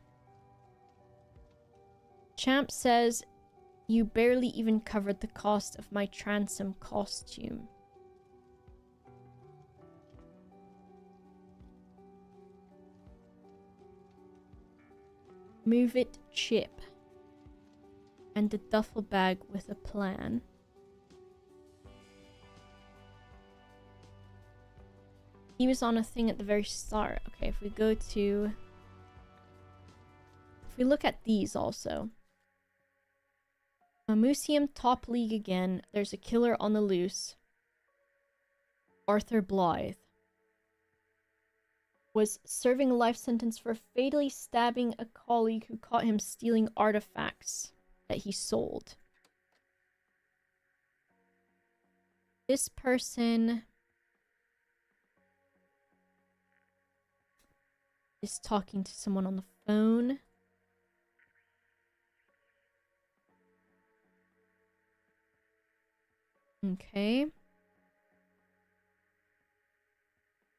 Champ says, "You barely even covered the cost of my transom costume." Move it, Chip. And the duffel bag with a plan. He was on a thing at the very start. Okay, if we go to... If we look at these also. A Museum top league again. There's a killer on the loose. Arthur Blythe was serving a life sentence for fatally stabbing a colleague who caught him stealing artifacts that he sold. This person is talking to someone on the phone. Okay.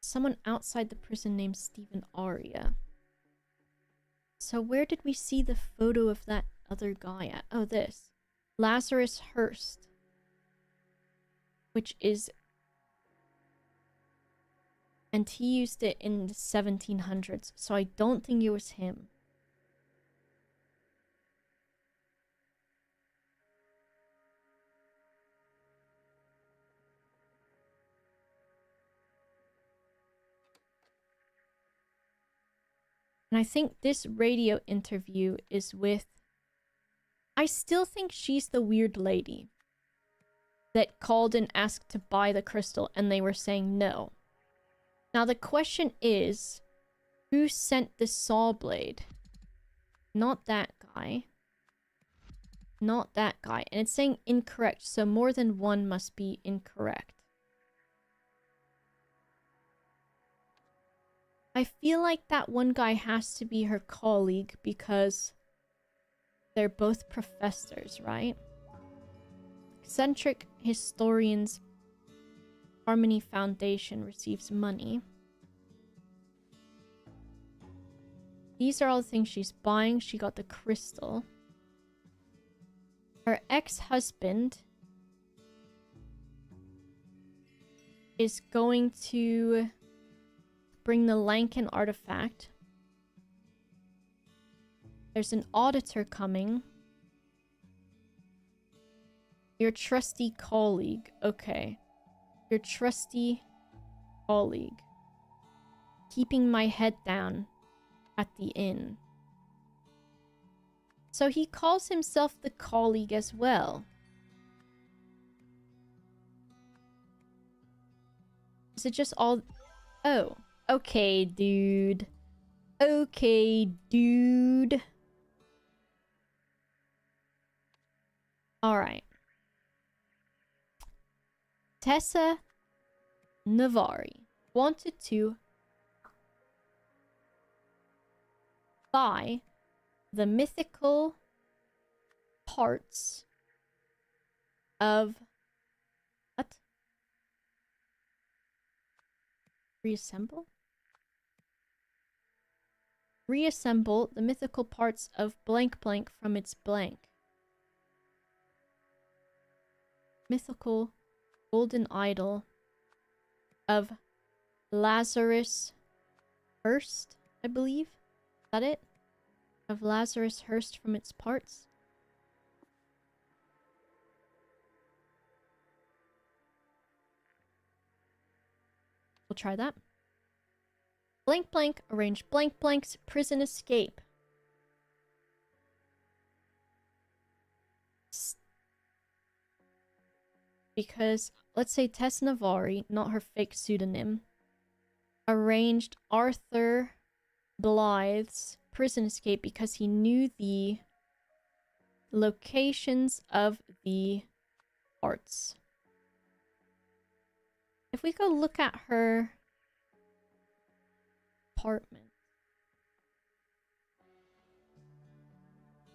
Someone outside the prison named Stephen Aria. So where did we see the photo of that other guy at? Oh, this. Lazarus Hurst. Which is... And he used it in the 1700s, so I don't think it was him. And I think this radio interview is with... I still think she's the weird lady that called and asked to buy the crystal and they were saying no. Now the question is, who sent the saw blade? Not that guy. Not that guy. And it's saying incorrect, so more than one must be incorrect. I feel like that one guy has to be her colleague because they're both professors, right? Eccentric Historians Harmony Foundation receives money. These are all the things she's buying. She got the crystal. Her ex-husband is going to bring the Lankan artifact. There's an auditor coming. Your trusty colleague. Okay. Your trusty colleague. Keeping my head down at the inn. So he calls himself the colleague as well. Is it just all... Oh. Okay, dude. Okay, dude. Alright. Tessa Navari wanted to buy the mythical parts of... What? Reassemble? Reassemble the mythical parts of blank blank from its blank. Mythical golden idol of Lazarus Hurst, I believe. Is that it? Of Lazarus Hurst from its parts. We'll try that. Blank blank, arrange blank blank's prison escape. Because, let's say Tess Navari, not her fake pseudonym, arranged Arthur Blythe's prison escape because he knew the locations of the parts. If we go look at her apartment.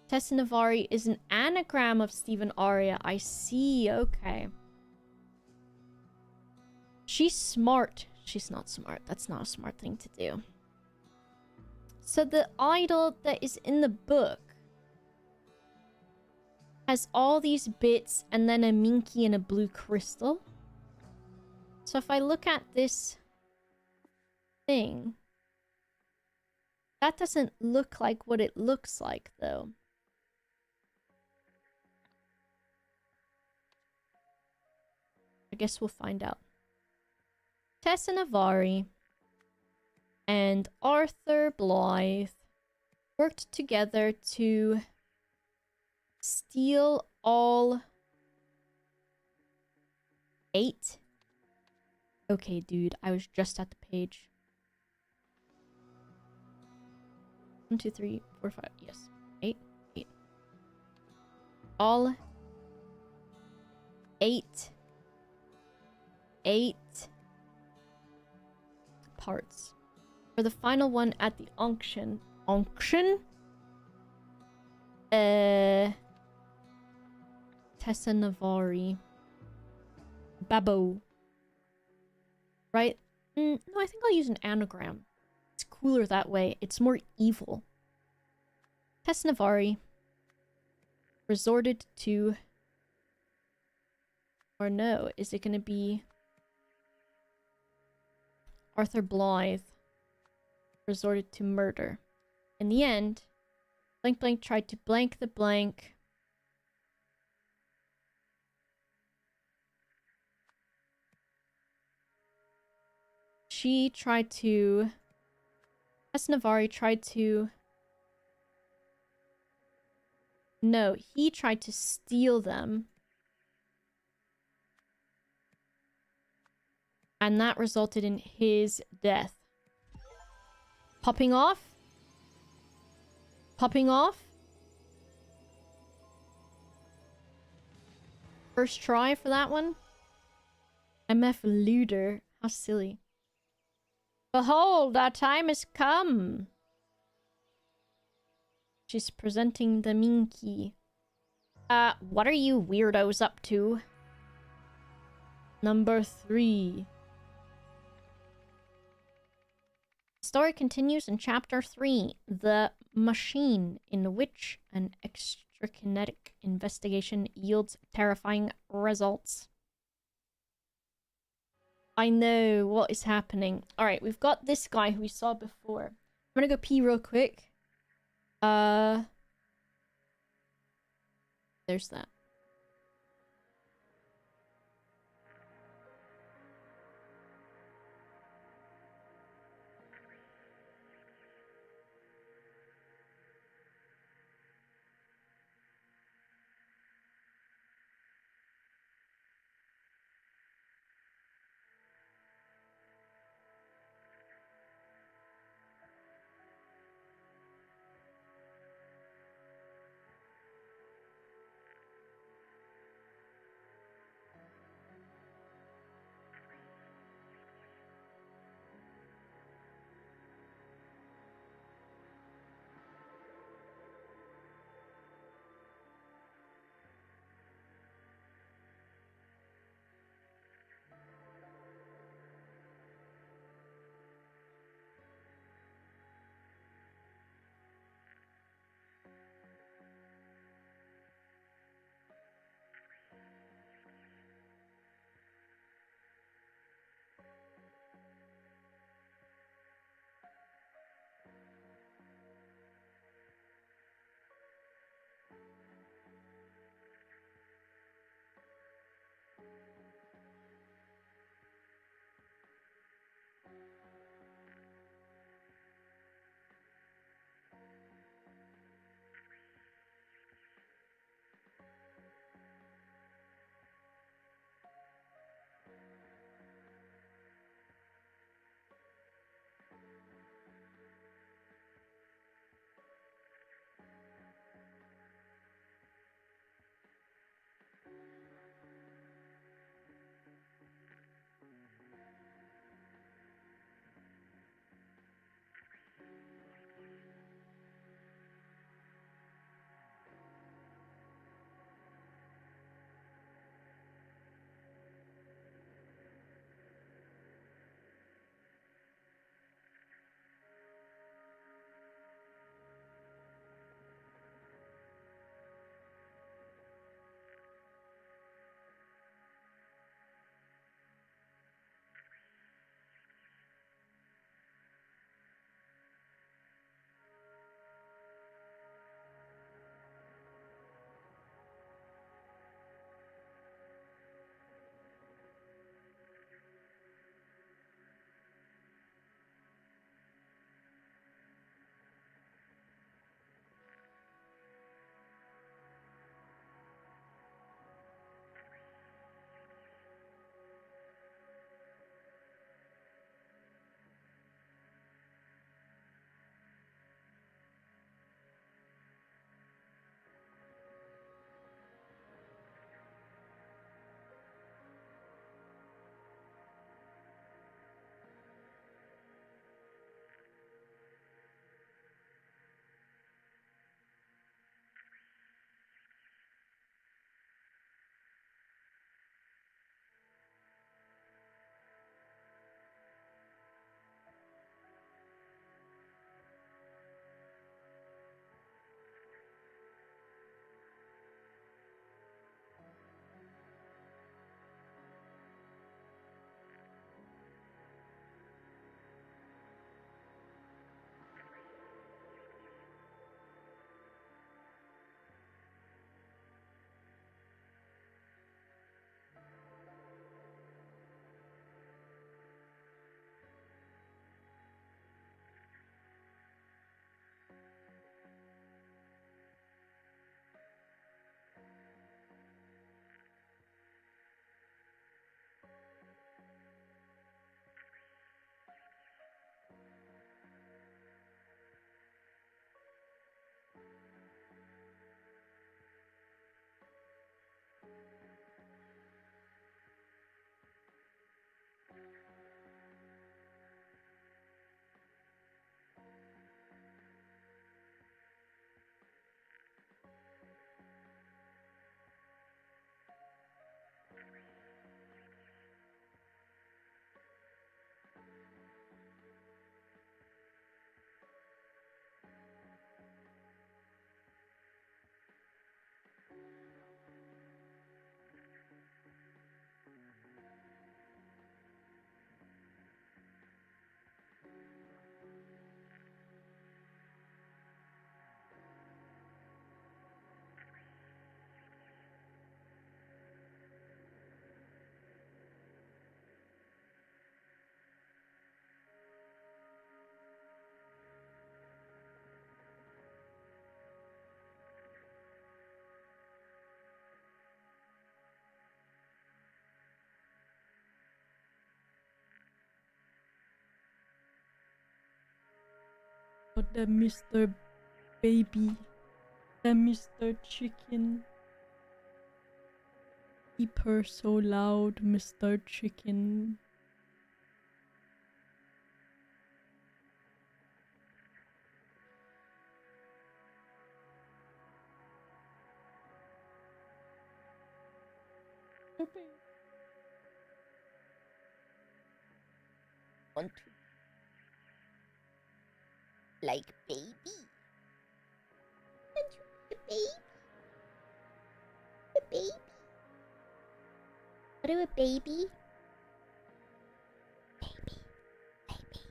Tessa Navari is an anagram of Stephen Aria. I see, okay. She's smart. She's not smart. That's not a smart thing to do. So the idol that is in the book has all these bits and then a minky and a blue crystal. So if I look at this thing, that doesn't look like what it looks like, though. I guess we'll find out. Tessa Navari and Arthur Blythe worked together to steal all 8. Okay, dude, I was just at the page. 1, 2, 3, 4, 5. Yes. 8. All 8 parts. For the final one at the auction. Tessa Navari. Babbo. Right? No, I think I'll use an anagram. It's cooler that way. It's more evil. Tess Navari resorted to... Or no, is it going to be... Arthur Blythe resorted to murder. In the end, blank blank tried to blank the blank. She tried to... Navari tried to... No, he tried to steal them. And that resulted in his death. Popping off? Popping off? First try for that one? MF Luder. How silly. Behold, our time has come. She's presenting the Minky. What are you weirdos up to? Number 3. Story continues in chapter 3, The Machine, in which an extrakinetic investigation yields terrifying results. I know what is happening. Alright, we've got this guy who we saw before. I'm gonna go pee real quick. There's that. But the Mr. Baby. The Mr. Chicken. He purr so loud, Mr. Chicken. Want to like baby? Want to the baby? The baby? What do a baby? Baby, baby.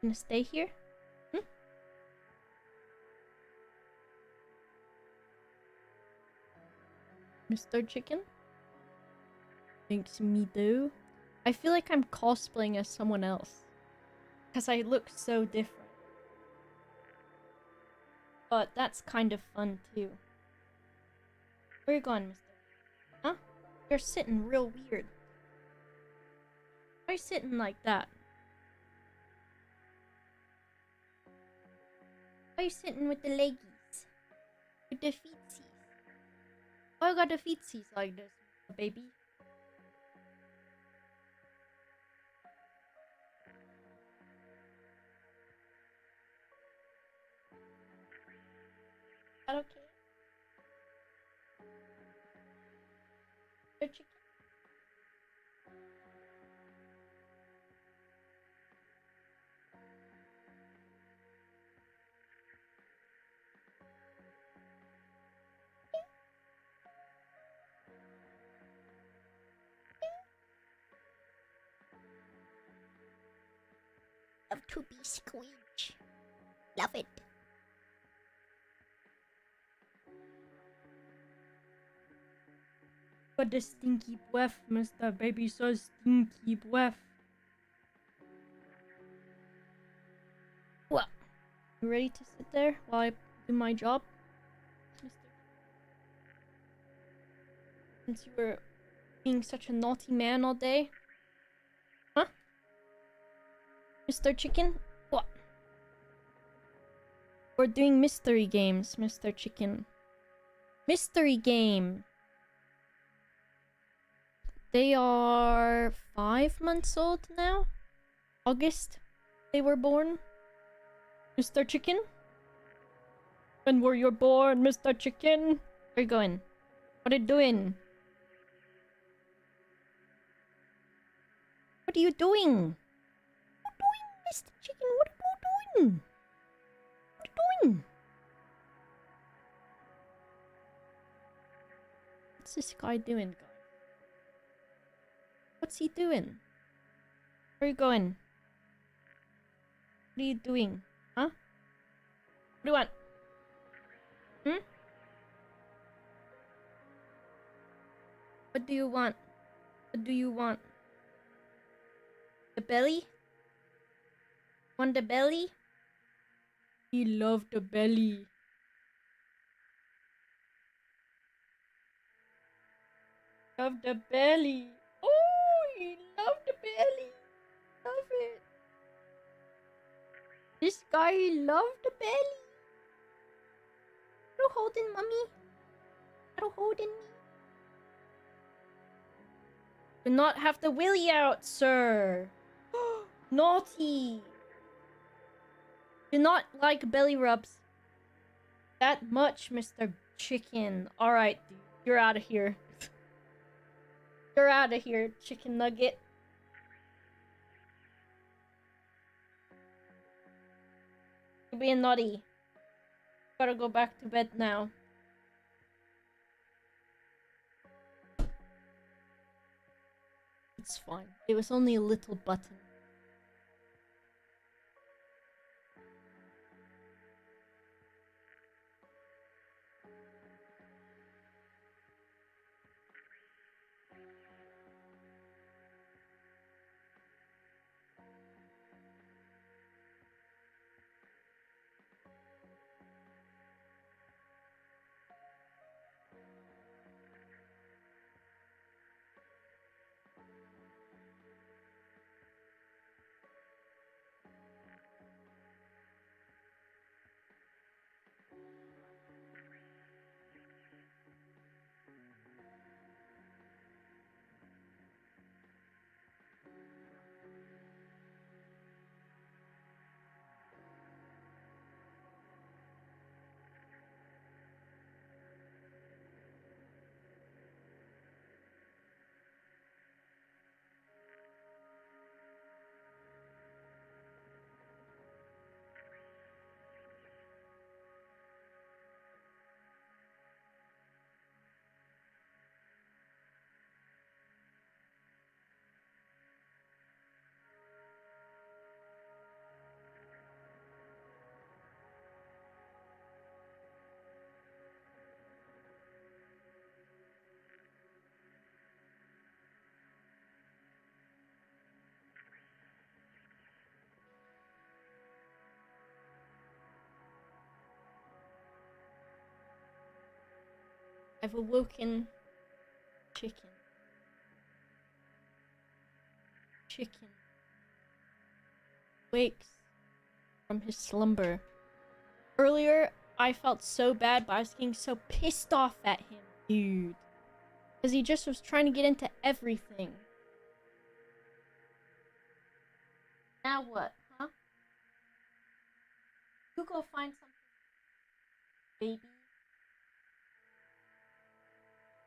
Gonna stay here? Mr. Chicken? Thinks me do. I feel like I'm cosplaying as someone else. Because I look so different. But that's kind of fun too. Where you going, mister? Huh? You're sitting real weird. Why are you sitting like that? Why are you sitting with the leggies? With the feetsies? Why you got the feetsies like this, baby? Is that okay? Chicken? Love to be squeech. Love it. Got the stinky breath, Mr. Baby, so stinky breath. Well, you ready to sit there while I do my job, Mr. Since you were being such a naughty man all day? Huh? Mr. Chicken? What? We're doing mystery games, Mr. Chicken. Mystery game! They are 5 months old now? August? They were born? Mr. Chicken? When were you born, Mr. Chicken? Where you going? What are you doing? What are you doing? What are you doing, Mr. Chicken? What are you doing? What are you doing? What's this guy doing, guys? What's he doing? Where are you going? What are you doing? Huh? What do you want? Hmm? What do you want? What do you want? The belly? Want the belly? He loved the belly. Love the belly. Oh, he loved the belly. Love it. This guy loved the belly. Are you holding mommy? Are you holding me? Do not have the willy out, sir. Naughty. Do not like belly rubs that much, Mr. Chicken. Alright, dude. You're out of here. You're out of here, chicken nugget. You're being naughty. Gotta go back to bed now. It's fine. It was only a little button. I've awoken chicken. Chicken wakes from his slumber. Earlier, I felt so bad, but I was getting so pissed off at him, dude. Because he just was trying to get into everything. Now what, huh? You go find something, baby.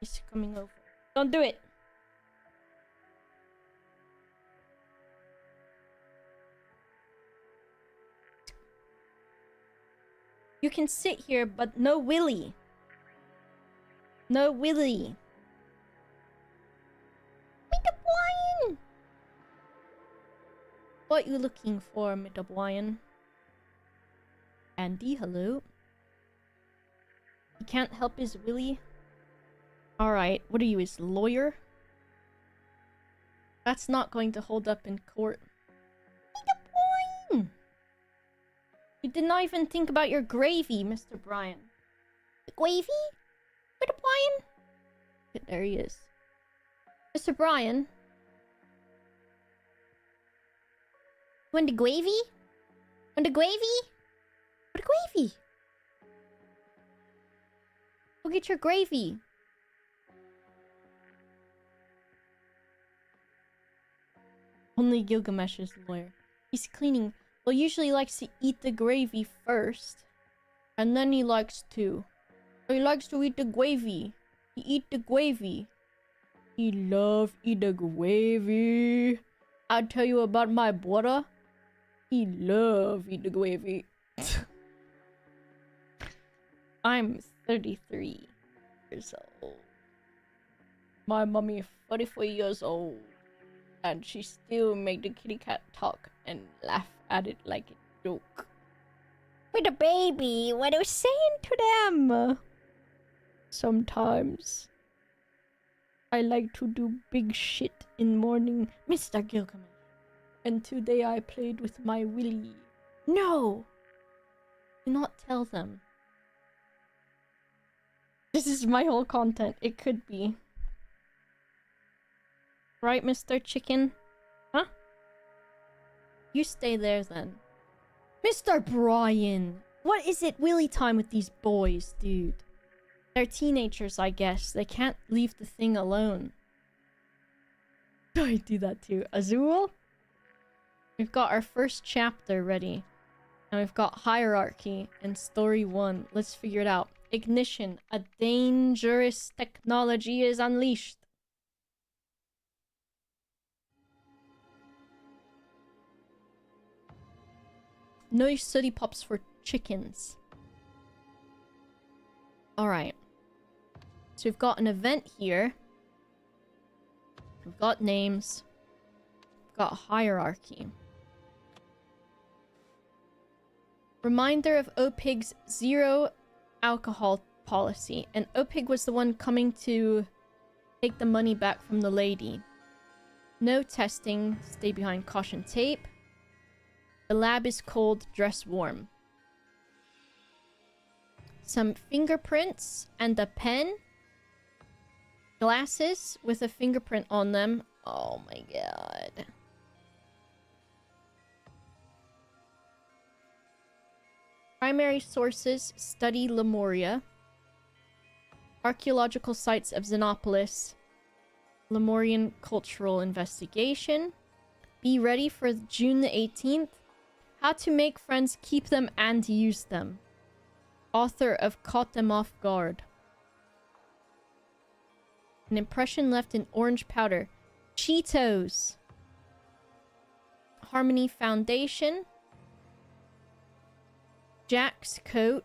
He's coming over. Don't do it! You can sit here, but no Willy. No Willy. Midabwayan! What you looking for, Midabwayan? Andy, hello. He can't help his Willy. Alright, what are you, his lawyer? That's not going to hold up in court. Midabwayan! You did not even think about your gravy, Mr. Bryan. The gravy? Mr. Bryan? There he is. Mr. Bryan? Want the gravy? Want the gravy? Want the gravy? Go get your gravy. Only Gilgamesh is the lawyer. He's cleaning. Well, usually likes to eat the gravy first. And then he likes to eat the gravy. He eat the gravy. He love eat the gravy. I'll tell you about my brother. He love eat the gravy. I'm 33 years old. My mommy 44 years old. And she still make the kitty cat talk and laugh at it like a joke. With a baby, what I was saying to them. Sometimes I like to do big shit in morning, Mr. Gilgamesh. And today I played with my Willy. No! Do not tell them. This is my whole content. It could be. Right, Mr. Chicken? Huh? You stay there then. Mr. Bryan! What is it Willy time with these boys, dude? They're teenagers, I guess. They can't leave the thing alone. I do that too. Azul? We've got our first chapter ready. And we've got hierarchy and story 1. Let's figure it out. Ignition. A dangerous technology is unleashed. No sooty pops for chickens. Alright. So we've got an event here. We've got names. We've got hierarchy. Reminder of OPIG's zero alcohol policy. And OPIG was the one coming to take the money back from the lady. No testing. Stay behind caution tape. The lab is cold, dress warm. Some fingerprints and a pen. Glasses with a fingerprint on them. Oh my god. Primary sources, study Lemuria. Archaeological sites of Xenopolis. Lemurian cultural investigation. Be ready for June the 18th. How to make friends, keep them, and use them. Author of Caught Them Off Guard. An impression left in orange powder. Cheetos. Harmony Foundation. Jack's coat.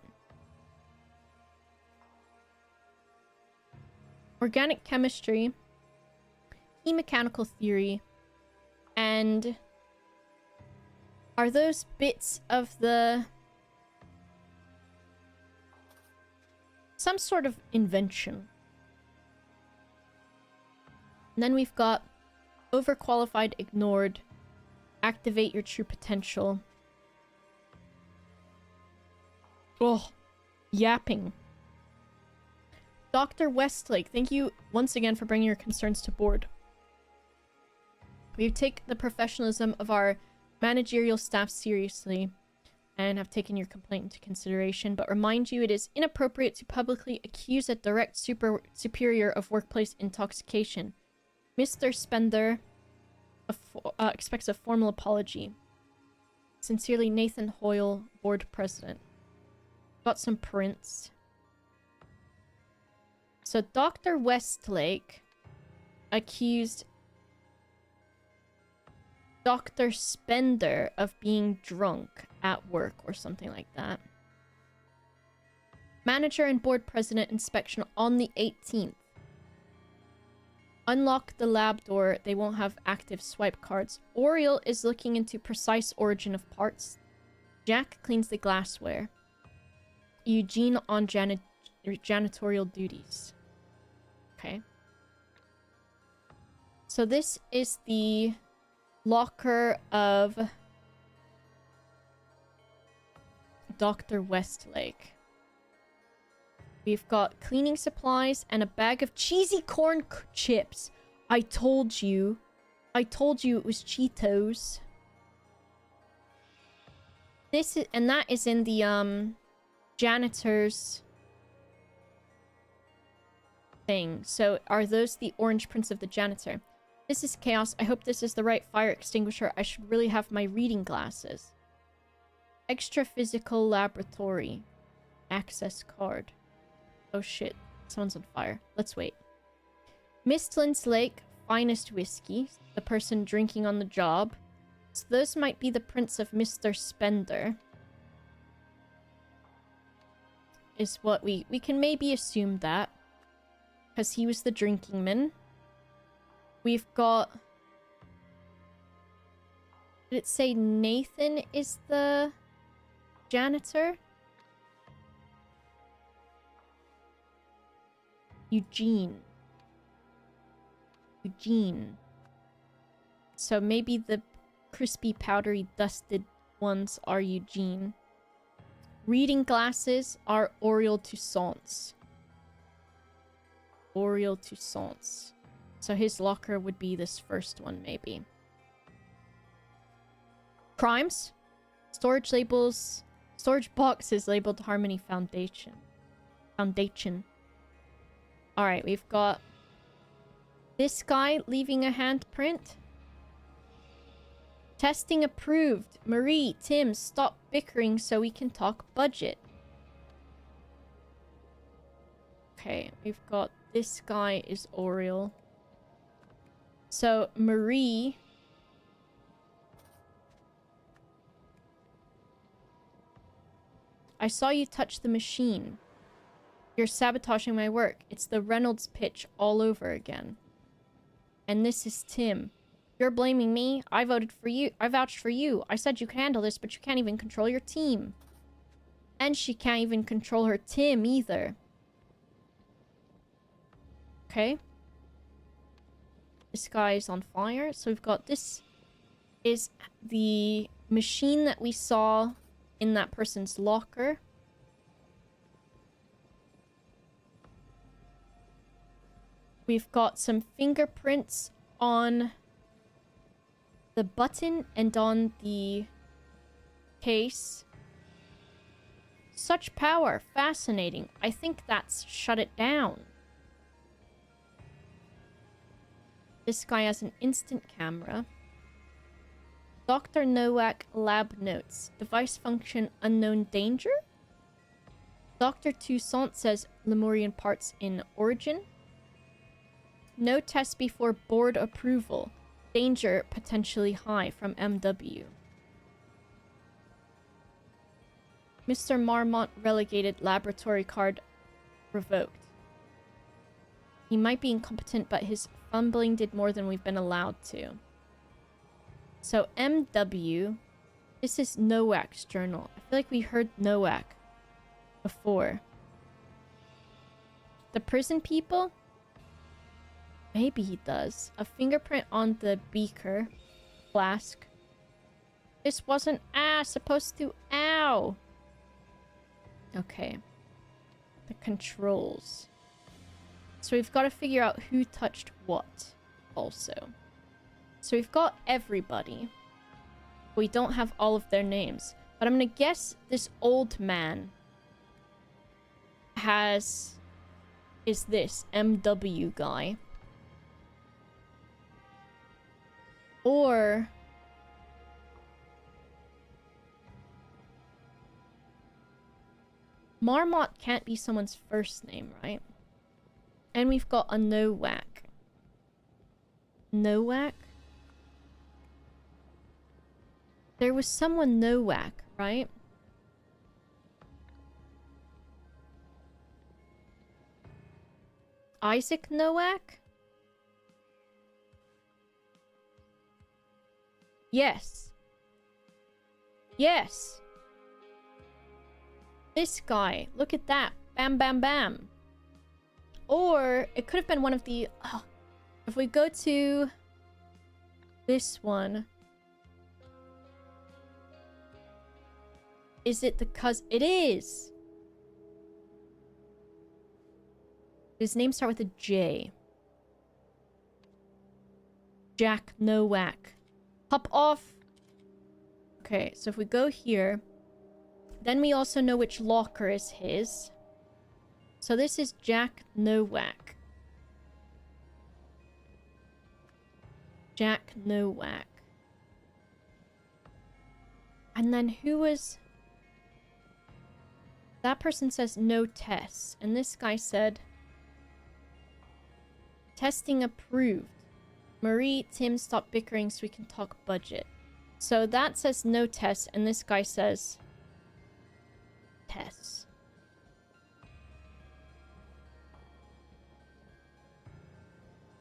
Organic chemistry. Key mechanical theory. And are those bits of the... some sort of invention. And then we've got overqualified, ignored, activate your true potential. Oh, yapping. Dr. Westlake, thank you once again for bringing your concerns to board. We take the professionalism of our managerial staff seriously and have taken your complaint into consideration, but remind you it is inappropriate to publicly accuse a direct superior of workplace intoxication. Mr. Spender expects a formal apology. Sincerely, Nathan Hoyle, board president. Got some prints. So Dr. Westlake accused Dr. Spender of being drunk at work or something like that. Manager and board president inspection on the 18th. Unlock the lab door. They won't have active swipe cards. Oriel is looking into precise origin of parts. Jack cleans the glassware. Eugene on janitorial duties. Okay. So this is the locker of Dr. Westlake. We've got cleaning supplies and a bag of cheesy corn chips. I told you. I told you it was Cheetos. This is, and that is in the janitor's thing. So are those the orange prints of the janitor? This is chaos. I hope this is the right fire extinguisher. I should really have my reading glasses. Extra physical laboratory. Access card. Oh shit. Someone's on fire. Let's wait. Mistlands Lake. Finest whiskey. The person drinking on the job. So those might be the prints of Mr. Spender. Is what we can maybe assume that. Because he was the drinking man. We've got... Did it say Nathan is the janitor? Eugene. So maybe the crispy, powdery, dusted ones are Eugene. Reading glasses are Oriel Toussaint's. So his locker would be this first one, maybe. Crimes. Storage labels. Storage boxes labeled Harmony Foundation. Alright, we've got this guy leaving a handprint. Testing approved. Marie, Tim, stop bickering so we can talk budget. Okay, we've got this guy is Oriel. So, Marie... I saw you touch the machine. You're sabotaging my work. It's the Reynolds pitch all over again. And this is Tim. You're blaming me. I voted for you. I vouched for you. I said you can handle this, but you can't even control your team. And she can't even control her Tim either. Okay. This guy is on fire. So we've got this is the machine that we saw in that person's locker. We've got some fingerprints on the button and on the case. Such power. Fascinating. I think that's shut it down. This guy has an instant camera. Dr. Nowak lab notes. Device function unknown danger? Dr. Toussaint says Lemurian parts in origin. No test before board approval. Danger potentially high from MW. Mr. Marmont relegated laboratory card revoked. He might be incompetent, but his fumbling did more than we've been allowed to. So MW, this is Nowak's journal. I feel like we heard Nowak before. The prison people? Maybe he does. A fingerprint on the beaker. Flask. This wasn't supposed to. Ow! Okay. The controls. So we've got to figure out who touched what also. So we've got everybody. We don't have all of their names. But I'm going to guess this old man is this MW guy. Or Marmot can't be someone's first name, right? And we've got a Nowak. Nowak? There was someone Nowak, right? Isaac Nowak? Yes. Yes. This guy. Look at that. Bam, bam, bam. Or it could have been one of the... Oh, if we go to this one... Is it the cousin? It is! His name starts with a J. Jack Nowak. Hop off. Okay, so if we go here, then we also know which locker is his. So this is Jack Nowak. Jack Nowak. And then who was... That person says no tests. And this guy said... Testing approved. Marie, Tim, stop bickering so we can talk budget. So that says no tests, and this guy says... Tests.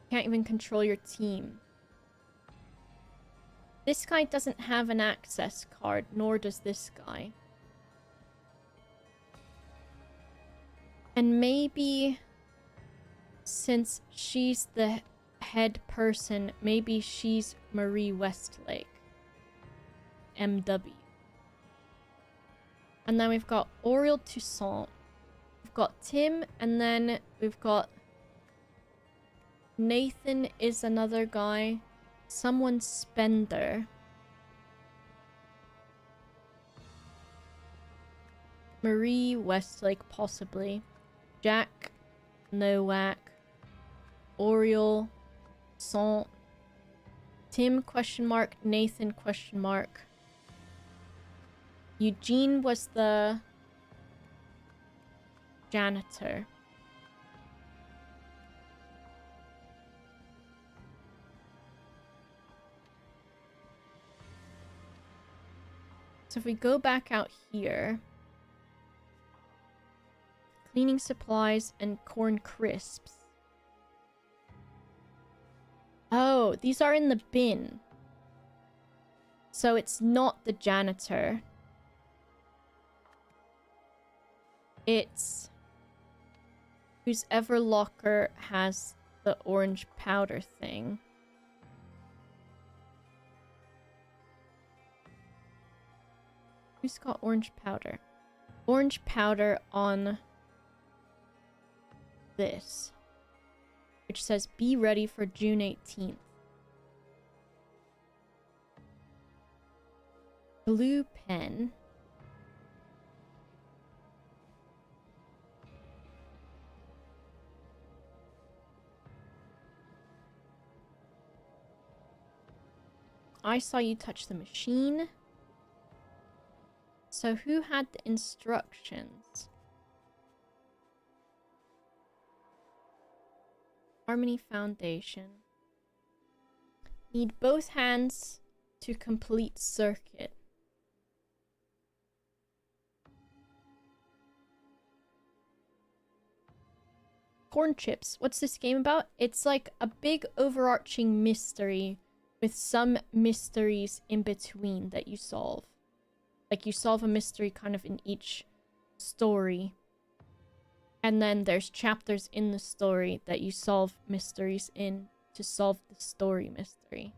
Can't even control your team. This guy doesn't have an access card, nor does this guy. And maybe... Since she's the head person, maybe she's Marie Westlake. MW. And then we've got Oriel Toussaint. We've got Tim, and then we've got Nathan is another guy. Someone Spender. Marie Westlake, possibly. Jack Nowak. Oriel, Sant, Tim, question mark, Nathan, question mark. Eugene was the janitor. So if we go back out here, cleaning supplies and corn crisps. Oh, these are in the bin. So it's not the janitor. It's whose ever locker has the orange powder thing. Who's got orange powder? Orange powder on this. Which says, be ready for June 18th. Blue pen. I saw you touch the machine. So who had the instructions? Harmony Foundation. Need both hands to complete circuit. Corn chips. What's this game about? It's like a big overarching mystery with some mysteries in between that you solve. Like you solve a mystery kind of in each story. And then there's chapters in the story that you solve mysteries in to solve the story mystery.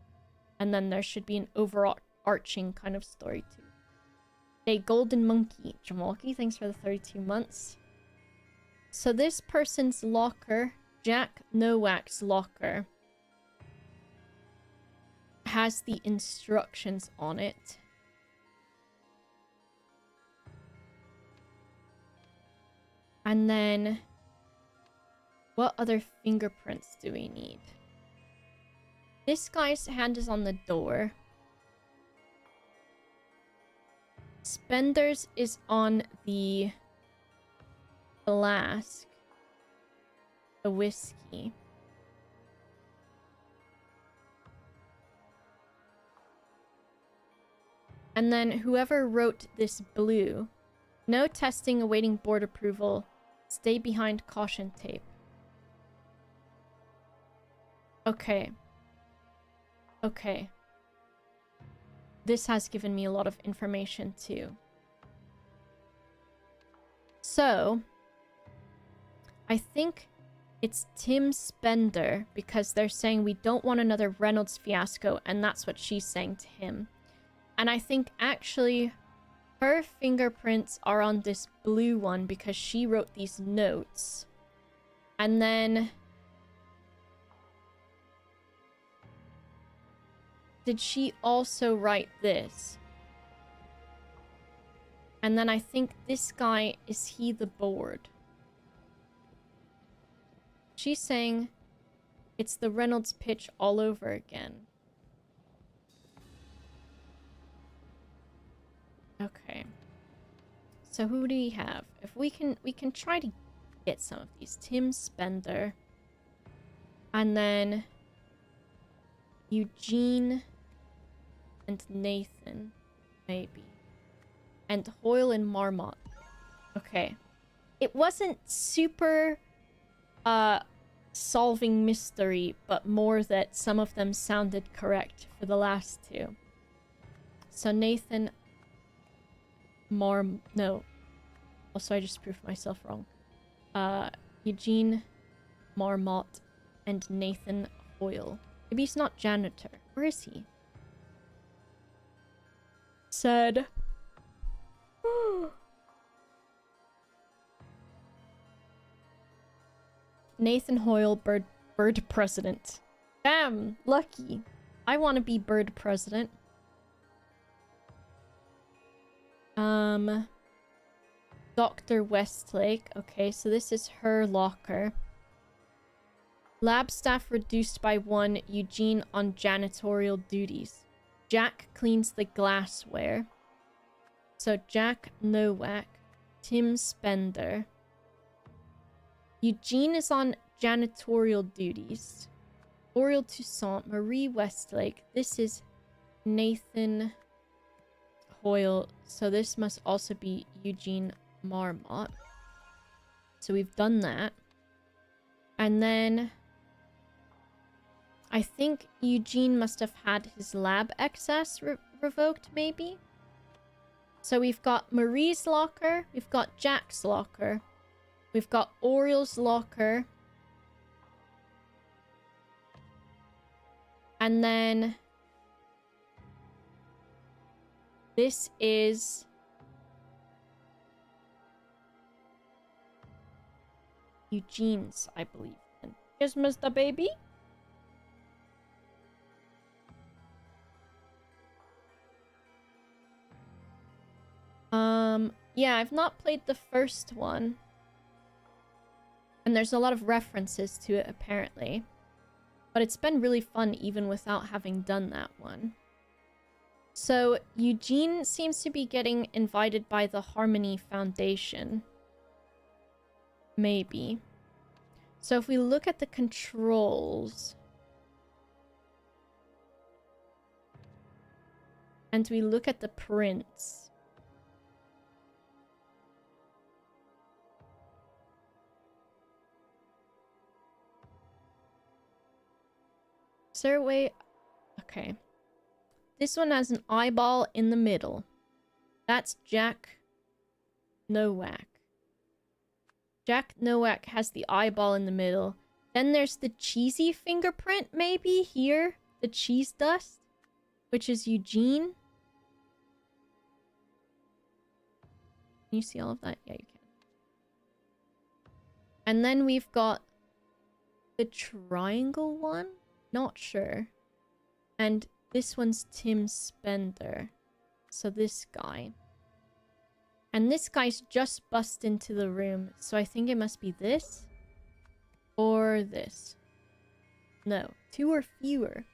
And then there should be an overarching kind of story too. Hey, Golden Monkey. Jamalki, thanks for the 32 months. So this person's locker Jack Nowak's locker has the instructions on it. And then, what other fingerprints do we need? This guy's hand is on the door. Spender's is on the flask. The whiskey. And then whoever wrote this blue. No testing awaiting board approval. Stay behind caution tape. Okay. Okay. This has given me a lot of information too. So, I think it's Tim Spender because they're saying we don't want another Reynolds fiasco, and that's what she's saying to him. And I think actually her fingerprints are on this blue one because she wrote these notes. And then did she also write this? And then I think this guy, is he the board? She's saying it's the Reynolds pitch all over again. Okay. So who do we have? If we can try to get some of these. Tim Spender. And then Eugene and Nathan, maybe. And Hoyle and Marmot. Okay. It wasn't super solving mystery, but more that some of them sounded correct for the last two. So Nathan no. Also, I just proved myself wrong. Eugene Marmot and Nathan Hoyle. Maybe he's not janitor. Where is he? Said. Nathan Hoyle, bird president. Damn, lucky. I want to be bird president. Dr. Westlake. Okay, so this is her locker. Lab staff reduced by 1. Eugene on janitorial duties. Jack cleans the glassware. So Jack Nowak. Tim Spender. Eugene is on janitorial duties. Oriel Toussaint. Marie Westlake. This is Nathan Hoyle. So this must also be Eugene Marmot. So we've done that. And then I think Eugene must have had his lab access revoked, maybe? So we've got Marie's locker. We've got Jack's locker. We've got Oriel's locker. And then this is Eugene's, I believe. And here's Mr. Baby. Yeah, I've not played the first one. And there's a lot of references to it, apparently. But it's been really fun even without having done that one. So, Eugene seems to be getting invited by the Harmony Foundation. Maybe. So if we look at the controls... and we look at the prints... is there a way... okay. This one has an eyeball in the middle. That's Jack Nowak. Jack Nowak has the eyeball in the middle. Then there's the cheesy fingerprint, maybe, here. The cheese dust. Which is Eugene. Can you see all of that? Yeah, you can. And then we've got the triangle one? Not sure. And this one's Tim Spender. So this guy. And this guy's just bust into the room. So I think it must be this. Or this. No. 2 or fewer.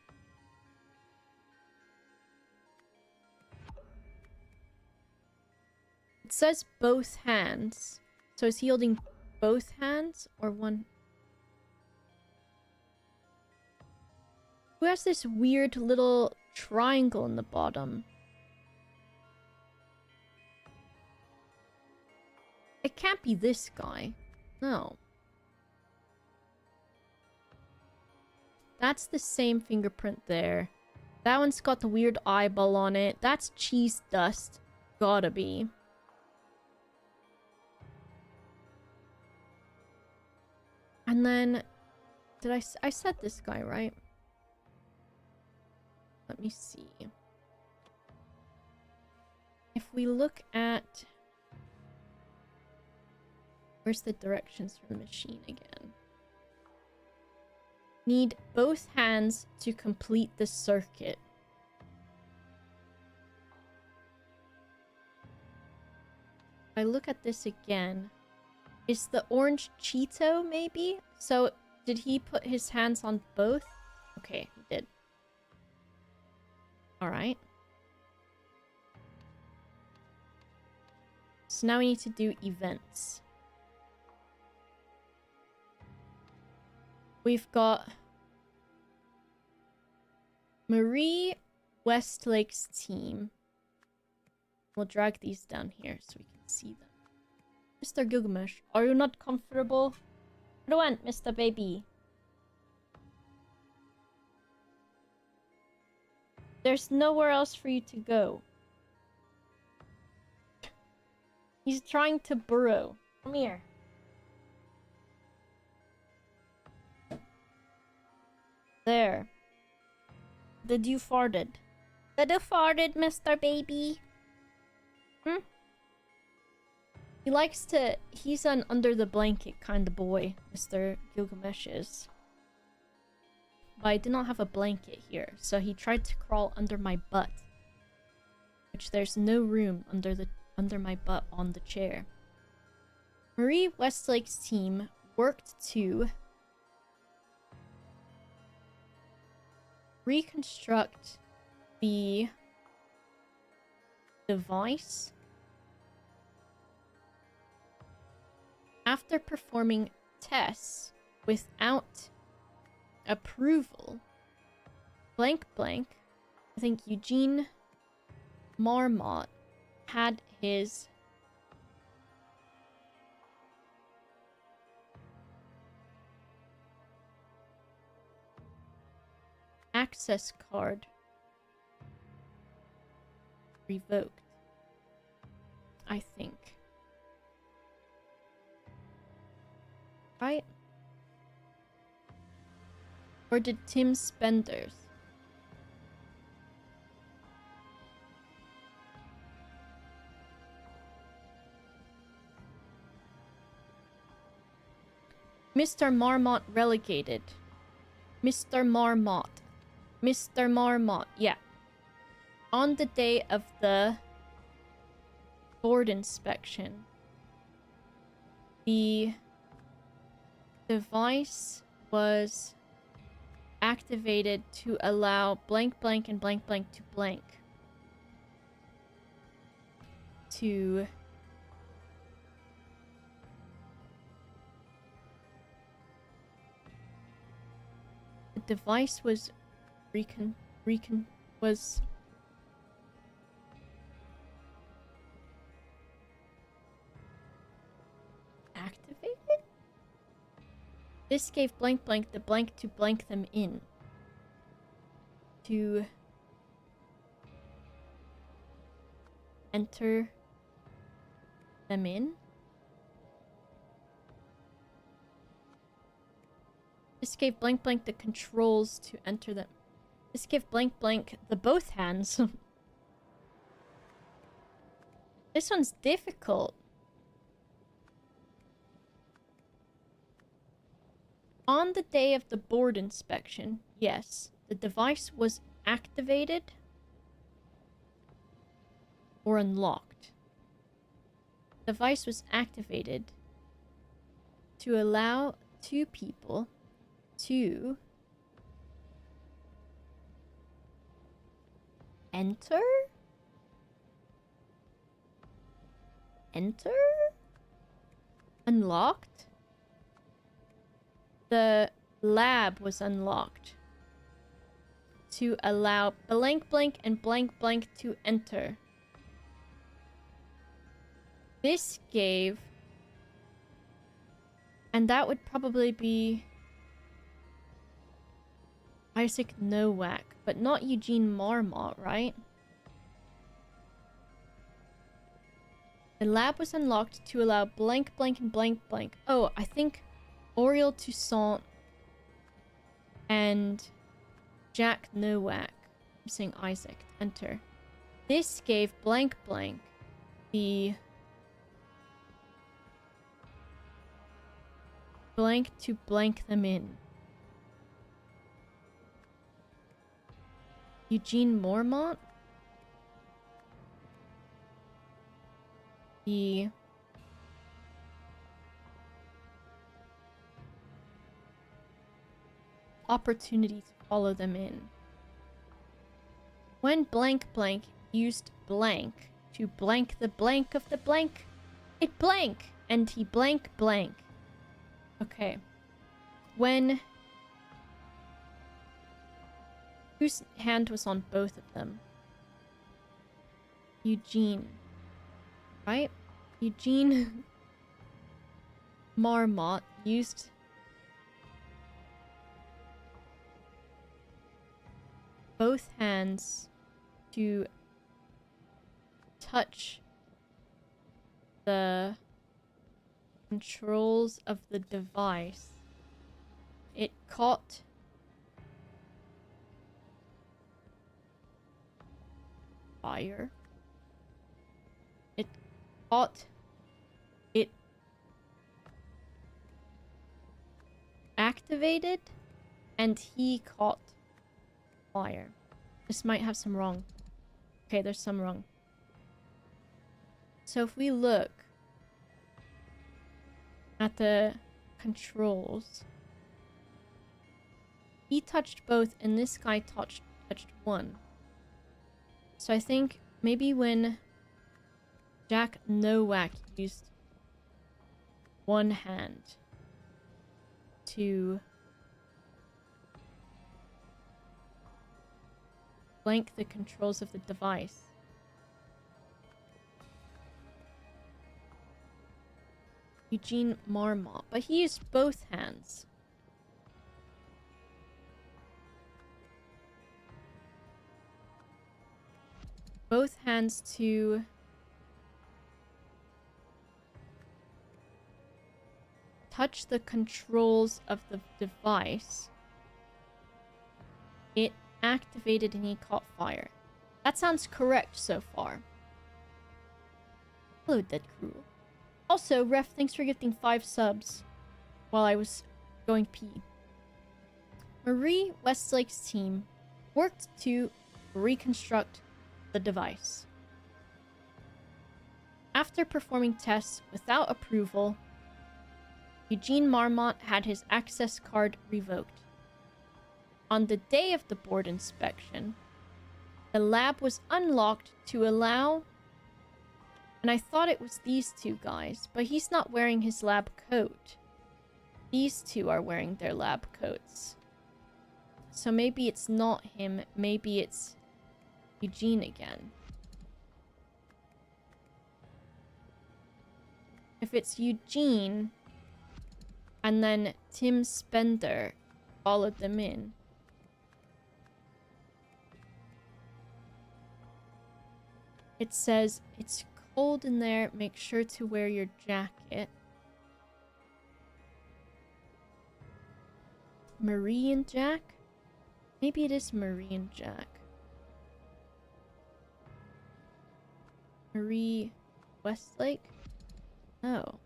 It says both hands. So is he holding both hands or one? Who has this weird little triangle in the bottom? It can't be this guy. No. That's the same fingerprint there. That one's got the weird eyeball on it. That's cheese dust. Gotta be. And then... I said this guy, right? Let me see. If we look at... Where's the directions for the machine again? Need both hands to complete the circuit. If I look at this again. Is the orange Cheeto, maybe? So, did he put his hands on both? Okay, he did. Alright. So now we need to do events. We've got Marie Westlake's team. We'll drag these down here so we can see them. Mr. Gilgamesh, are you not comfortable? Where went Mr. Baby? There's nowhere else for you to go. He's trying to burrow. Come here. There. Did you farted? Did you farted, Mr. Baby? Hmm? He likes to... He's an under-the-blanket kind of boy, Mr. Gilgamesh is. But I did not have a blanket here, so he tried to crawl under my butt. Which there's no room under my butt on the chair. Marie Westlake's team worked to reconstruct the device after performing tests without approval. Blank blank. I think Eugene Marmot had his access card revoked, I think. Right? Or did Tim Spender's? Mr. Marmot relegated. Mr. Marmot. Mr. Marmot, yeah. On the day of the board inspection, the device was activated to allow blank blank and blank blank to blank to the device was was activated? This gave blank blank the blank to blank them in. To enter them in. This gave blank blank the controls to enter them. This gave blank blank the both hands. This one's difficult. On the day of the board inspection, yes, the device was activated or unlocked. The device was activated to allow 2 people to enter? Enter? Unlocked? The lab was unlocked to allow blank blank and blank blank to enter. This gave... And that would probably be Isaac Nowak, but not Eugene Marmot, right? The lab was unlocked to allow blank blank and blank blank. Oh, I think Oriel Toussaint and Jack Nowak, I'm saying Isaac, enter. This gave blank blank the blank to blank them in. Eugene Marmont? The opportunity to follow them in. When blank blank used blank to blank the blank of the blank, it blank, and he blank blank. Okay. When... Whose hand was on both of them? Eugene. Right? Eugene Marmot used both hands to touch the controls of the device. It caught fire. It caught... It activated, and he caught fire. This might have some wrong. Okay, there's some wrong. So if we look at the controls, he touched both, and this guy touched one. So I think maybe when Jack Nowak used one hand to blank the controls of the device, Eugene Marmot, but he used both hands. Both hands to touch the controls of the device. It activated and he caught fire. That sounds correct so far. Hello, Dead Crew. Also, Ref, thanks for gifting 5 subs while I was going pee. Marie Westlake's team worked to reconstruct the device. After performing tests without approval, Eugene Marmot had his access card revoked. On the day of the board inspection, the lab was unlocked to allow... And I thought it was these 2 guys, but he's not wearing his lab coat. These 2 are wearing their lab coats. So maybe it's not him, maybe it's Eugene again. If it's Eugene, and then Tim Spender followed them in. It says, it's cold in there, make sure to wear your jacket. Marie and Jack? Maybe it is Marie and Jack. Marie Westlake? Oh.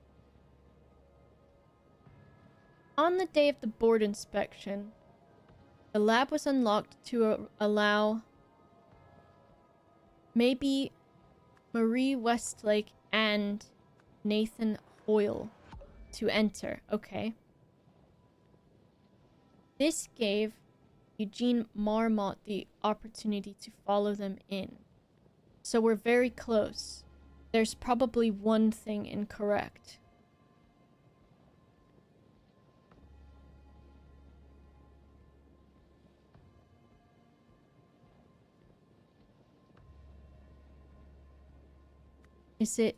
On the day of the board inspection, the lab was unlocked to allow maybe Marie Westlake and Nathan Hoyle to enter. Okay. This gave Eugene Marmot the opportunity to follow them in. So we're very close. There's probably one thing incorrect. Is it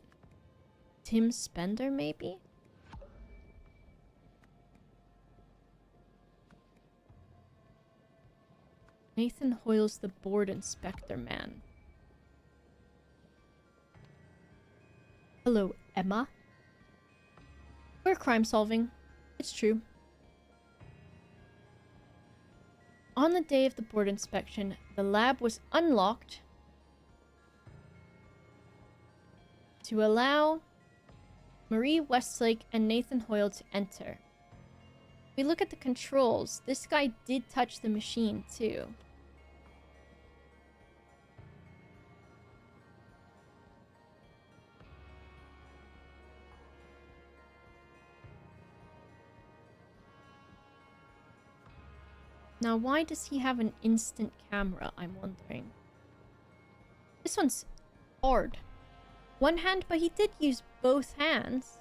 Tim Spender, maybe? Nathan Hoyle's the board inspector man. Hello, Emma. We're crime solving. It's true. On the day of the board inspection, the lab was unlocked to allow Marie Westlake and Nathan Hoyle to enter. We look at the controls. This guy did touch the machine, too. Now, why does he have an instant camera, I'm wondering? This one's hard. One hand, but he did use both hands.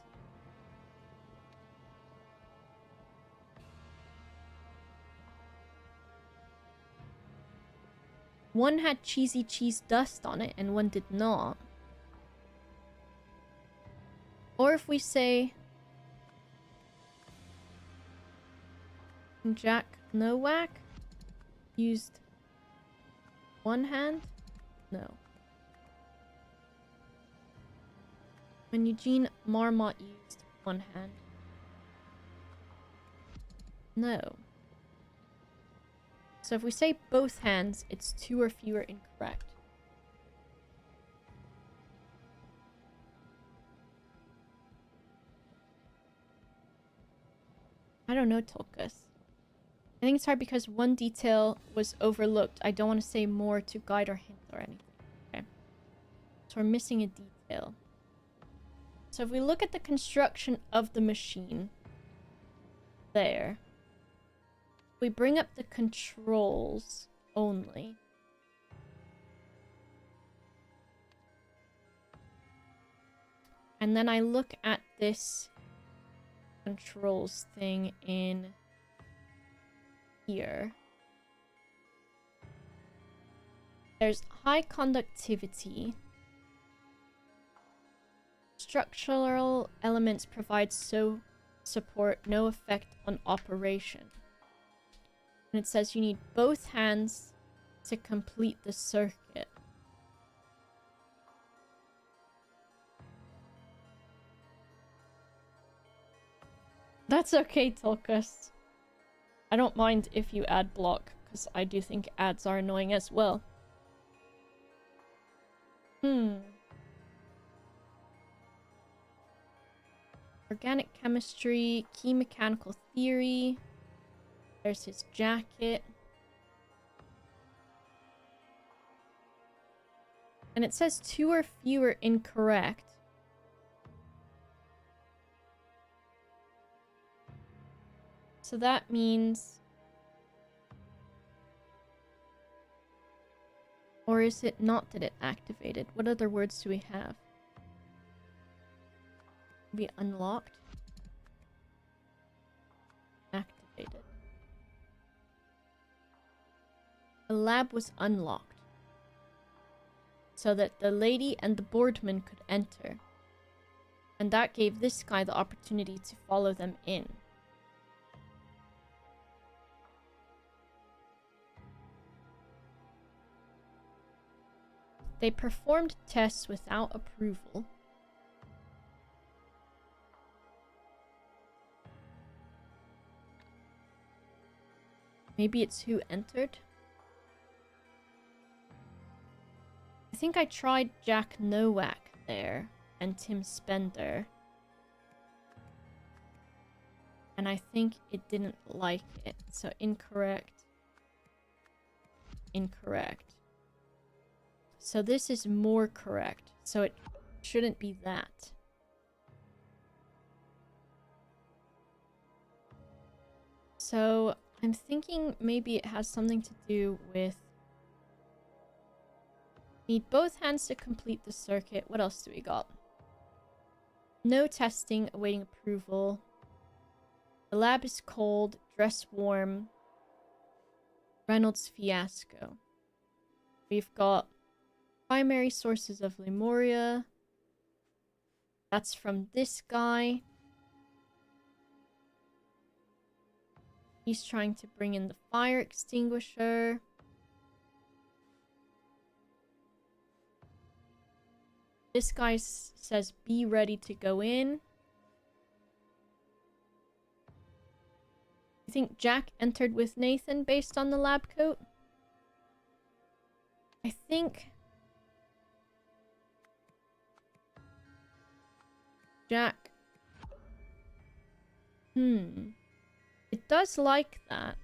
One had cheesy cheese dust on it and one did not. Or if we say Jack Nowak used one hand? No. When Eugene Marmot used one hand? No. So if we say both hands, it's 2 or fewer incorrect. I don't know, Tulkas. I think it's hard because one detail was overlooked. I don't want to say more to guide or hint or anything. Okay. So we're missing a detail. So if we look at the construction of the machine, there. We bring up the controls only. And then I look at this controls thing in here. There's high conductivity. Structural elements provide support, no effect on operation. And it says you need both hands to complete the circuit. That's okay, Tulkas. I don't mind if you add block, because I do think ads are annoying as well. Organic chemistry, key mechanical theory. There's his jacket. And it says 2 or fewer incorrect. So that means... Or is it not that it activated? What other words do we have? Be unlocked. Activated. The lab was unlocked. So that the lady and the boardman could enter. And that gave this guy the opportunity to follow them in. They performed tests without approval. Maybe it's who entered? I think I tried Jack Nowak there and Tim Spender. And I think it didn't like it. So incorrect. Incorrect. So this is more correct. So it shouldn't be that. So I'm thinking maybe it has something to do with... Need both hands to complete the circuit. What else do we got? No testing, awaiting approval. The lab is cold, dress warm. Reynolds fiasco. We've got primary sources of Lemuria. That's from this guy. He's trying to bring in the fire extinguisher. This guy says be ready to go in. You think Jack entered with Nathan based on the lab coat? I think Jack... It does like that.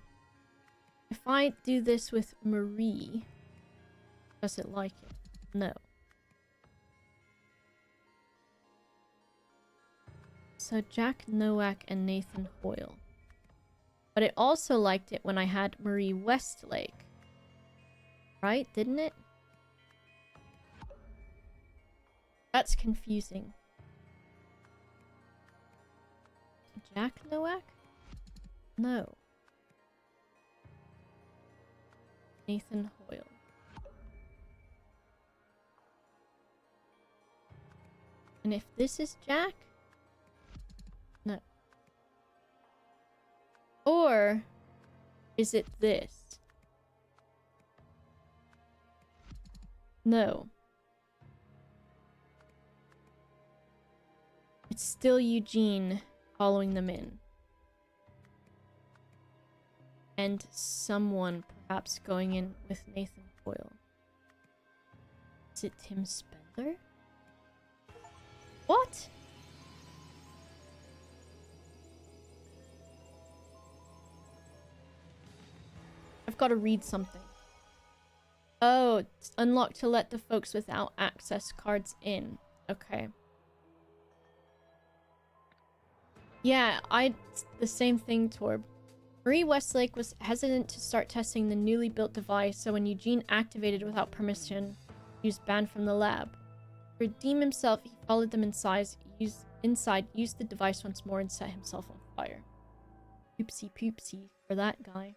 If I do this with Marie, does it like it? No. So Jack Nowak and Nathan Hoyle. But it also liked it when I had Marie Westlake. Right? Didn't it? That's confusing. Jack Nowak? No. Nathan Hoyle. And if this is Jack? No. Or is it this? No. It's still Eugene following them in. And someone perhaps going in with Nathan Hoyle. Is it Tim Spender? What? I've got to read something. Oh, it's unlocked to let the folks without access cards in. Okay. Yeah, the same thing, Torb. Marie Westlake was hesitant to start testing the newly built device, so when Eugene activated without permission, he was banned from the lab. To redeem himself, he followed them inside, used the device once more, and set himself on fire. Oopsie poopsie for that guy.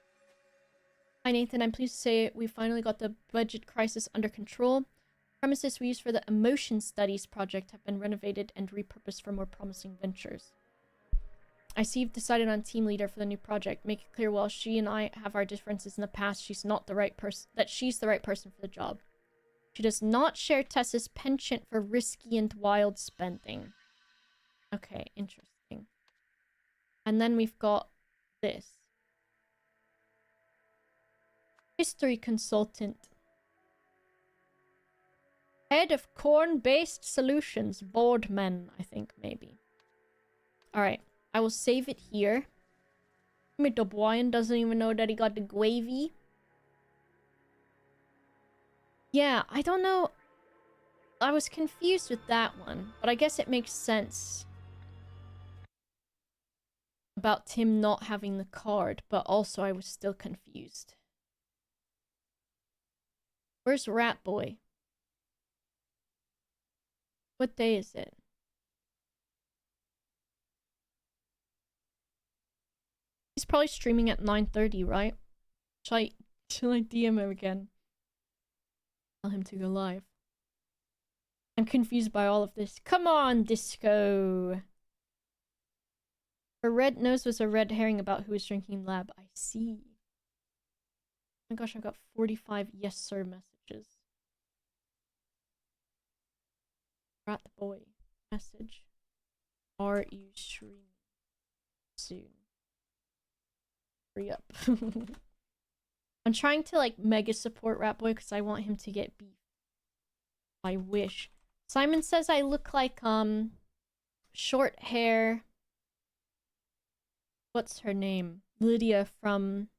Hi Nathan, I'm pleased to say we finally got the budget crisis under control. Premises we used for the emotion studies project have been renovated and repurposed for more promising ventures. I see you've decided on team leader for the new project. Make it clear while she and I have our differences in the past, she's not the right person. That she's the right person for the job. She does not share Tessa's penchant for risky and wild spending. Okay, interesting. And then we've got this. History consultant. Head of corn-based solutions. Boardman, I think, maybe. Alright. I will save it here. Mr. Brian doesn't even know that he got the gravy. Yeah, I don't know. I was confused with that one, but I guess it makes sense. About Tim not having the card, but also I was still confused. Where's Rat Boy? What day is it? He's probably streaming at 9:30, right? Shall I DM him again? Tell him to go live. I'm confused by all of this. Come on, Disco! Her red nose was a red herring about who was drinking lab. I see. Oh my gosh, I've got 45 yes sir messages. Rat the boy. Message. Are you streaming soon? Hurry up. I'm trying to like mega support Rat Boy because I want him to get beef. I wish. Simon says I look like short hair, what's her name? Lydia from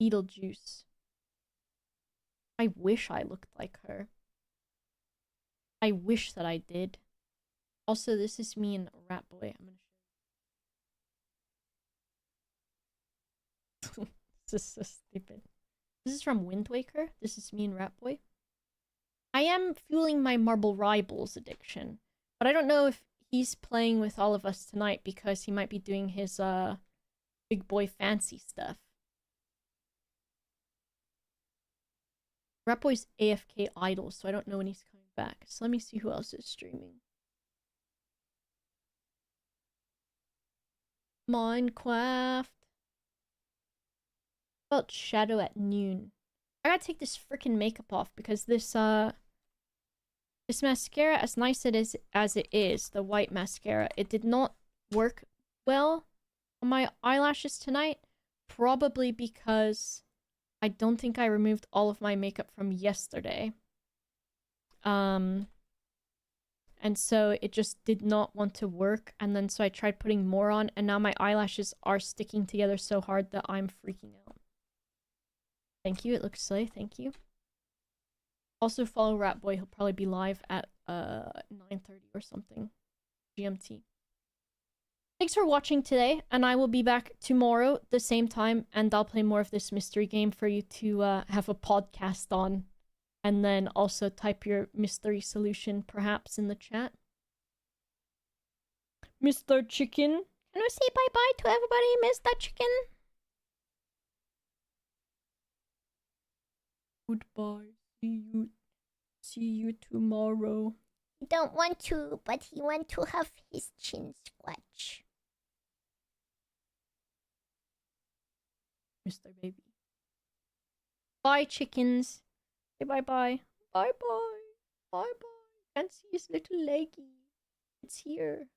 Beetlejuice. I wish I looked like her. I wish that I did. Also, this is me and Rat Boy. I'm gonna show this is so stupid. This is from Wind Waker. This is me and Rat Boy. I am fueling my Marble Rivals addiction, but I don't know if he's playing with all of us tonight because he might be doing his big boy fancy stuff. Rat Boy's AFK idle, so I don't know when he's coming back. So let me see who else is streaming. Minecraft. About Shadow at noon. I gotta take this freaking makeup off because this mascara, as nice as it is, the white mascara, it did not work well on my eyelashes tonight. Probably because I don't think I removed all of my makeup from yesterday. And so it just did not want to work. And then so I tried putting more on, and now my eyelashes are sticking together so hard that I'm freaking out. Thank you, it looks silly, thank you. Also follow Rat Boy, he'll probably be live at 9:30 or something. GMT. Thanks for watching today, and I will be back tomorrow the same time, and I'll play more of this mystery game for you to have a podcast on. And then also type your mystery solution perhaps in the chat. Mr. Chicken. Can we say bye-bye to everybody, Mr. Chicken? Goodbye. See you tomorrow. He don't want to, but he want to have his chin scratch. Mr. Baby. Bye, chickens. Say bye-bye. Bye-bye. Bye-bye. Can't see his little leggy. It's here.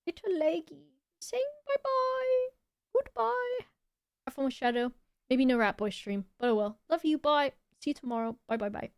Little leggy. Saying bye-bye. Goodbye. Have fun with Shadow. Maybe no Rat Boy stream, but oh well. Love you. Bye. See you tomorrow. Bye-bye-bye.